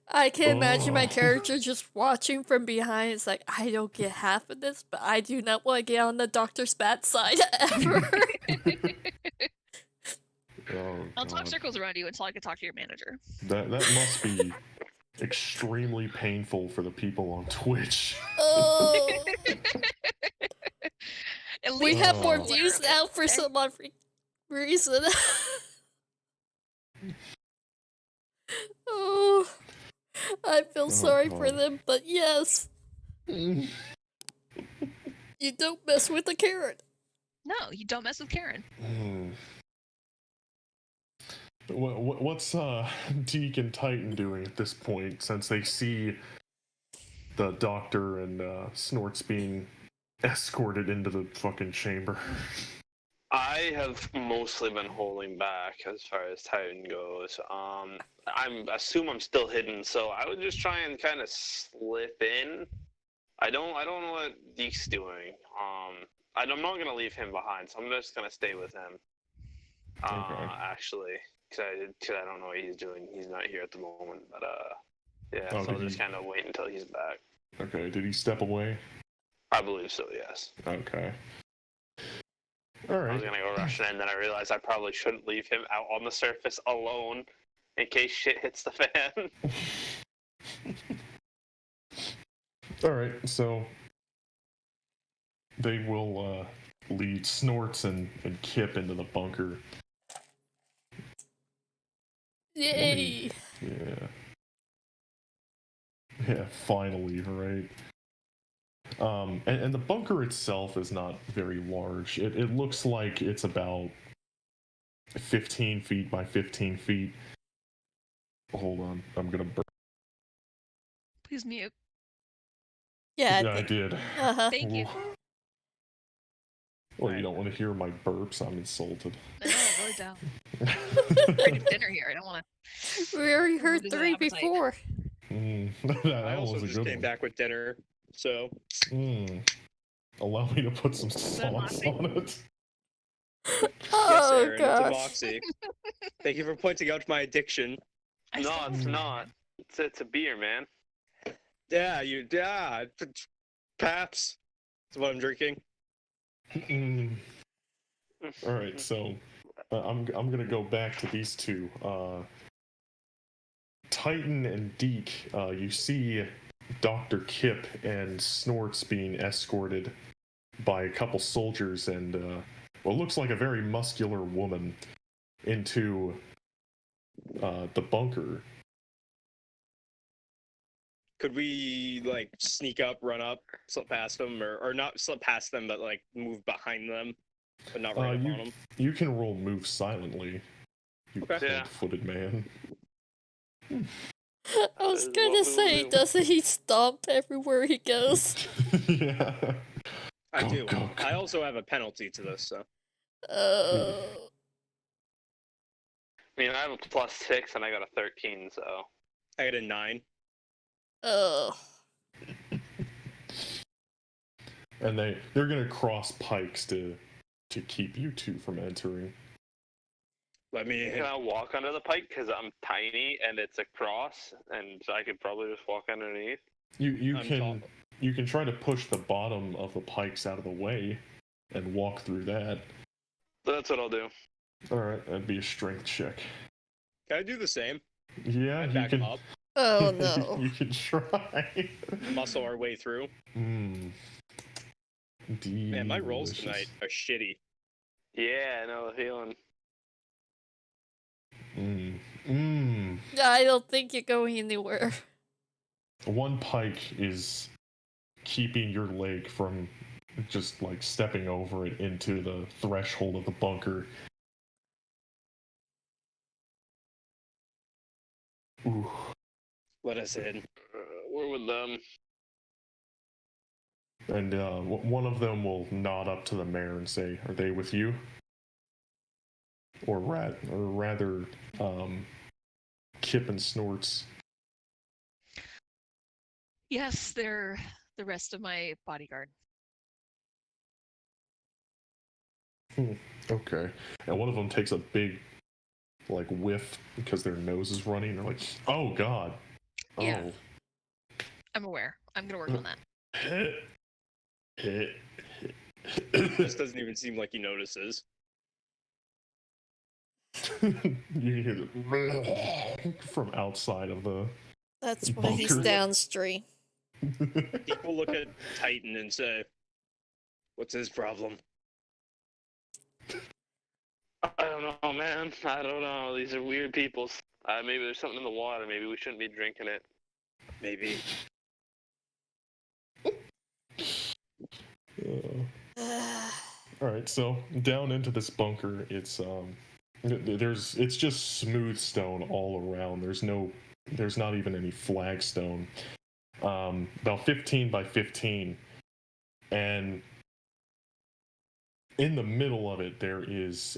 E: I can imagine my
C: Oh.
E: character just watching from behind. It's like, I don't get half of this, but I do not want to get on the Dr. Spat side ever.
C: Oh,
A: I'll talk
C: God.
A: circles around you until I can talk to your manager.
C: That must be extremely painful for the people on Twitch.
E: Oh.
A: At
E: We
A: least
E: have
A: I'm
E: more
C: Oh.
A: aware
E: views
A: of it,
E: now for
A: okay?
E: some odd reason. Oh. I feel sorry for
C: God.
E: them, but yes,
C: Mm.
E: you don't mess with a carrot.
A: No, you don't mess with Karen.
C: What's Deke and Titan doing at this point, since they see the doctor and Snorts being escorted into the fucking chamber?
D: I have mostly been holding back as far as Titan goes. I assume I'm still hidden, so I would just try and kind of slip in. I don't know what Deke's doing. I'm not gonna leave him behind, so I'm just gonna stay with him.
C: Okay.
D: Actually, because I don't know what he's doing. He's not here at the moment, but yeah.
C: Oh,
D: So I'll
C: did
D: just
C: he-
D: kind of wait until he's back.
C: Okay, did he step away?
D: I believe so. Yes.
C: Okay.
D: I was
C: Alright.
D: gonna go rushing in, then I realized I probably shouldn't leave him out on the surface alone in case shit hits the fan.
C: Alright, so they will lead Snorts and Kip into the bunker.
E: Yay!
C: Yeah. Yeah, finally, right? And the bunker itself is not very large. It looks like it's about 15 feet by 15 feet. Hold on, I'm gonna burp.
A: Please mute.
E: Yeah,
C: Yeah, I did.
E: uh-huh.
A: Thank you.
C: Well, you don't want to hear my burps. I'm insulted.
A: I know, really down. Ready for dinner here. I don't want to.
E: We already heard
A: Lose the
E: 3
A: appetite.
E: before.
C: That
B: I also
C: was a
B: just
C: good
B: came
C: one.
B: back with dinner, so
C: Allow me to put some
A: that
C: sauce
A: Moxie?
C: on it.
B: yes,
E: Oh
B: Aaron, it's a
E: gosh.
B: Moxie. Thank you for pointing out my addiction.
A: I
D: No,
A: still-
D: it's not. It's a beer, man.
B: Yeah, Paps. That's what I'm drinking.
C: All right, so I'm gonna go back to these two. Titan and Deke. You see Dr. Kip and Snorts being escorted by a couple soldiers and what looks like a very muscular woman into the bunker.
B: Could we like sneak up, run up, slip past them, or not slip past them, but like move behind them, but not run up on them?
C: You can roll move silently. You
B: Okay.
D: Yeah.
C: cold-footed man.
E: I was
D: That is
E: gonna
D: what we
E: say,
D: will do.
E: doesn't he stomp everywhere he goes?
C: Yeah.
B: I
C: Go,
B: do.
C: go, go.
B: I also have a penalty to this, so
E: Oh.
D: I mean, I have a +6 and I got a 13, so
B: I got a 9.
E: Oh.
C: And they're gonna cross pikes to keep you two from entering.
B: Let me.
D: can I walk under the pipe because I'm tiny and it's a cross, and I could probably just walk underneath.
C: You
B: I'm
C: can
B: tall.
C: you can try to push the bottom of the pikes out of the way and walk through that.
D: That's what I'll do.
C: All right, that'd be a strength check.
B: Can I do the same?
C: Yeah,
B: I'd
C: you
B: back
C: can.
B: him up.
E: Oh no.
C: You can try.
B: Muscle our way through.
C: Mmm.
B: Man, my rolls
C: Delicious.
B: tonight are shitty.
D: Yeah, I know the feeling.
C: Mmm. Mmm.
E: I don't think you're going anywhere.
C: One pike is keeping your leg from just like stepping over it into the threshold of the bunker. Ooh.
B: Let us in.
D: We're with them.
C: And one of them will nod up to the mayor and say, "Are they with you?" Or rather, Kip and Snorts.
A: Yes, they're the rest of my bodyguard.
C: Okay. And one of them takes a big, like, whiff because their nose is running. They're like, "Oh God."
A: Yeah.
C: Oh.
A: I'm aware. I'm gonna work on that.
B: This doesn't even seem like he notices.
C: You hear the from outside of the
E: That's why he's
C: Bunker.
E: downstream.
B: People look at Titan and say, "What's his problem?"
D: I don't know, man. I don't know. These are weird people. Maybe there's something in the water. Maybe we shouldn't be drinking it.
B: Maybe.
C: All right, so down into this bunker, it's it's just smooth stone all around. There's not even any flagstone. About 15 by 15, and in the middle of it there is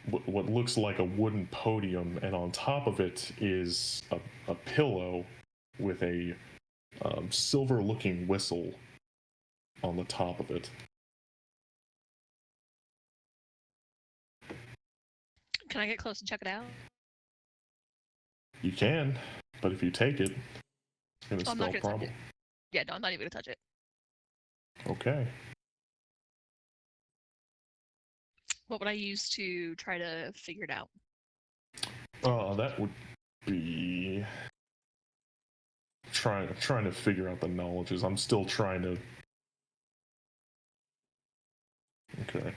C: what looks like a wooden podium, and on top of it is a pillow with a silver-looking whistle on the top of it.
A: Can I get close and check it out?
C: You can, but if you take it, it's going to
A: I'm not
C: spell
A: gonna touch
C: problem.
A: it. Yeah, no, I'm not even gonna touch it.
C: Okay.
A: What would I use to try to figure it out?
C: That would be trying to figure out the knowledges. I'm still trying to. Okay.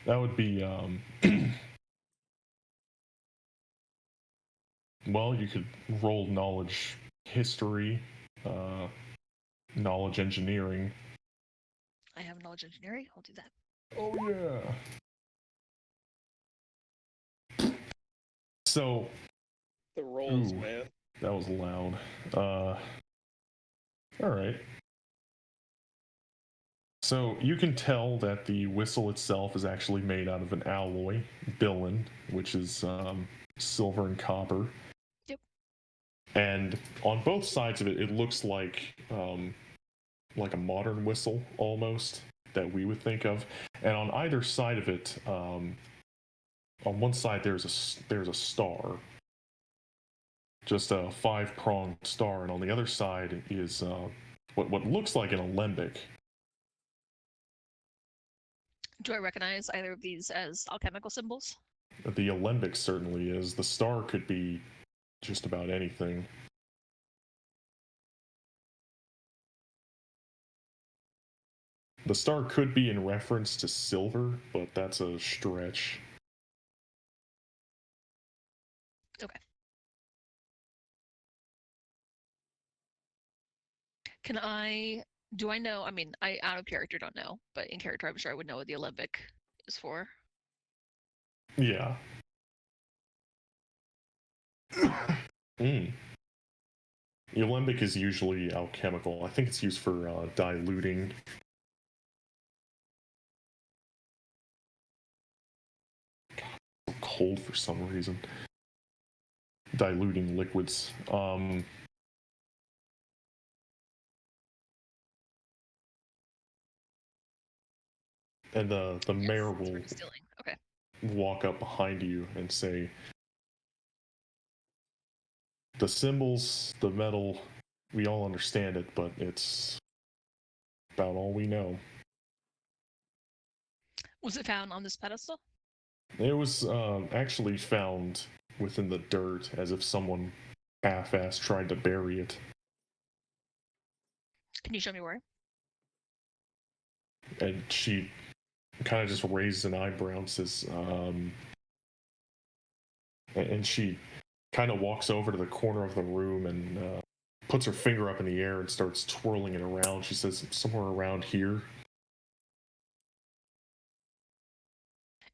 C: That would be well, you could roll knowledge history, knowledge engineering.
A: I have knowledge engineering. I'll do that.
C: Oh yeah. So
B: The rolls,
C: Ooh.
B: man.
C: that was loud. All right. So you can tell that the whistle itself is actually made out of an alloy, bilin, which is silver and copper.
A: Yep.
C: And on both sides of it, it looks like a modern whistle almost that we would think of. And on either side of it, on one side there's a star, just a 5-pronged star, and on the other side is what looks like an alembic.
A: Do I recognize either of these as alchemical symbols?
C: The alembic certainly is. The star could be just about anything. The star could be in reference to silver, but that's a stretch.
A: Okay. Do I know? I mean, I out of character don't know, but in character I'm sure I would know what the alembic is for.
C: Yeah. The alembic is usually alchemical. I think it's used for diluting. God, it's so cold for some reason. Diluting liquids. And the
A: Yes,
C: mayor
A: it's for
C: will
A: distilling. Okay.
C: walk up behind you and say, "The symbols, the metal, we all understand it, but it's about all we know."
A: Was it found on this pedestal?
C: It was actually found within the dirt, as if someone half-assed tried to bury it.
A: Can you show me where?
C: And she kind of just raises an eyebrow and says, and she kind of walks over to the corner of the room and puts her finger up in the air and starts twirling it around. She says, somewhere around here.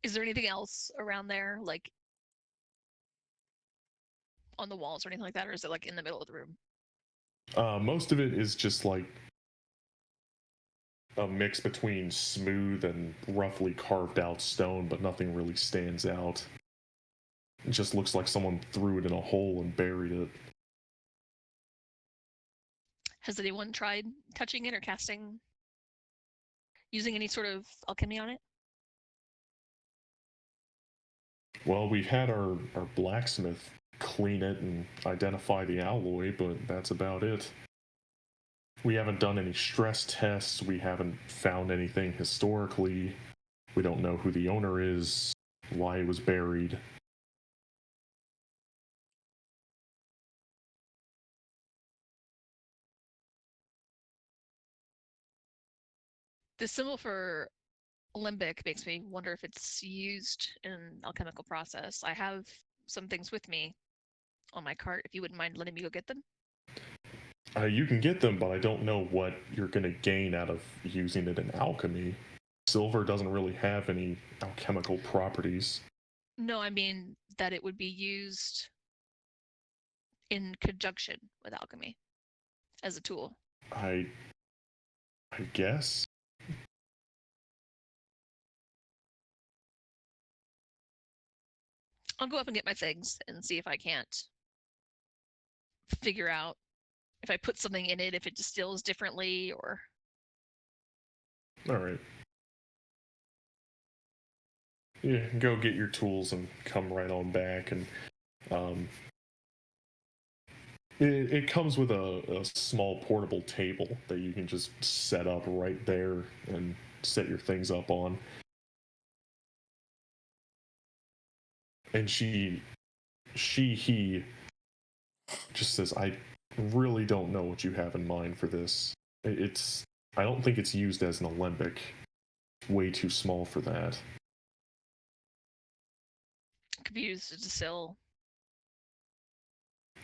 A: Is there anything else around there, like on the walls or anything like that, or is it like in the middle of the room?
C: Most of it is just like a mix between smooth and roughly carved out stone, but nothing really stands out. It just looks like someone threw it in a hole and buried it.
A: Has anyone tried touching it or casting, using any sort of alchemy on it?
C: Well, we've had our blacksmith clean it and identify the alloy, but that's about it. We haven't done any stress tests. We haven't found anything historically. We don't know who the owner is, why it was buried.
A: The symbol for alembic makes me wonder if it's used in an alchemical process. I have some things with me on my cart, if you wouldn't mind letting me go get them.
C: You can get them, but I don't know what you're going to gain out of using it in alchemy. Silver doesn't really have any alchemical properties.
A: No, I mean that it would be used in conjunction with alchemy as a tool.
C: I guess.
A: I'll go up and get my things and see if I can't figure out if I put something in it, if it distills differently, or...
C: All right. Yeah, go get your tools and come right on back. And it comes with a small portable table that you can just set up right there and set your things up on. And he just says, I really don't know what you have in mind for this. I don't think it's used as an alembic. It's way too small for that.
A: It could be used to distill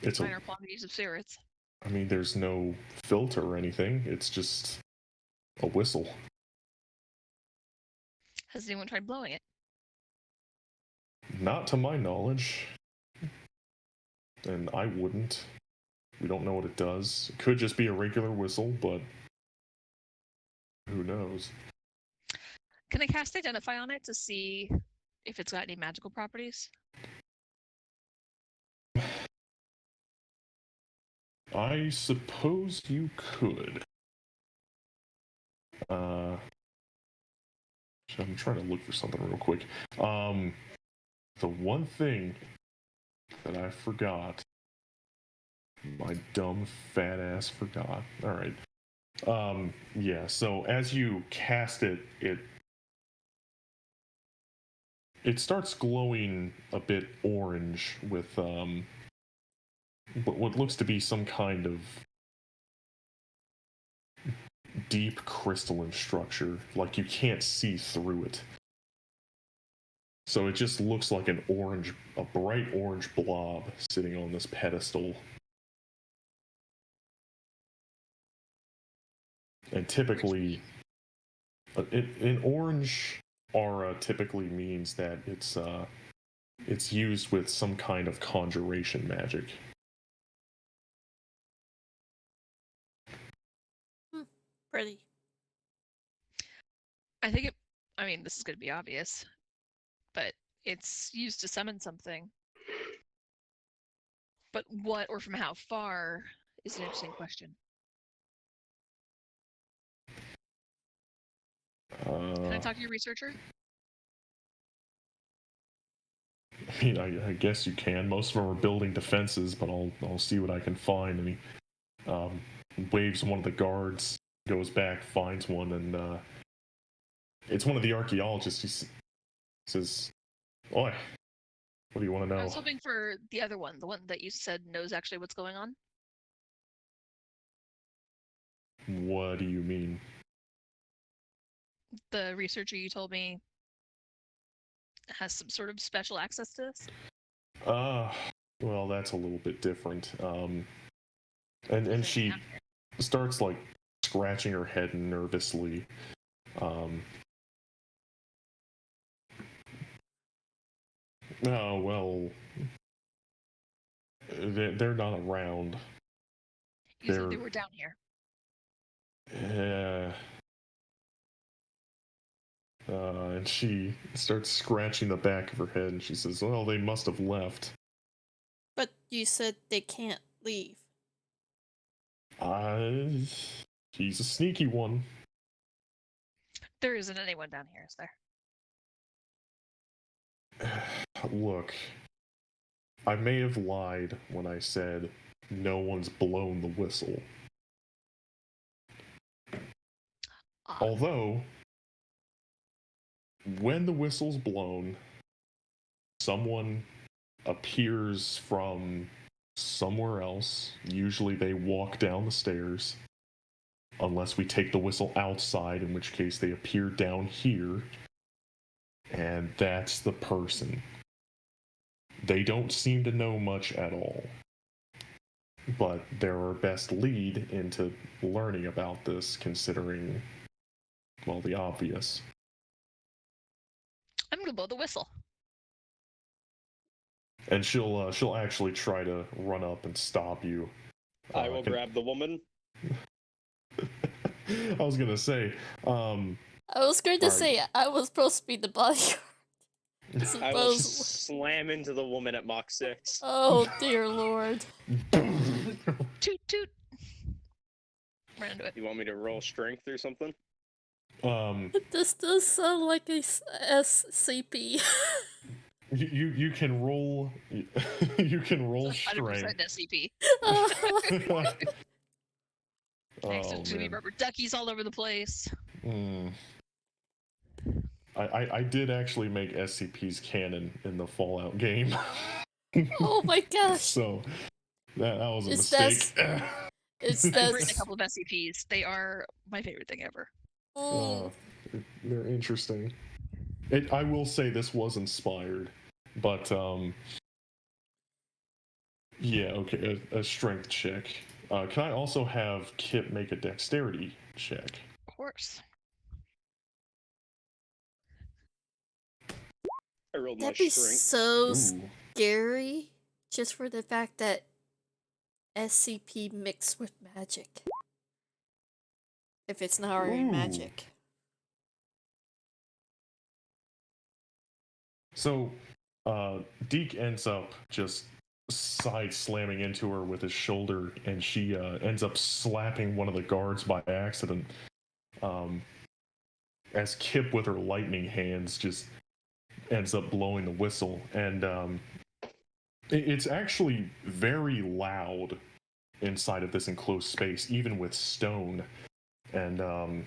C: It's
A: minor quantities of spirits.
C: I mean, there's no filter or anything. It's just a whistle.
A: Has anyone tried blowing it?
C: Not to my knowledge. And I wouldn't. We don't know what it does. It could just be a regular whistle, but who knows?
A: Can I cast Identify on it to see if it's got any magical properties?
C: I suppose you could. I'm trying to look for something real quick. The one thing that I forgot, my dumb fat ass forgot. All right. Yeah. So as you cast it, it starts glowing a bit orange with what looks to be some kind of deep crystalline structure. Like you can't see through it. So it just looks like a bright orange blob sitting on this pedestal. And typically, an orange aura typically means that it's used with some kind of conjuration magic.
E: Pretty.
A: I think this is going to be obvious, but it's used to summon something. But what or from how far is an interesting question. Can I talk to your researcher?
C: I mean, I guess you can. Most of them are building defenses, but I'll see what I can find. And he waves one of the guards, goes back, finds one, and it's one of the archaeologists. He says, "Oi, What do you want to
A: I
C: know?
A: was hoping for the other one, the one that you said knows actually what's going on.
C: What do you mean?
A: The researcher you told me has some sort of special access to this.
C: Well, that's a little bit different. And
A: Is
C: she
A: anything out here?
C: starts like scratching her head nervously. Oh well, they're not around.
A: You said they were down here.
C: Yeah. And she starts scratching the back of her head, and she says, "Well, they must have left."
E: But you said they can't leave.
C: He's a sneaky one.
A: There isn't anyone down here, is there?
C: Look, I may have lied when I said no one's blown the whistle. Although, when the whistle's blown, someone appears from somewhere else. Usually they walk down the stairs. Unless we take the whistle outside, in which case they appear down here. And that's the person. They don't seem to know much at all. But they're our best lead into learning about this, considering, well, the obvious.
A: I'm gonna blow the whistle.
C: And she'll actually try to run up and stop you.
B: I will grab the woman.
C: I was gonna say,
E: I was going to say I was supposed to be the bodyguard.
B: I will
E: Suppose.
B: slam into the woman at Mach 6.
E: Oh dear lord.
A: Toot toot. Run into it.
B: You want me to roll strength or something?
E: This does sound like a SCP.
C: you can roll you can roll
A: It's 100%
C: strength.
A: SCP.
C: Oh,
A: Next, there's gonna be
C: man.
A: rubber duckies all over the place.
C: I did actually make SCPs canon in the Fallout game.
E: Oh my gosh.
C: So that was a
E: Is
C: mistake.
E: It's
A: I've
E: that.
A: written a couple of SCPs. They are my favorite thing ever.
C: They're interesting. I will say this was inspired, but yeah, okay, a strength check. Can I also have Kip make a dexterity check?
A: Of course.
B: I rolled my
E: That'd be
B: strength.
E: so
C: Ooh.
E: scary, just for the fact that SCP mixed with magic. If it's not already
C: Ooh.
E: magic.
C: So, Deke ends up just side slamming into her with his shoulder, and she ends up slapping one of the guards by accident. As Kip, with her lightning hands, just ends up blowing the whistle, and it's actually very loud inside of this enclosed space, even with stone, and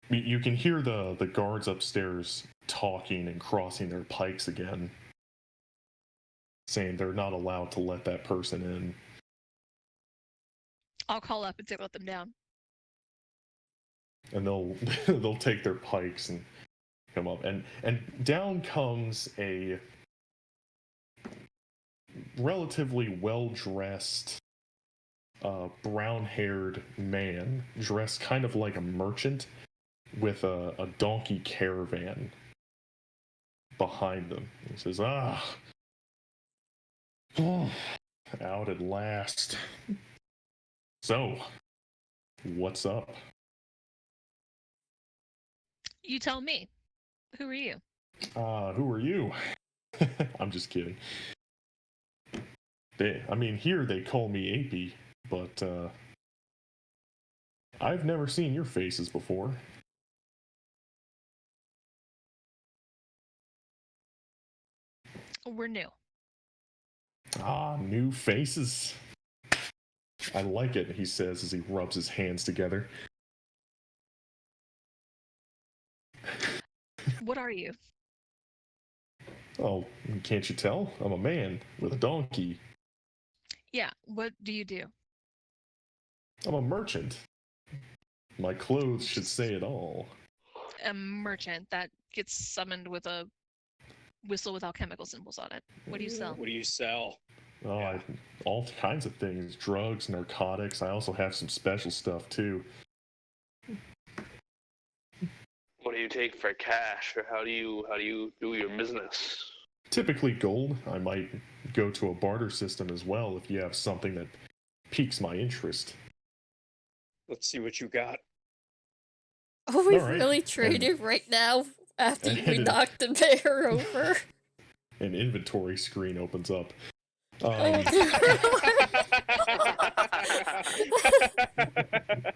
C: you can hear the guards upstairs talking and crossing their pikes again, saying they're not allowed to let that person in.
A: I'll call up and say let them down.
C: And they'll take their pikes and come up, and down comes a relatively well-dressed, brown-haired man, dressed kind of like a merchant, with a donkey caravan behind them. He says, out at last. So, what's up?
A: You tell me. Who are you?
C: Who are you? I'm just kidding. Here they call me Apey, but I've never seen your faces before.
A: We're new.
C: New faces. I like it, he says as he rubs his hands together.
A: What are you?
C: Oh, can't you tell? I'm a man with a donkey.
A: Yeah, what do you do?
C: I'm a merchant. My clothes should say it all.
A: A merchant that gets summoned with a whistle with alchemical symbols on it. What do you sell?
B: What do you sell?
C: Oh,
B: Yeah.
C: all kinds of things. Drugs, narcotics. I also have some special stuff, too.
D: What do you take for cash, or how do you do your business?
C: Typically gold. I might go to a barter system as well if you have something that piques my interest.
B: Let's see what you got.
E: Are we
C: Alright,
E: really
C: and-
E: trading right now after
C: and
E: we
C: it-
E: knocked the bear over?
C: An inventory screen opens up.
E: Oh,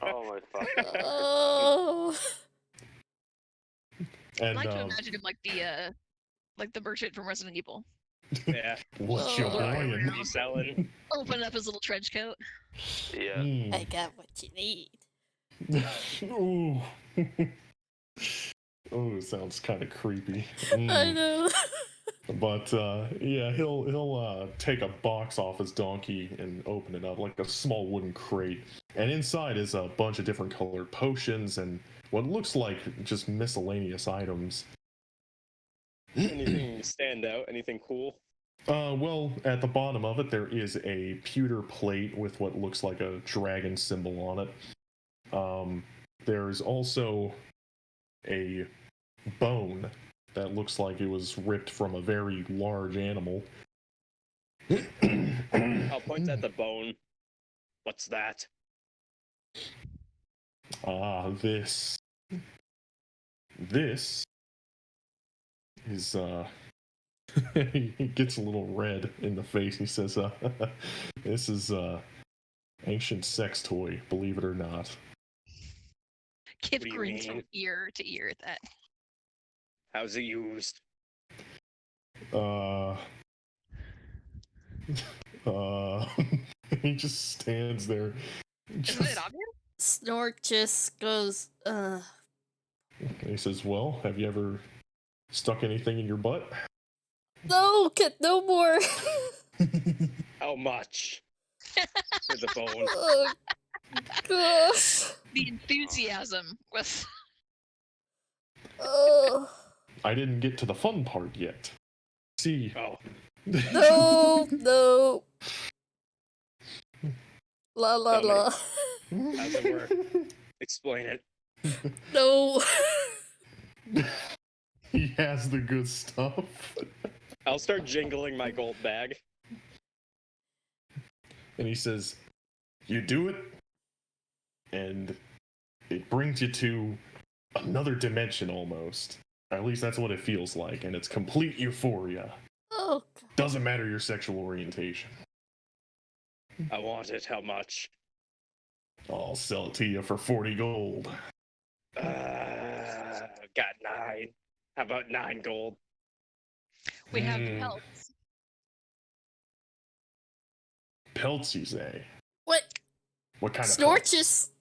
D: Oh my fuck.
E: oh.
A: I
C: And
A: like to imagine him like the merchant from Resident Evil.
B: Yeah.
C: what you
E: Oh.
C: buying?
B: What are you selling?
A: Open up his little trench coat.
D: Yeah.
E: I got what you need.
C: Ooh. Oh, it sounds kind of creepy.
E: I know.
C: But yeah, he'll take a box off his donkey and open it up like a small wooden crate, and inside is a bunch of different colored potions and what looks like just miscellaneous items.
B: Anything stand out? Anything cool?
C: Well, at the bottom of it there is a pewter plate with what looks like a dragon symbol on it. There's also a bone that looks like it was ripped from a very large animal.
B: I'll point at the bone. What's that?
C: This is he gets a little red in the face. He says, this is ancient sex toy, believe it or not.
A: Kid
B: What do you
A: grins from
B: mean?
A: ear to ear at that.
B: How's it used?
C: Uh, he just stands there.
A: Isn't it obvious?
E: Snort just goes,
C: He says, well, have you ever stuck anything in your butt?
E: no, no more.
B: How much? For the bone.
E: Oh, gosh.
A: The enthusiasm was.
E: Oh,
C: I didn't get to the fun part yet. See,
B: Oh,
E: no, no. La la
B: Tell me.
E: la.
B: how's it work? Explain it.
E: No.
C: He has the good stuff.
B: I'll start jingling my gold bag.
C: And he says, you do it, and it brings you to another dimension almost. At least that's what it feels like, and it's complete euphoria.
E: Oh,
C: Doesn't matter your sexual orientation.
B: I want it. How much?
C: I'll sell it to you for 40 gold.
B: Got 9. How about 9 gold?
A: We have
C: Hmm.
A: pelts.
C: Pelts, you say?
E: what?
C: What kind
E: Snort
C: of pelts?
E: just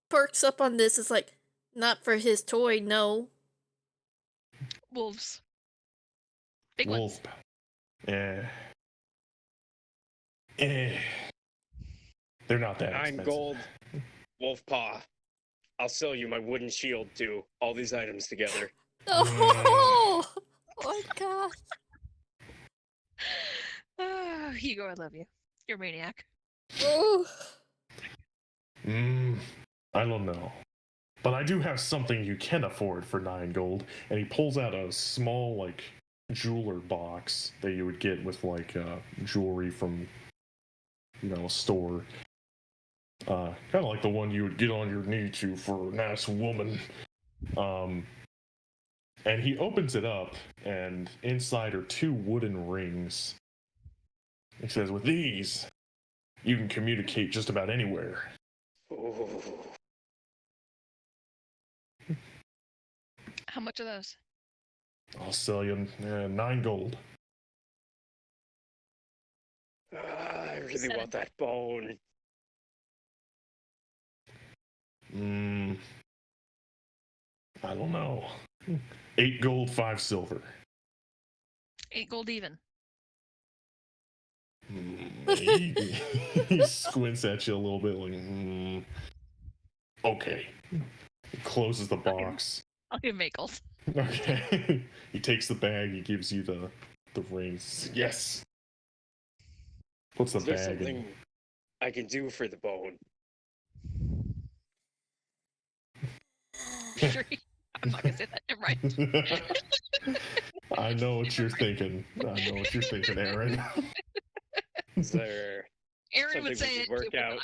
E: perks up on this. It's like, not for his toy, no.
A: Wolves. Big
C: Wolf.
A: ones.
C: They're not that
B: 9
C: expensive.
B: gold. Wolf paw. I'll sell you my wooden shield too. All these items together.
E: No. Oh my god.
A: Oh, Hugo, I love you. You're a maniac.
E: Oh.
C: I don't know. But I do have something you can afford for 9 gold. And he pulls out a small, like, jeweler box that you would get with, like, jewelry from, a store. Kind of like the one you would get on your knee to for a nice woman. And he opens it up, and inside are 2 wooden rings. He says, with these, you can communicate just about anywhere.
B: Ooh.
A: How much are those?
C: I'll sell you 9 gold.
B: I really
A: 7.
B: want that bone.
C: I don't know. 8 gold, 5 silver.
A: 8 gold even.
C: He squints at you a little bit, like, okay. He closes the box.
A: I'll give him 8 gold.
C: Okay. He takes the bag. He gives you the rings. Yes. Puts the
B: Is there
C: bag
B: something
C: in.
B: I can do for the bone?
A: Sure. I'm not gonna say that. Never mind.
C: I know what you're thinking. I know what you're thinking, Aaron.
B: Is there
A: Aaron would
B: something
A: say
B: we
A: it.
B: could work
A: you would
B: out?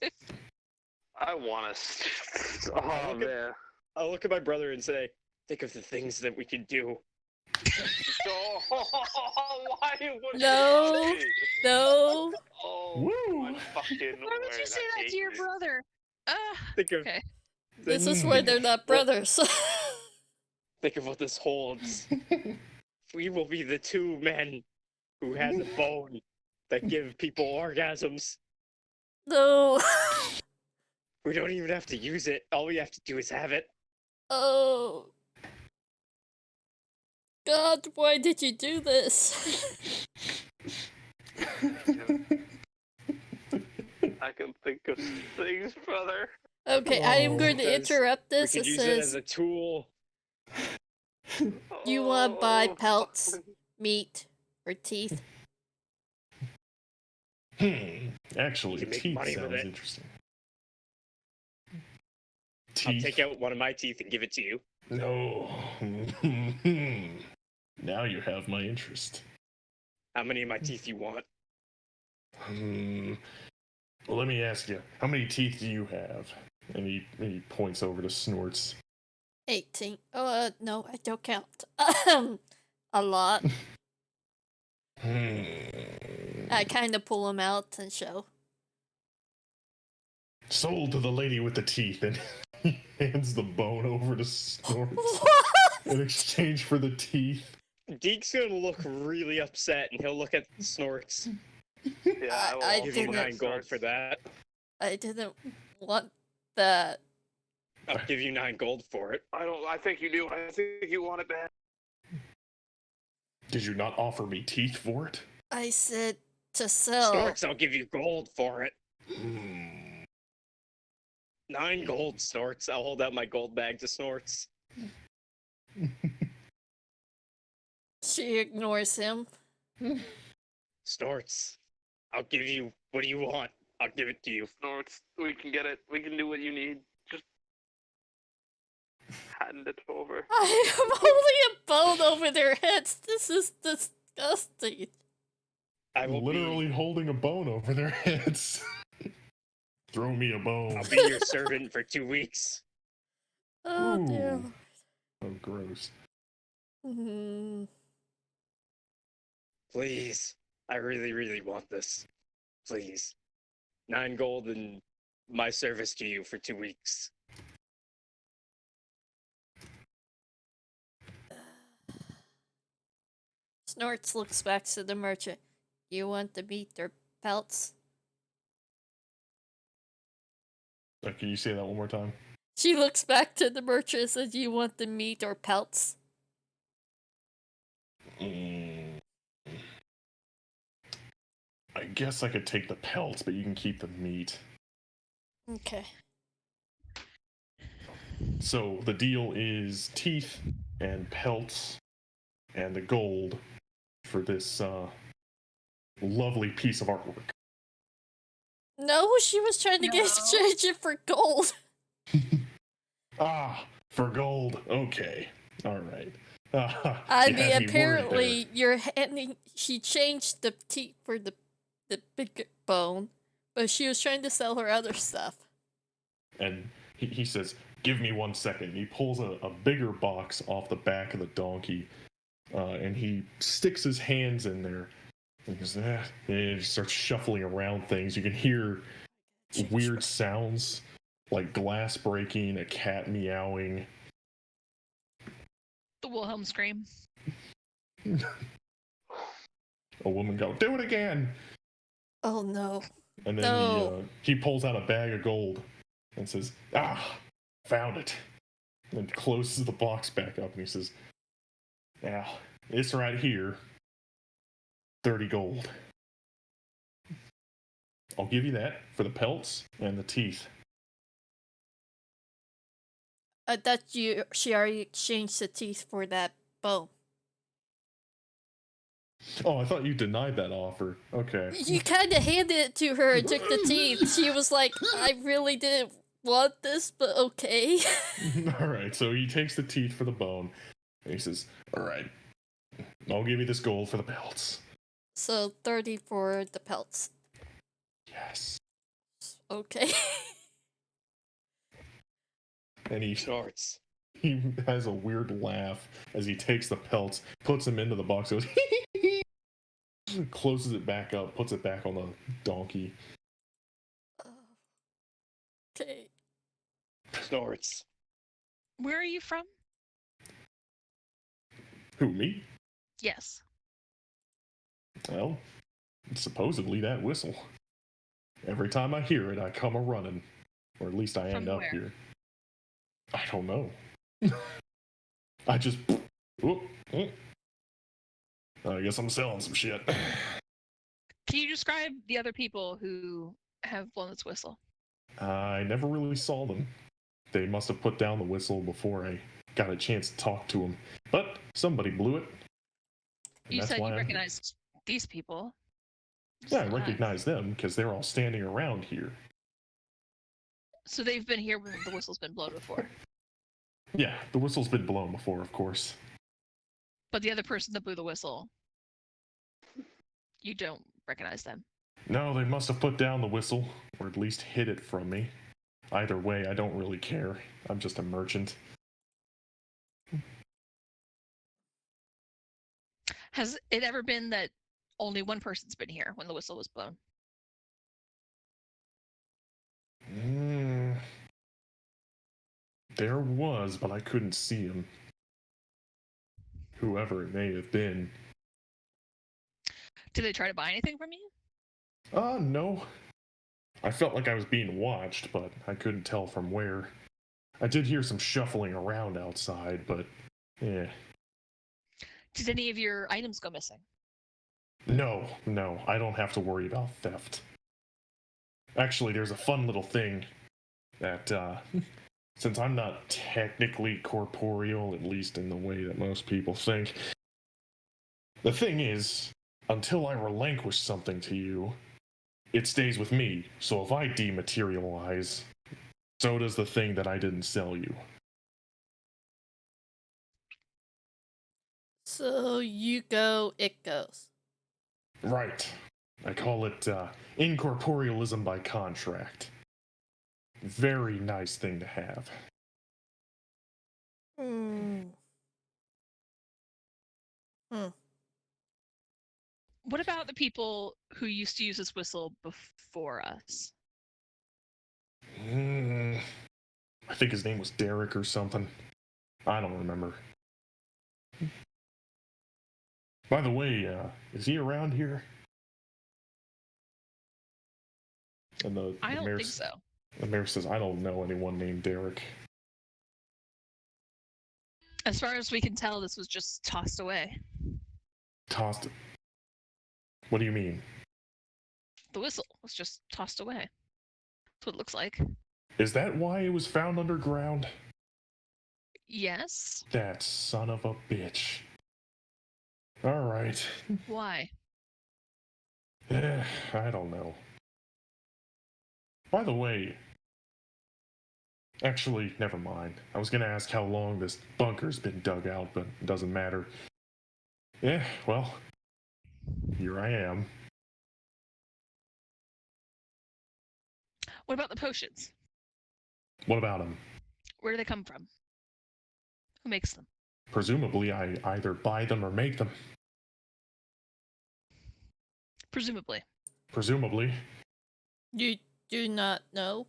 A: not.
D: I want to. Oh
B: Look at-
D: man.
B: I'll look at my brother and say, think of the things that we can do.
D: So why would
E: No.
D: you?
E: No.
D: Oh
C: Woo!
D: my fucking
A: Why would you
D: word,
A: say
D: I
A: that
D: hate
A: to your
D: you.
A: brother?
B: Think of
A: Okay.
E: This is why they're not brothers.
B: think of what this holds. We will be the two men who had the bone that give people orgasms.
E: No.
B: We don't even have to use it. All we have to do is have it.
E: Oh. God, why did you do this?
D: I can think of things, brother.
E: Okay, I am going to
B: Because
E: interrupt
B: We
E: this.
B: could
E: It
B: use it as
E: says
B: a tool.
E: you want to buy
D: Oh,
E: pelts, meat, or teeth.
C: Actually,
B: can make
C: teeth
B: money with
C: sounds
B: it.
C: interesting.
B: I'll
C: Teeth?
B: take out one of my teeth and give it to you.
C: No. Now you have my interest.
B: How many of my teeth you want?
C: Well, let me ask you, how many teeth do you have? And he points over to Snorts.
E: 18. No, I don't count. A lot. I kind of pull them out and show.
C: Sold to the lady with the teeth, and he hands the bone over to Snorts
E: What?
C: in exchange for the teeth.
B: Deke's gonna look really upset, and he'll look at Snorts.
D: Yeah, I will
E: I
D: also
B: Give you
E: didn't-
D: look at
B: 9 gold for
D: Snorts.
B: that.
E: I didn't want that.
B: I'll give you 9 gold for it.
D: I think you do. I think you want it bad.
C: Did you not offer me teeth for it?
E: I said to sell.
B: Snorts, I'll give you gold for it.
C: Hmm.
B: 9 gold, Snorts. I'll hold out my gold bag to Snorts.
E: She ignores him.
B: Snorts, I'll give you. What do you want? I'll give it to you.
D: Snorts, we can get it. We can do what you need. Just hand it over.
E: I am holding a bone over their heads. This is disgusting.
B: I will
C: Literally holding a bone over their heads. Throw me a bone.
B: I'll be your servant for 2 weeks.
E: Oh dear.
C: Ooh. Oh, gross.
E: Hmm.
B: Please. I really, really want this. Please. 9 gold and my service to you for 2 weeks.
E: Snorts looks back to the merchant. You want the meat or pelts?
C: Can you say that one more time?
E: She looks back to the merchant and says, you want the meat or pelts?
C: I guess I could take the pelts, but you can keep the meat.
E: Okay.
C: So the deal is teeth and pelts and the gold for this lovely piece of artwork.
E: No, she was trying to get exchange it for gold.
C: Ah, for gold. Okay. All right.
E: I
C: You
E: mean,
C: had me worried
E: apparently you're handing. She changed the teeth for the big bone, but she was trying to sell her other stuff.
C: there. And he says, "Give me 1 second." He pulls a bigger box off the back of the donkey, and he sticks his hands in there. And he goes, and he starts shuffling around things. You can hear weird sounds like glass breaking, a cat meowing.
A: The Wilhelm scream.
C: A woman go, "Do it again!"
E: Oh no.
C: And then
E: No.
C: he pulls out a bag of gold and says, "Ah, found it." And closes the box back up and he says, Yeah, it's right here. 30 gold. I'll give you that for the pelts and the teeth.
E: I thought she already exchanged the teeth for that bone.
C: Oh, I thought you denied that offer. Okay.
E: You kind of handed it to her and took the teeth. She was like, I really didn't want this, but okay.
C: Alright, so he takes the teeth for the bone. And he says, Alright, I'll give you this gold for the pelts.
E: So 30 for the pelts.
C: Yes.
E: Okay.
C: And he
B: Snorts.
C: he has a weird laugh as he takes the pelts, puts them into the box, goes closes it back up, puts it back on the donkey.
E: Okay.
B: Snorts.
A: Where are you from?
C: Who, me?
A: Yes.
C: Well, supposedly that whistle. Every time I hear it, I come a running. Or at least I
A: From
C: end up
A: where?
C: here. I don't know. I just. Oh, oh. I guess I'm selling some shit.
A: Can you describe the other people who have blown this whistle?
C: I never really saw them. They must have put down the whistle before I got a chance to talk to them. But somebody blew it. and
A: You
C: that's
A: said
C: why
A: you
C: I'm here.
A: recognized these people.
C: Yeah, I
A: Just not.
C: recognize them because they're all standing around here.
A: So they've been here when the whistle's been blown before.
C: Yeah, the whistle's been blown before, of course.
A: But the other person that blew the whistle, you don't recognize them.
C: No, they must have put down the whistle, or at least hid it from me. Either way, I don't really care. I'm just a merchant.
A: Has it ever been that only one person's been here when the whistle was blown?
C: There was, but I couldn't see him. Whoever it may have been.
A: Did they try to buy anything from you?
C: No. I felt like I was being watched, but I couldn't tell from where. I did hear some shuffling around outside, but yeah.
A: Did any of your items go missing?
C: No, I don't have to worry about theft. Actually, there's a fun little thing that, since I'm not technically corporeal, at least in the way that most people think, the thing is, until I relinquish something to you, it stays with me. So if I dematerialize, so does the thing that I didn't sell you.
E: So you go, it goes.
C: Right. I call it incorporealism by contract. Very nice thing to have.
A: What about the people who used to use this whistle before us?
C: I think his name was Derek or something. I don't remember. By the way, is he around here? And
A: I don't
C: mayor,
A: think so.
C: The mayor says, I don't know anyone named Derek.
A: As far as we can tell, this was just tossed away.
C: Tossed. What do you mean?
A: The whistle was just tossed away. That's what it looks like.
C: Is that why it was found underground?
A: Yes.
C: That son of a bitch. Alright.
A: Why?
C: I don't know. By the way, actually, never mind. I was gonna ask how long this bunker's been dug out, but it doesn't matter. Yeah, well, here I am.
A: What about the potions?
C: What about them?
A: Where do they come from? Who makes them?
C: Presumably, I either buy them or make them.
A: Presumably.
C: Presumably.
E: You do not know?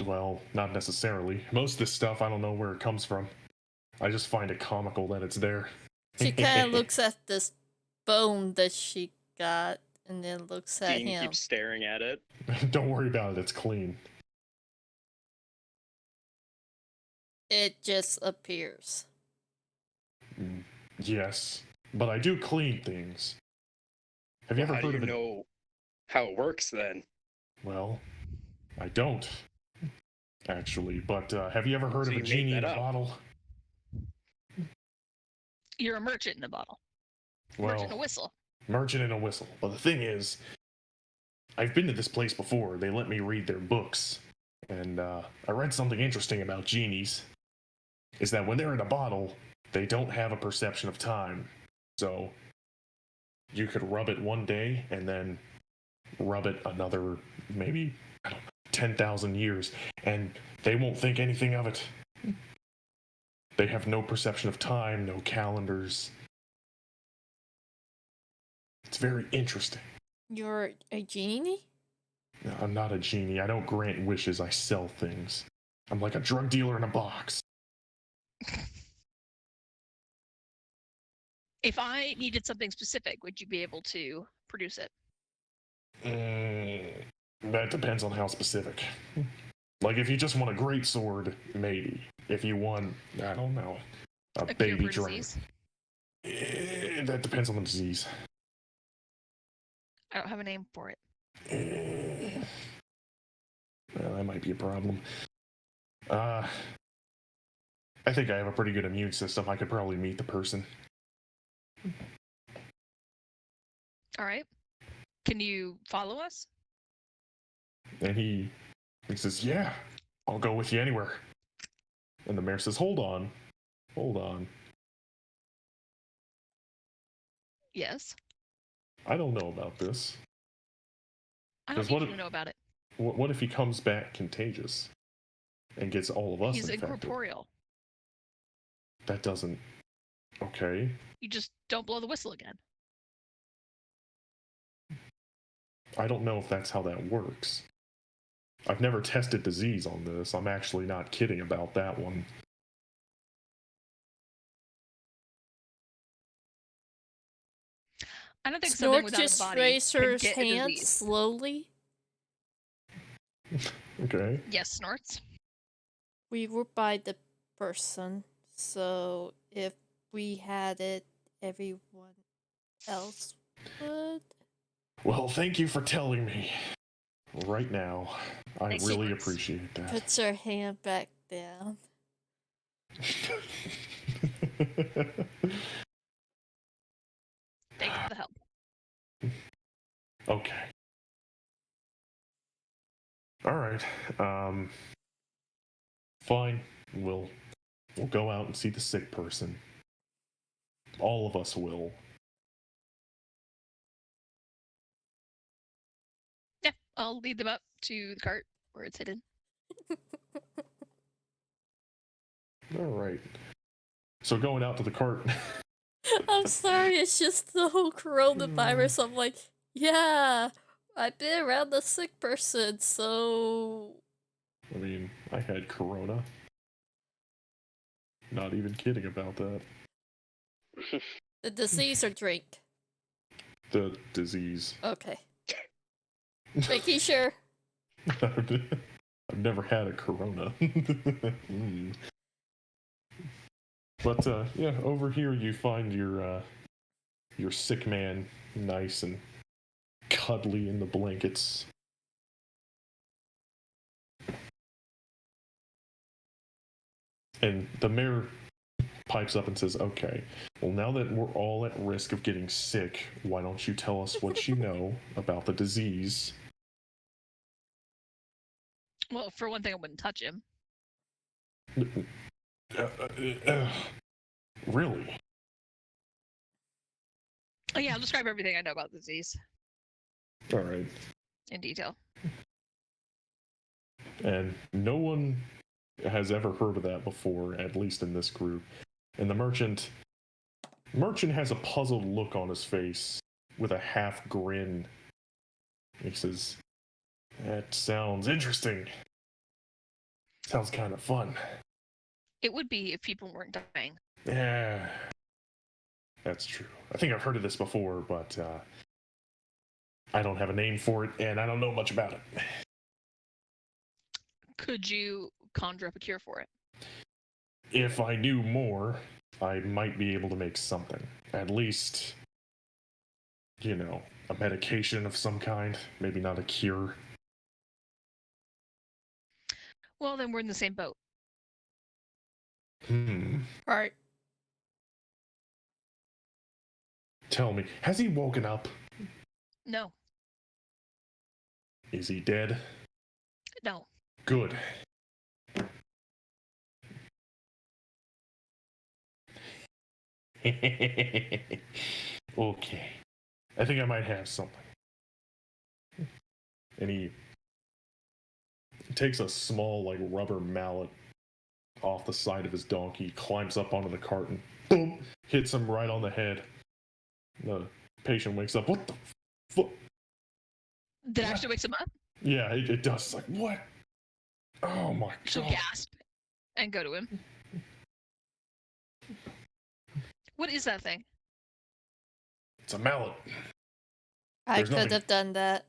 C: Well, not necessarily. Most of this stuff, I don't know where it comes from. I just find it comical that it's there.
E: She kind of looks at this bone that she got and then looks at
B: Dean
E: him.
B: keeps staring at it.
C: Don't worry about it, it's clean.
E: It just appears.
C: Yes, but I do clean things. Have you
B: Well,
C: ever
B: how do
C: heard
B: you
C: of it?
B: know how it works then?
C: Well, I don't, actually. But have you ever heard
B: So
C: of a
B: you made
C: genie in
B: that
C: a
B: up.
C: bottle?
A: You're a merchant in a bottle.
C: Well,
A: Merchant in a whistle.
C: merchant in a whistle. But the thing is, I've been to this place before. They let me read their books. And I read something interesting about genies. Is that when they're in a bottle, they don't have a perception of time. So you could rub it one day and then rub it another, maybe, I don't know, 10,000 years, and they won't think anything of it. They have no perception of time, no calendars. It's very interesting.
E: You're a genie?
C: No, I'm not a genie. I don't grant wishes, I sell things. I'm like a drug dealer in a box.
A: If I needed something specific, would you be able to produce it?
C: That depends on how specific. Like, if you just want a great sword, maybe. If you want, I don't know, a
A: A cure
C: baby
A: for
C: dragon.
A: disease?
C: That depends on the disease.
A: I don't have a name for it.
C: Well, that might be a problem. I think I have a pretty good immune system. I could probably meet the person.
A: All right. Can you follow us?
C: And he says, yeah, I'll go with you anywhere. And the mayor says, hold on.
A: Yes.
C: I don't know about this.
A: I don't
C: 'Cause
A: need
C: what
A: you
C: if-
A: to know about it.
C: What if he comes back contagious and gets all of us
A: He's
C: infected?
A: incorporeal.
C: That doesn't... Okay.
A: You just don't blow the whistle again.
C: I don't know if that's how that works. I've never tested disease on this. I'm actually not kidding about that one.
A: I don't think something
E: Snort
A: without a
E: just
A: body
E: raised
A: can
E: her
A: get a
E: hand
A: disease.
E: slowly.
C: Okay.
A: Yes, snorts.
E: We were by the person, so if we had it, everyone else would.
C: Well, thank you for telling me. Right now, I
A: Thanks,
C: really
A: Alex.
C: appreciate that.
E: Puts her hand back down.
A: Thank you for the help.
C: Okay. All right. Fine. We'll go out and see the sick person. All of us will.
A: Yeah, I'll lead them up to the cart where it's hidden.
C: All right. So going out to the cart.
E: I'm sorry, it's just the whole coronavirus. I'm like, yeah, I've been around the sick person, so.
C: I mean, I had corona. Not even kidding about that.
E: The disease or drink?
C: The disease.
E: Okay. Making sure.
C: I've never had a corona. Mm. But yeah, over here you find your sick man nice and cuddly in the blankets. And the mayor pipes up and says, okay, well, now that we're all at risk of getting sick, why don't you tell us what you know about the disease?
A: Well, for one thing, I wouldn't touch him.
C: Really?
A: Oh, yeah, I'll describe everything I know about the disease
C: All right.
A: in detail.
C: And no one has ever heard of that before, at least in this group. And the merchant has a puzzled look on his face with a half grin. He says, that sounds interesting. Sounds kind of fun.
A: It would be if people weren't dying.
C: Yeah, that's true. I think I've heard of this before, but I don't have a name for it, and I don't know much about it.
A: Could you conjure up a cure for it?
C: If I knew more, I might be able to make something. At least, you know, a medication of some kind. Maybe not a cure.
A: Well, then we're in the same boat.
E: Right.
C: Tell me, has he woken up?
A: No,
C: Is he dead?
A: no.
C: Good. Okay. I think I might have something. And he takes a small, like, rubber mallet off the side of his donkey, climbs up onto the cart, and boom! Hits him right on the head. The patient wakes up. What the fuck?
A: That actually wakes him up.
C: Yeah, it does. It's like, what? Oh my
A: She'll
C: god.
A: gasp and go to him. What is that thing?
C: It's a mallet.
E: I
C: There's
E: could
C: nothing-
E: have done that.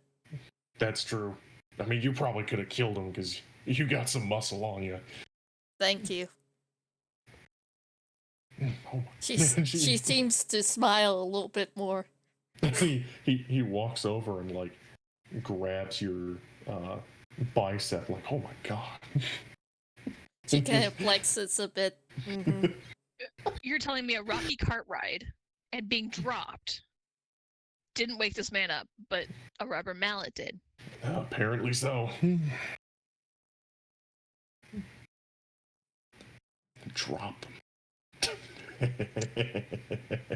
C: That's true. I mean, you probably could have killed him because you got some muscle on you.
E: Thank you.
C: Oh,
E: She
C: man,
E: she seems to smile a little bit more.
C: he walks over and like grabs your bicep like, oh my god.
E: She kind of flexes a bit. Mhm.
A: You're telling me a rocky cart ride and being dropped didn't wake this man up, but a rubber mallet did.
C: Apparently so. Drop him.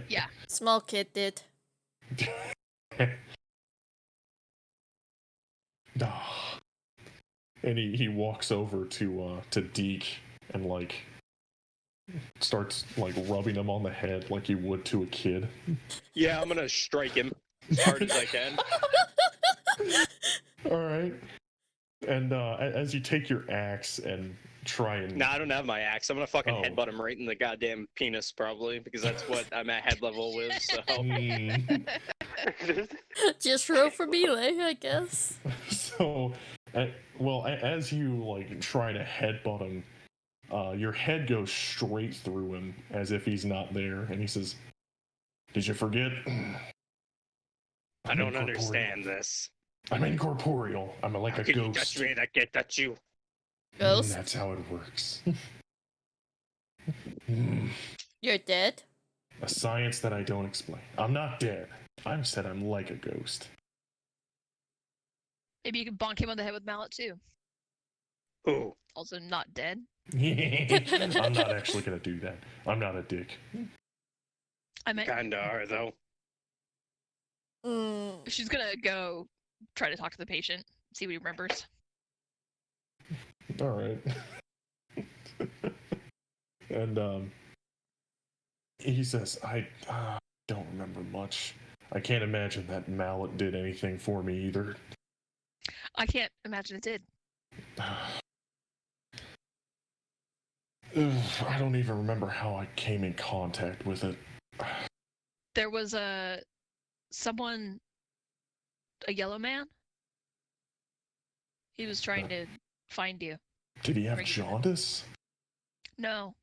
A: Yeah.
E: Small kid did.
C: Ah. And he walks over to Deke and like starts like rubbing him on the head like you would to a kid.
B: Yeah, I'm gonna strike him as hard as I can.
C: All right. And as you take your axe and try and
B: Nah, I don't have my axe. I'm gonna fucking
C: Oh.
B: headbutt him right in the goddamn penis, probably, because that's what I'm at head level with. So
E: Just roll for melee, I guess.
C: So, as you like try to headbutt him, your head goes straight through him as if he's not there, and he says, "Did you forget?
B: I
C: I'm
B: don't
C: incorporeal.
B: understand this.
C: I'm incorporeal. I'm like
B: How
C: a
B: can you
C: ghost.
B: touch me and I can't touch you?
E: Ghost?
C: That's how it works.
E: You're dead?
C: A science that I don't explain. I'm not dead. I said I'm like a ghost."
A: Maybe you could bonk him on the head with mallet too.
B: Who?
A: Also not dead.
C: I'm not actually gonna do that. I'm not a dick.
A: I meant
B: Kinda are, though.
A: she's gonna go try to talk to the patient, see what he remembers.
C: All right. And he says, "I don't remember much. I can't imagine that mallet did anything for me either."
A: I can't imagine it did.
C: I don't even remember how I came in contact with it.
A: There was a yellow man. He was trying to find you.
C: Did he have
A: Bring it back.
C: jaundice?
A: No.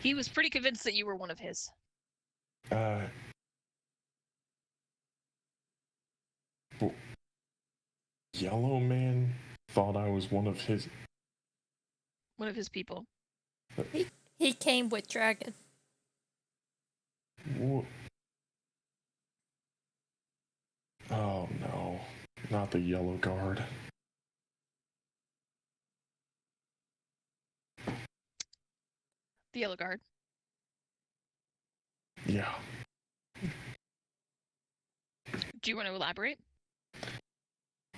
A: He was pretty convinced that you were one of his.
C: Yellow man thought I was one of his.
A: One of his people.
E: He came with dragon.
C: Wha- Oh no, not the yellow guard.
A: The yellow guard.
C: Yeah.
A: Do you want to elaborate?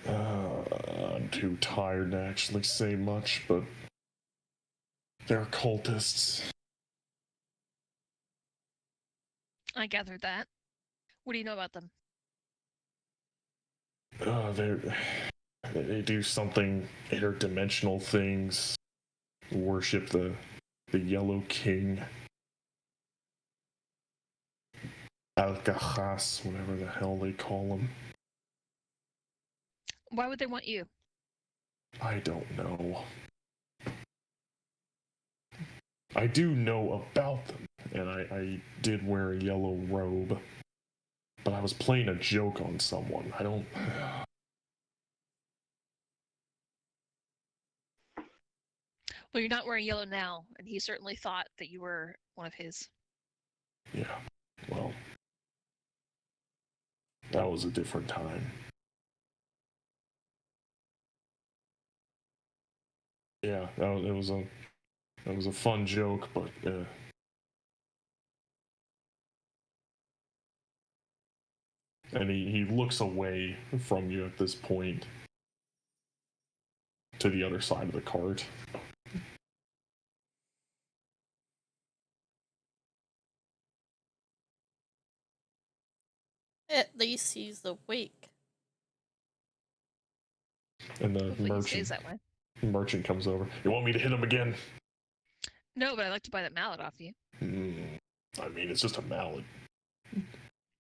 C: I'm too tired to actually say much, but they're cultists.
A: I gathered that. What do you know about them?
C: They do something interdimensional things. Worship the Yellow King. Alcahas, whatever the hell they call him.
A: Why would they want you?
C: I don't know. I do know about them, and I did wear a yellow robe, but I was playing a joke on someone. I don't.
A: Well, you're not wearing yellow now, and he certainly thought that you were one of his.
C: Yeah, well, that was a different time. Yeah, it was a fun joke, but and he looks away from you at this point to the other side of the cart.
E: At least he's awake.
C: And the
A: Hopefully he stays that way.
C: merchant comes over. You want me to hit him again?
A: No, but I'd like to buy that mallet off you.
C: I mean, it's just a mallet.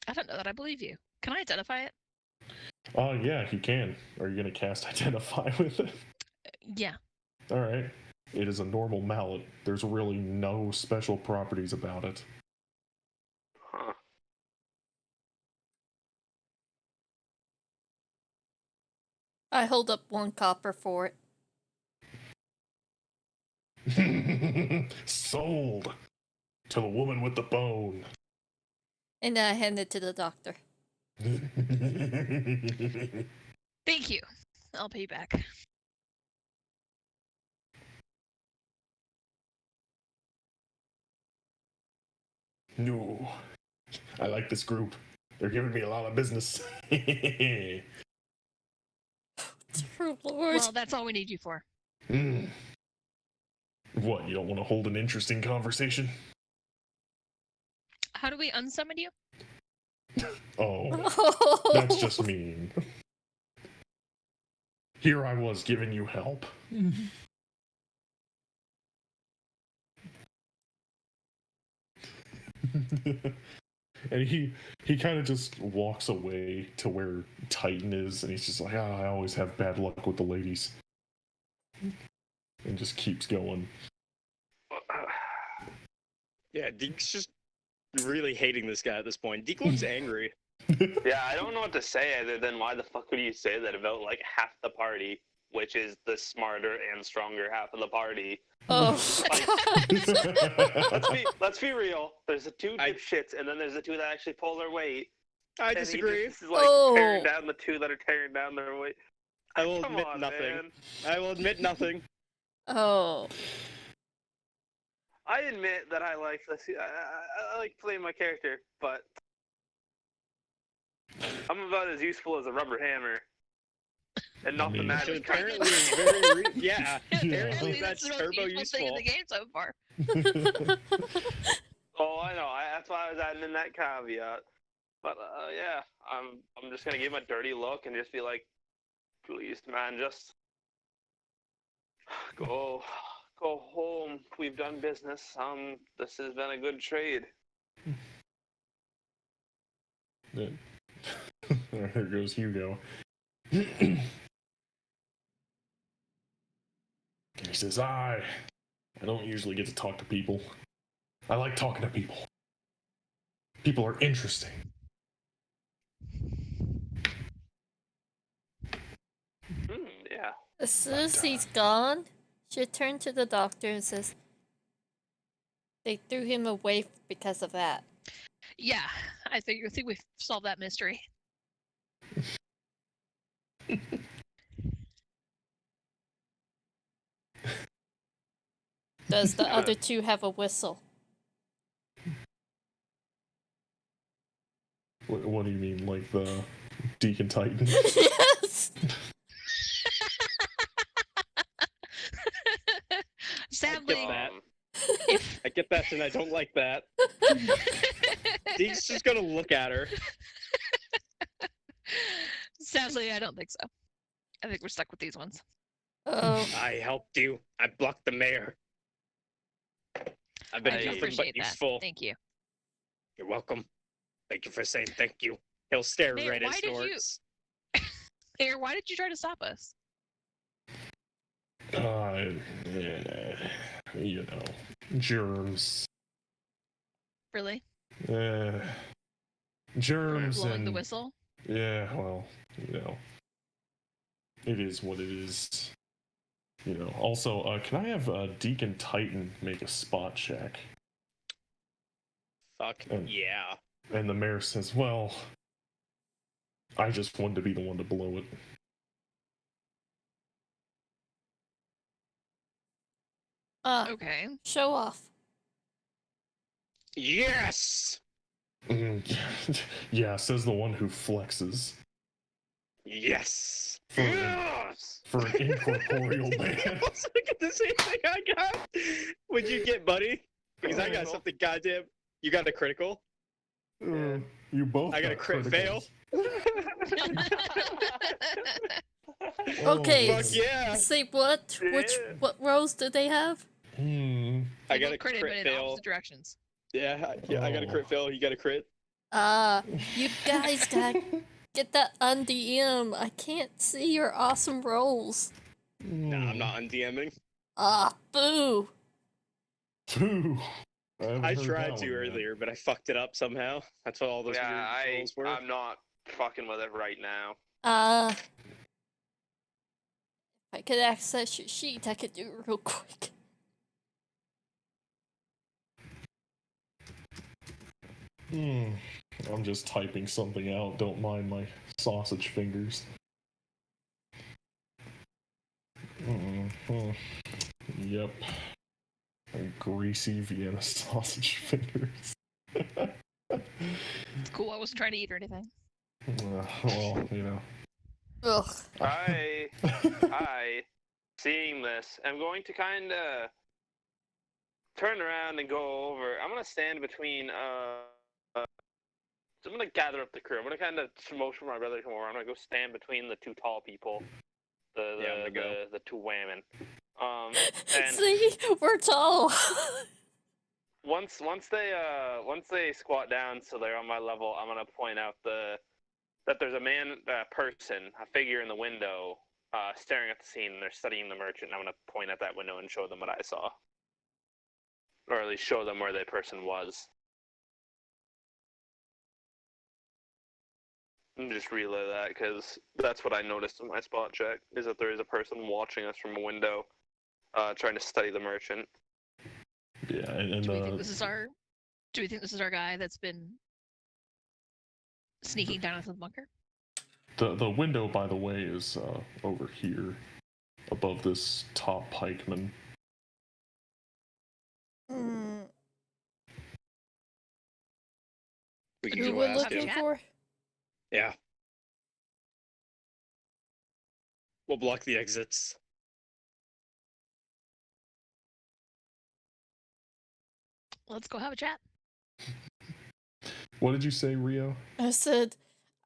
A: I don't know that I believe you. Can I identify it?
C: Oh, yeah, you can. Are you going to cast Identify with it?
A: Yeah.
C: All right. It is a normal mallet. There's really no special properties about it.
D: Huh.
E: I hold up 1 copper for it.
C: Sold to the woman with the bone.
E: And then I hand it to the doctor.
A: Thank you. I'll pay you back.
C: No. I like this group. They're giving me a lot of business.
E: True Lord.
A: Well, that's all we need you for.
C: What, you don't want to hold an interesting conversation?
A: How do we unsummon you?
C: Oh, that's just mean. Here I was giving you help. And he kind of just walks away to where Titan is, and he's just like, I always have bad luck with the ladies. And just keeps going.
B: Yeah, Deke's just really hating this guy at this point. Deke looks angry.
D: Yeah, I don't know what to say other than why the fuck would you say that about like half the party, which is the smarter and stronger half of the party.
E: Oh.
D: Let's be real. There's the two dipshits, and then there's the two that actually pull their weight.
B: I
D: And
B: disagree.
D: He just is like tearing down the two that are tearing down their weight.
B: I will
D: Come
B: admit
D: on,
B: nothing.
D: man.
B: I will admit nothing.
E: Oh.
D: I admit that I like this. I like playing my character, but I'm about as useful as a rubber hammer. And nothing
C: Which
D: matters.
B: Apparently, is very yeah.
A: Apparently
B: Apparently, that's
A: the most
B: turbo
A: useful thing in
B: useful.
A: the game so far.
D: Oh, I know. That's why I was adding in that caveat. But yeah, I'm just gonna give him a dirty look and just be like, please, man, just go home. We've done business. This has been a good trade.
C: There goes Hugo. He says, I don't usually get to talk to people. I like talking to people. People are interesting.
D: Yeah.
E: As soon as he's gone, she turned to the doctor and says, they threw him away because of that.
A: Yeah, I think we've solved that mystery.
E: Does the other two have a whistle?
C: What do you mean, like the Deacon Titan?
E: Yes!
A: Sadly,
B: that.
A: if
B: I get that, and I don't like that. Deke's just gonna look at her.
A: sadly, I don't think so. I think we're stuck with these ones.
E: Oh.
B: I helped you. I blocked the mayor. I've been
A: I
B: nothing but
A: appreciate that.
B: useful.
A: Thank you.
B: You're welcome. Thank you for saying thank you. He'll stare
A: Mayor,
B: right at
A: why did you-
B: Snorts.
A: Mayor, why did you try to stop us?
C: Yeah, you know, germs.
A: Really?
C: Germs
A: Blowing
C: and
A: the whistle?
C: yeah, well, it is what it is. Also, can I have Deacon Titan make a spot check?
B: Fuck
C: And-
B: yeah.
C: And the mayor says, well, I just wanted to be the one to blow it.
A: Okay.
E: Show off.
B: Yes!
C: Yeah, says the one who flexes.
B: Yes!
C: For,
D: Yes!
C: for an incorporeal
B: I
C: man.
B: was looking the same thing I got. What'd you get, buddy? Because I got something goddamn. You got a critical?
C: You both
B: I got a crit fail.
C: criticals.
E: Okay,
C: Oh,
B: Fuck yeah!
E: say what?
D: Yeah.
E: What roles do they have?
C: Hmm.
B: I
A: They
B: got
A: both
B: a
A: critted, but
B: crit
A: in
B: fail.
A: opposite directions.
B: Yeah, I got a crit fail. You got a crit.
E: You guys gotta get that undm. I can't see your awesome rolls.
B: Nah, I'm not undMing.
E: Boo.
C: Phew.
B: I tried to earlier, but I fucked it up somehow. That's what all those weird rolls were.
D: I'm not fucking with it right now.
E: If I could access your sheet, I could do it real quick.
C: I'm just typing something out. Don't mind my sausage fingers. Yep. Greasy Vienna sausage fingers.
A: It's cool. I wasn't trying to eat or anything.
C: Well,
E: Ugh.
D: I, seeing this, I'm going to kind of turn around and go over. I'm gonna stand between. So I'm gonna gather up the crew. I'm gonna kind of motion for my brother to come over. I'm gonna go stand between the two tall people,
B: I'm gonna go.
D: the two women. And
E: See, we're tall.
D: once they squat down so they're on my level, I'm gonna point out that there's a figure in the window, staring at the scene, and they're studying the merchant. I'm gonna point at that window and show them what I saw, or at least show them where that person was. And just relay that, because that's what I noticed in my spot check, is that there is a person watching us from a window, trying to study the merchant.
C: yeah, and
A: Do we think this is our guy that's been sneaking down into the bunker?
C: the window, by the way, is over here, above this top pikeman.
B: We can
E: Who
B: go
E: we're
B: ask
E: looking
B: him.
E: for?
B: Yeah. We'll block the exits.
A: Let's go have a chat.
C: What did you say, Rio?
E: I said,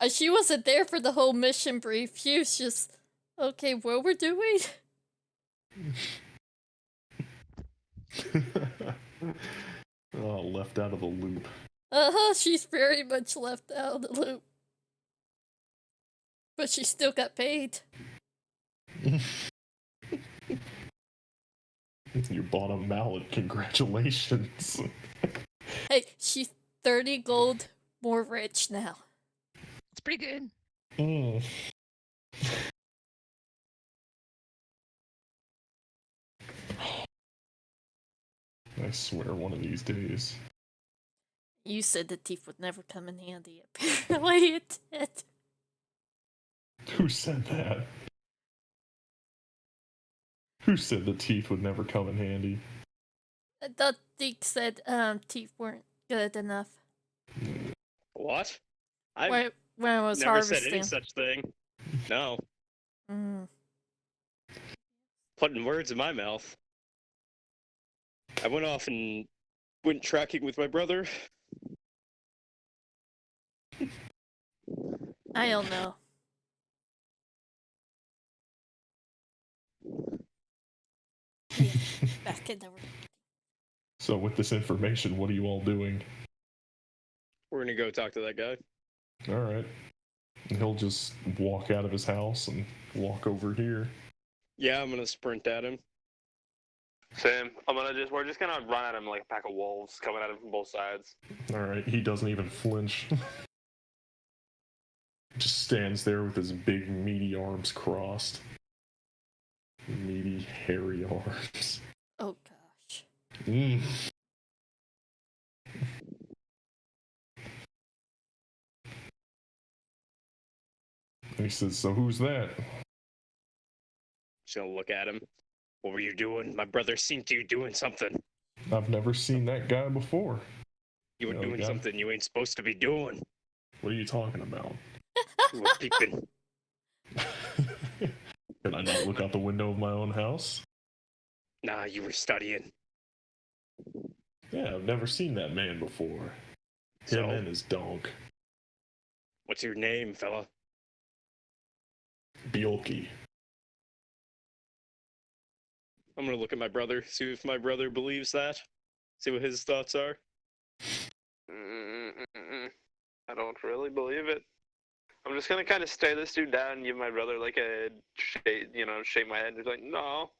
E: she wasn't there for the whole mission brief. She was just, okay, what we're doing?
C: Left out of the loop.
E: She's very much left out of the loop. But she still got paid.
C: You bought a mallet. Congratulations.
E: Hey, she's 30 gold more rich now.
A: It's pretty good.
C: I swear one of these days.
E: You said the thief would never come in handy. Apparently it did.
C: Who said that? Who said the teeth would never come in handy?
E: I thought Deke said teeth weren't good enough.
B: What? I've
E: When I was
B: never
E: harvesting.
B: said any such thing. No.
E: Mm.
B: Putting words in my mouth. I went off and went tracking with my brother.
E: I don't know. Yeah, back in the
C: So with this information, what are you all doing?
B: We're gonna go talk to that guy.
C: All right. He'll just walk out of his house and walk over here.
B: Yeah, I'm gonna sprint at him.
D: Same. We're just gonna run at him like a pack of wolves coming at him from both sides.
C: Alright, he doesn't even flinch. Just stands there with his big, meaty arms crossed. Meaty, hairy arms.
E: Oh gosh.
C: Mm. And he says, "So who's that?"
B: Just gonna look at him. What were you doing? My brother seen you doing something.
C: I've never seen that guy before.
B: You were
C: Oh,
B: doing
C: God.
B: something you ain't supposed to be doing.
C: What are you talking about?
B: You were peeping.
C: Can I not look out the window of my own house?
B: Nah, you were studying.
C: Yeah, I've never seen that man before.
B: So,
C: Him and his dog,
B: what's your name, fella?
C: Biolki.
B: I'm gonna look at my brother, see if my brother believes that. See what his thoughts are.
D: I don't really believe it. I'm just gonna kind of stare this dude down and give my brother like a shake, shake my head and be like, no.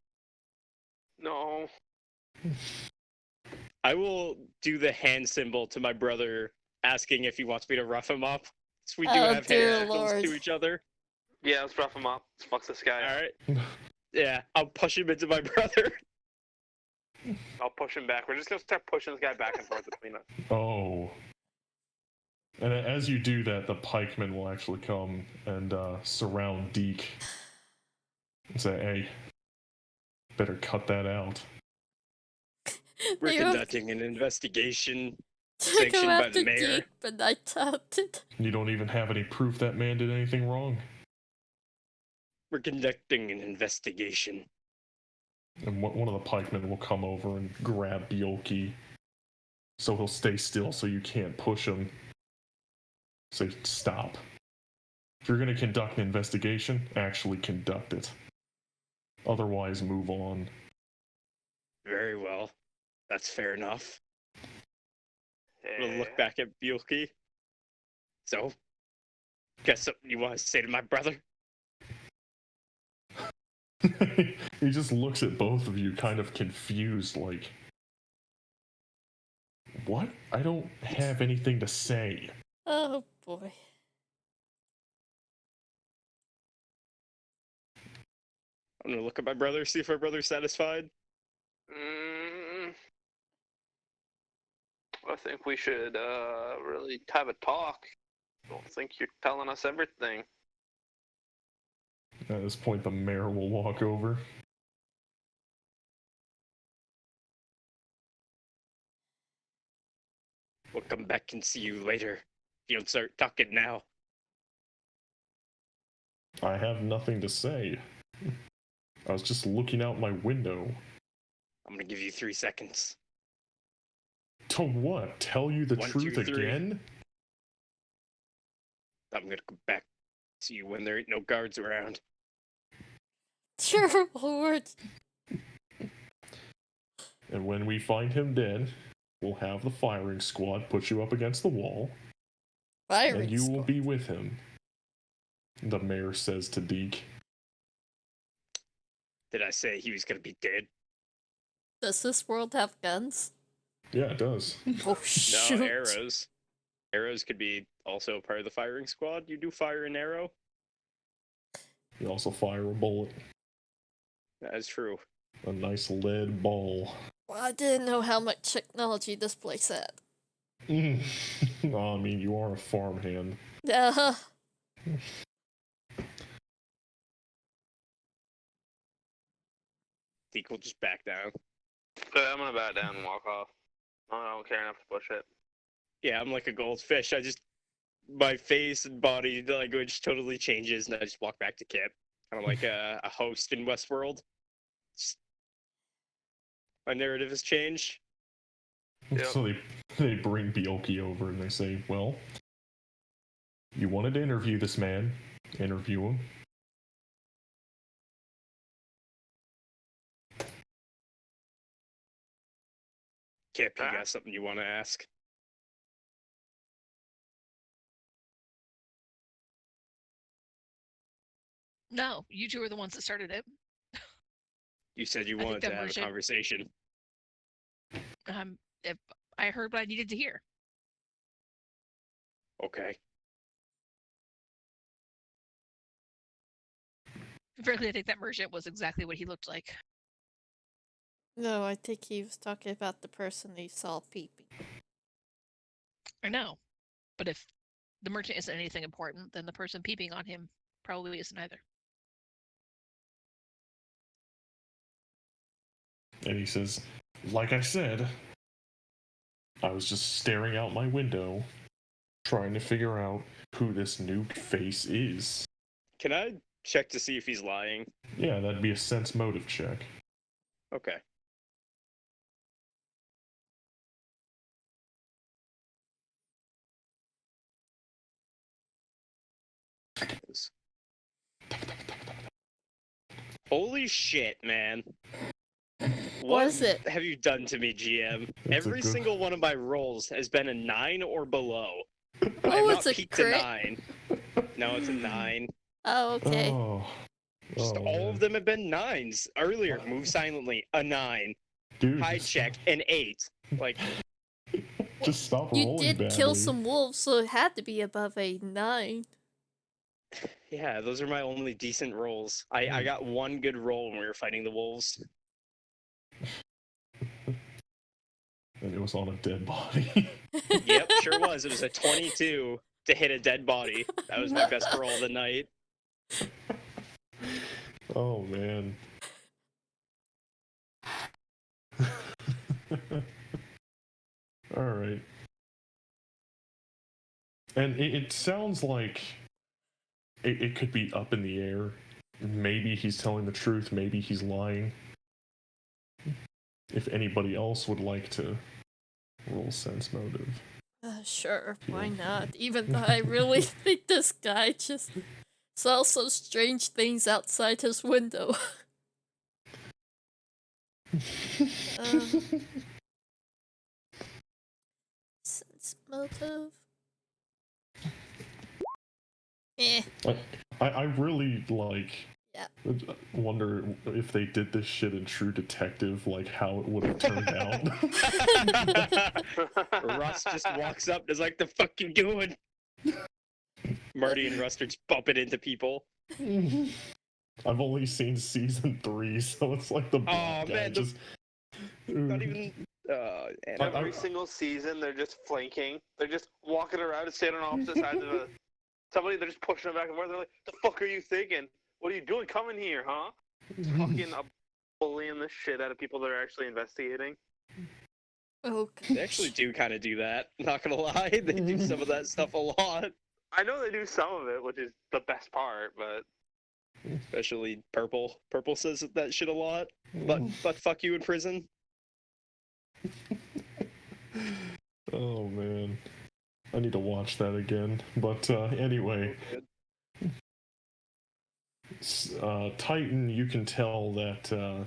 B: I will do the hand symbol to my brother, asking if he wants me to rough him up. So we do
E: Oh,
B: have
E: dear
B: hand symbols
E: Lord.
B: to each other.
D: Yeah, let's rough him up. Let's fuck this guy.
B: All right. Yeah, I'll push him into my brother.
D: I'll push him back. We're just gonna start pushing this guy back and forth between us.
C: Oh. And as you do that, the pikemen will actually come and surround Deke and say, "Hey, better cut that out."
B: We're
E: They will
B: conducting an investigation
E: go
B: sanctioned by
E: after
B: the mayor.
E: Deke, but I doubt it.
C: You don't even have any proof that man did anything wrong.
B: We're conducting an investigation.
C: And one of the pikemen will come over and grab Biolki, so he'll stay still so you can't push him. Say, "Stop. If you're going to conduct an investigation, actually conduct it. Otherwise, move on."
B: Very well. That's fair enough. We'll
D: Yeah.
B: look back at Bielke. So, got something you want to say to my brother?
C: He just looks at both of you kind of confused, like, "What? I don't have anything to say."
E: Oh boy.
B: I'm gonna look at my brother, see if my brother's satisfied.
D: I think we should really have a talk. I don't think you're telling us everything.
C: At this point, the mayor will walk over.
B: We'll come back and see you later. If you don't start talking now.
C: "I have nothing to say. I was just looking out my window."
B: I'm gonna give you 3 seconds.
C: "To what? Tell you the
B: 1,
C: truth
B: 2, 3.
C: again?"
B: I'm gonna come back to you when there ain't no guards around.
E: Dear Lord.
C: "And when we find him dead, we'll have the firing squad put you up against the wall,
E: Firing
C: and you will
E: squad.
C: be with him," the mayor says to Deke.
B: Did I say he was gonna be dead?
E: Does this world have guns?
C: Yeah, it does.
E: Oh
B: No,
E: shoot.
B: arrows. Arrows could be also part of the firing squad. You do fire an arrow.
C: You also fire a bullet,
B: That is true.
C: a nice lead ball.
E: Well, I didn't know how much technology this place had.
C: I mean, you are a farmhand.
E: Yeah.
B: Deke will just back down.
D: I'm gonna back down and walk off. I don't care enough to push it.
B: Yeah, I'm like a goldfish. My face and body language totally changes, and I just walk back to camp. Kind of like a host in Westworld. Just, my narrative has changed.
D: Yep.
C: So they bring Biolki over and they say, "Well, you wanted to interview this man. Interview him."
B: Kip, you got something you want to ask?
A: No, you two are the ones that started it.
B: You said you
A: I think
B: wanted
A: that
B: to have a
A: merchant-
B: conversation.
A: If I heard what I needed to hear.
B: Okay.
A: Frankly, I think that merchant was exactly what he looked like.
E: No, I think he was talking about the person he saw peeping.
A: I know. But if the merchant isn't anything important, then the person peeping on him probably isn't either.
C: And he says, like I said, I was just staring out my window, trying to figure out who this new face is.
B: Can I check to see if he's lying?
C: Yeah, that'd be a sense motive check.
B: Okay. Holy shit, man.
E: What is it?
B: Have you done to me, GM?
C: That's a
B: Every
C: good-
B: single one of my rolls has been a 9 or below. I have
E: Oh,
B: not
E: it's a
B: peaked
E: crit.
B: a 9. No, it's a 9.
E: Oh, okay.
C: Oh.
B: Just
C: Oh,
B: all
C: man.
B: of them have been 9s. Earlier, move silently, a 9.
C: Dude,
B: Hide
C: just-
B: check, an 8. Like,
C: Just stop
E: You
C: rolling
E: did
C: badly.
E: kill some wolves, so it had to be above a 9.
B: yeah, those are my only decent rolls. I got one good roll when we were fighting the wolves.
C: And it was on a dead body.
B: Yep, sure was. It was a 22 to hit a dead body. That was my best roll of the night.
C: Oh, man. Alright. And it sounds like it could be up in the air. Maybe he's telling the truth, maybe he's lying. If anybody else would like to roll sense motive.
E: Sure, why not? Even though I really think this guy just saw some strange things outside his window. Sense motive. Eh.
C: I really like.
E: Yeah.
C: Wonder if they did this shit in True Detective, like how it would have turned out.
B: Russ just walks up and is like, the fuck you doing? Marty and Russ are just bumping into people.
C: I've only seen season 3, so it's like the
B: Oh,
C: guy
B: man,
C: just.
B: Not even. And
D: Every single season, they're just flanking. They're just walking around and standing on opposite sides of somebody. They're just pushing them back and forth. They're like, "The fuck are you thinking? What are you doing? Come in here, huh?" Fucking bullying the shit out of people that are actually investigating.
E: Oh,
B: They actually do kind of do that. Not gonna lie, they do some of that stuff a lot.
D: I know they do some of it, which is the best part, but
B: Especially Purple. Purple says that shit a lot. But fuck you in prison.
C: Oh man, I need to watch that again. But anyway, Titan, you can tell that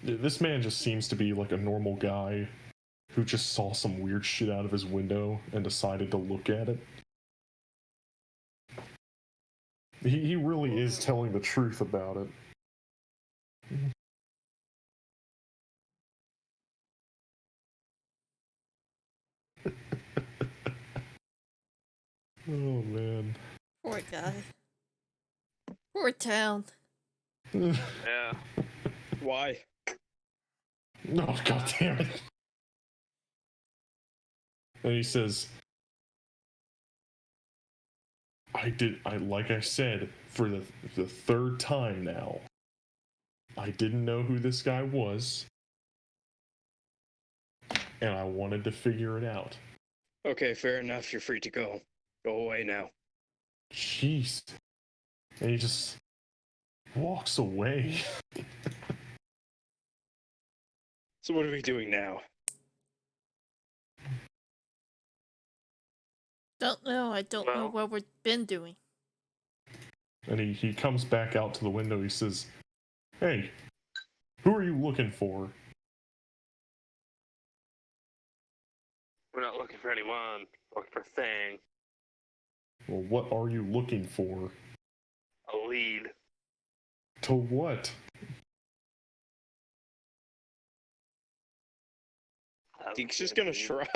C: this man just seems to be like a normal guy who just saw some weird shit out of his window and decided to look at it. He really is telling the truth about it. Oh man.
E: poor guy. Poor town.
D: yeah.
B: Why?
C: Oh god damn it. And he says, I like I said, for the third time now, I didn't know who this guy was, and I wanted to figure it out.
B: Okay, fair enough. You're free to go. Go away now.
C: Jeez. And he just walks away.
B: So what are we doing now?
E: Don't know. I don't know
D: Well.
E: what we've been doing.
C: And he comes back out to the window. He says, "Hey, who are you looking for?"
D: We're not looking for anyone. We're looking for a thing.
C: Well, what are you looking for?
D: A lead.
C: To what?
B: Geek's just gonna shrug.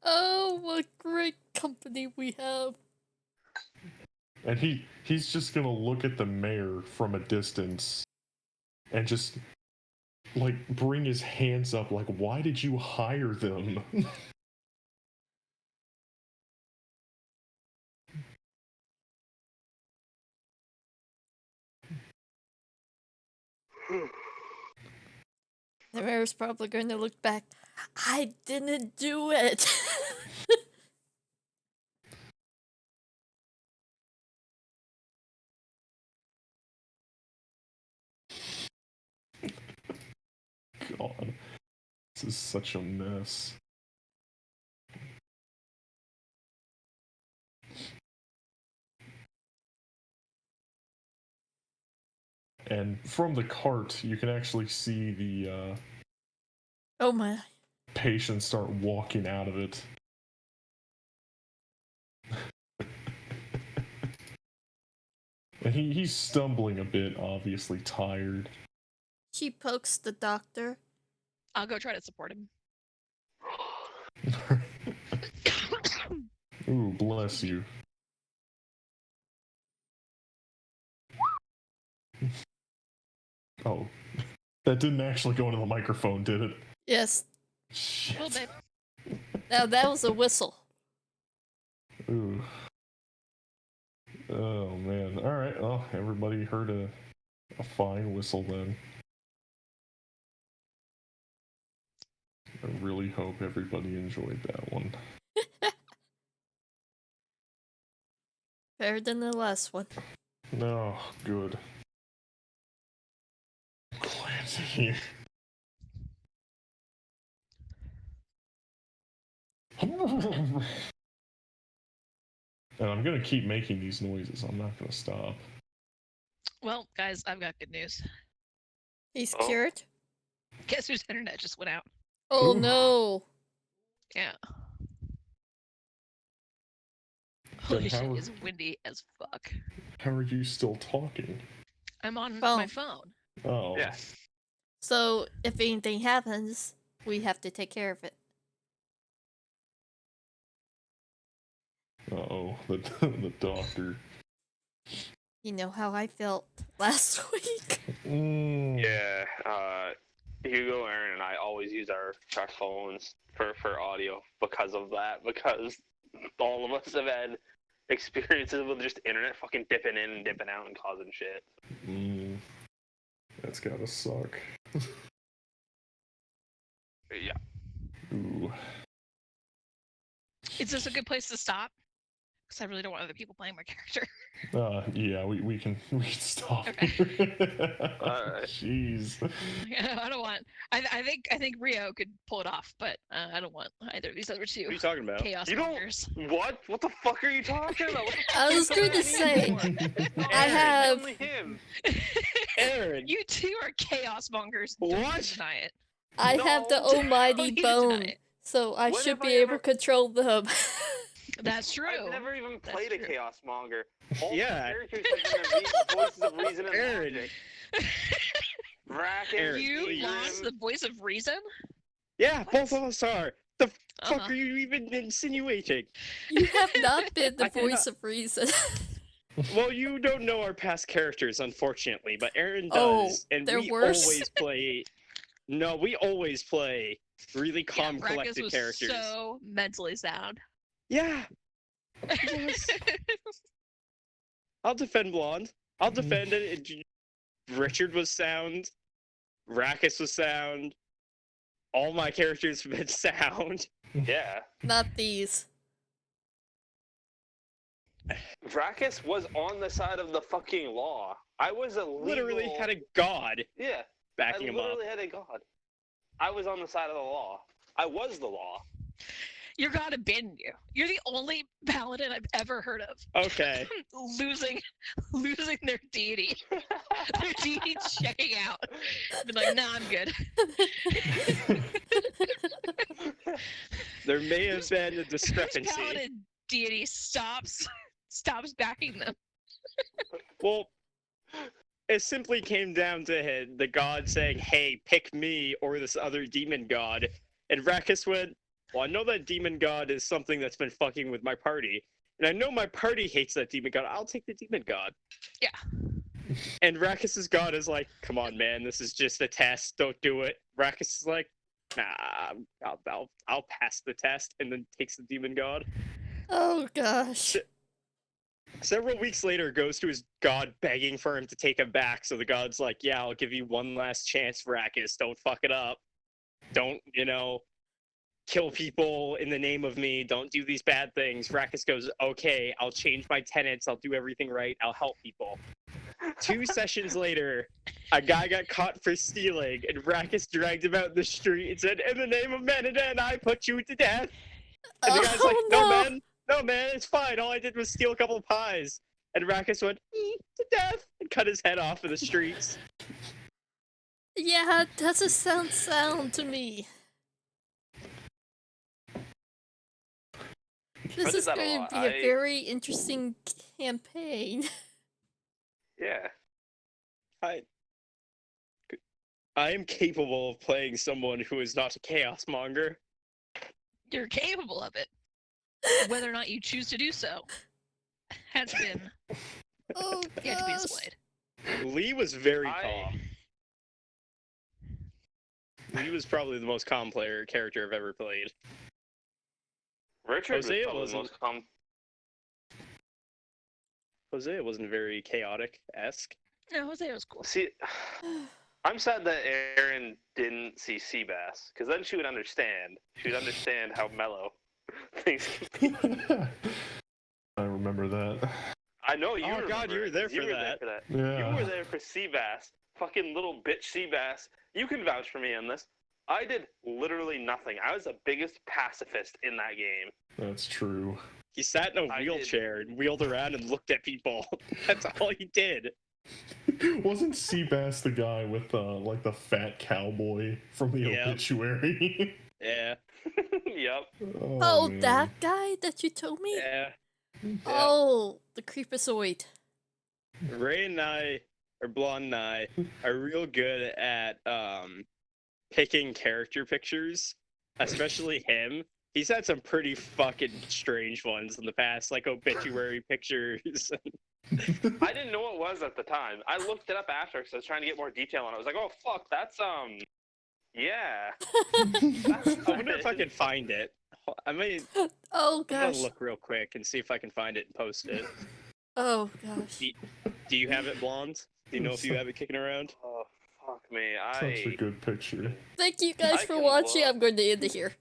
E: Oh, what great company we have.
C: And he's just gonna look at the mayor from a distance and just like bring his hands up like, why did you hire them?
E: The mayor's probably going to look back. I didn't do it.
C: God, this is such a mess. And from the cart, you can actually see the
E: Oh my.
C: patient start walking out of it. And he's stumbling a bit, obviously tired.
E: She pokes the doctor.
A: I'll go try to support him.
C: Ooh, bless you. Oh, that didn't actually go into the microphone, did it?
E: Yes.
A: A little
C: Shit.
A: bit.
E: Now that was a whistle.
C: Ooh. Oh man. All right. Well, everybody heard a fine whistle then. I really hope everybody enjoyed that one.
E: Better than the last one.
C: No, good. Glad to hear. And I'm gonna keep making these noises. I'm not gonna stop.
A: Well, guys, I've got good news.
E: He's
D: Oh.
E: cured?
A: Guess whose internet just went out?
E: Oh
C: Ooh.
E: no.
A: Yeah. Holy shit,
C: how-
A: it's windy as fuck.
C: How are you still talking?
A: I'm on
E: Phone.
A: my phone.
C: Oh.
D: Yeah.
E: So if anything happens, we have to take care of it.
C: Uh-oh, the doctor.
E: You know how I felt last week.
C: Mm.
D: Yeah, Hugo, Aaron, and I always use our phones for audio because of that. Because all of us have had experiences with just internet fucking dipping in and dipping out and causing shit.
C: Mm. That's gotta suck.
D: Yeah.
C: Ooh.
A: Is this a good place to stop? Because I really don't want other people playing my character.
C: Yeah, we can stop.
A: Okay.
D: Alright.
C: Jeez.
A: I don't want. I think Rio could pull it off, but I don't want either of these other two
B: What are you talking about?
A: chaos
D: You don't-
A: mongers.
D: What? What the fuck are you talking about? What the fuck
E: I
D: are you
E: was going to
D: talking
E: say,
D: about?
E: I
D: Aaron,
E: have-
D: only him.
B: Aaron,
A: You two are chaos mongers. Don't
B: What?
A: deny it.
E: I have the
D: No.
E: almighty
A: Don't you deny
E: bone,
A: it.
E: so I
D: When
E: should
D: have
E: be
D: I
E: able
D: ever-
E: to control them.
A: That's true.
D: I've never even
A: That's
D: played a
A: true.
D: Chaos Monger. All
B: Yeah.
D: my characters have been the voices of reason and
B: Aaron.
D: logic. Bracken,
B: Aaron,
A: You
B: please.
A: lost the voice of reason?
B: yeah,
A: What?
B: both of us are. The fuck
A: Uh-huh.
B: are you even insinuating?
E: You have not been the
B: I cannot-
E: voice of reason.
B: Well, you don't know our past characters, unfortunately, but Aaron
E: Oh,
B: does, and
E: they're
B: we
E: worse?
B: always play. No, we always play really calm,
A: yeah, Brackus
B: collected
A: was
B: characters.
A: so mentally sound.
B: Yeah. Yes. I'll defend Blonde. I'll defend it. Richard was sound. Rackus was sound. All my characters have been sound.
D: Yeah.
E: Not these.
D: Brackus was on the side of the fucking law. I was a legal...
B: Literally had a god
D: Yeah.
B: backing
D: I
B: him up.
D: literally had a god. I was on the side of the law. I was the law.
A: Your god abandoned you. You're the only paladin I've ever heard of
B: Okay.
A: losing their deity. Their deity checking out. Been like, nah, I'm good.
B: There may have been a
A: Whose
B: discrepancy.
A: paladin deity stops backing them.
B: Well, it simply came down to the god saying, "Hey, pick me or this other demon god," and Rakus went, "Well, I know that demon god is something that's been fucking with my party, and I know my party hates that demon god. I'll take the demon god."
A: Yeah.
B: And Rakus's god is like, "Come on, man, this is just a test. Don't do it." Rakus is like, "Nah, I'll pass the test," and then takes the demon god.
E: Oh gosh.
B: Several weeks later, goes to his god begging for him to take him back. So the god's like, "Yeah, I'll give you one last chance, Rakus. Don't fuck it up. Don't, kill people in the name of me. Don't do these bad things." Rakus goes, "Okay, I'll change my tenets. I'll do everything right. I'll help people." 2 sessions later, a guy got caught for stealing, and Rakus dragged him out in the street and said, "In the name of Maniden, I put you to death." And the guy's like, no, man, it's fine. All I did was steal a couple of pies." And Rakus went, "To death," and cut his head off in the streets.
E: Yeah, it doesn't sound sound to me. This
D: did
E: is
D: that a
E: going
D: lot.
E: to be a very interesting campaign.
D: Yeah.
B: I am capable of playing someone who is not a chaos monger.
A: You're capable of it. Whether or not you choose to do so has been
E: Oh
A: yet to be
E: gosh.
A: displayed.
B: Lee was very calm. Lee was probably the most calm character I've ever played.
D: Richard
B: Hosea
D: was probably the most calm.
B: Hosea wasn't very chaotic-esque.
A: No, Jose was cool.
D: See, I'm sad that Erin didn't see Seabass, because then she would understand. She would understand how mellow things can be.
C: I remember that.
D: I know you.
B: Oh, God, you were there for that.
C: Yeah.
D: You were there for Seabass. Fucking little bitch Seabass. You can vouch for me on this. I did literally nothing. I was the biggest pacifist in that game.
C: That's true.
B: He sat in a wheelchair and wheeled around and looked at people. That's all he did.
C: Wasn't Seabass the guy with like the fat cowboy from the
B: Yep.
C: obituary?
B: Yeah.
D: Yep.
E: Oh,
C: man.
E: that guy that you told me?
B: Yeah.
E: Oh, the creepazoid.
B: Ray and I, or Blonde and I, are real good at picking character pictures, especially him. He's had some pretty fucking strange ones in the past, like obituary pictures.
D: I didn't know what it was at the time. I looked it up after because I was trying to get more detail on it. I was like, oh, fuck, that's, yeah.
B: I wonder if I can find it. I mean,
E: Oh
B: I'm gonna
E: gosh.
B: look real quick and see if I can find it and post it.
E: Oh gosh.
B: Do you have it, Blonde? Do you know if you have it kicking around?
D: Oh, fuck me.
C: Such a good picture.
E: Thank you guys
D: I
E: for
D: can
E: watching.
D: look.
E: I'm going to end it here.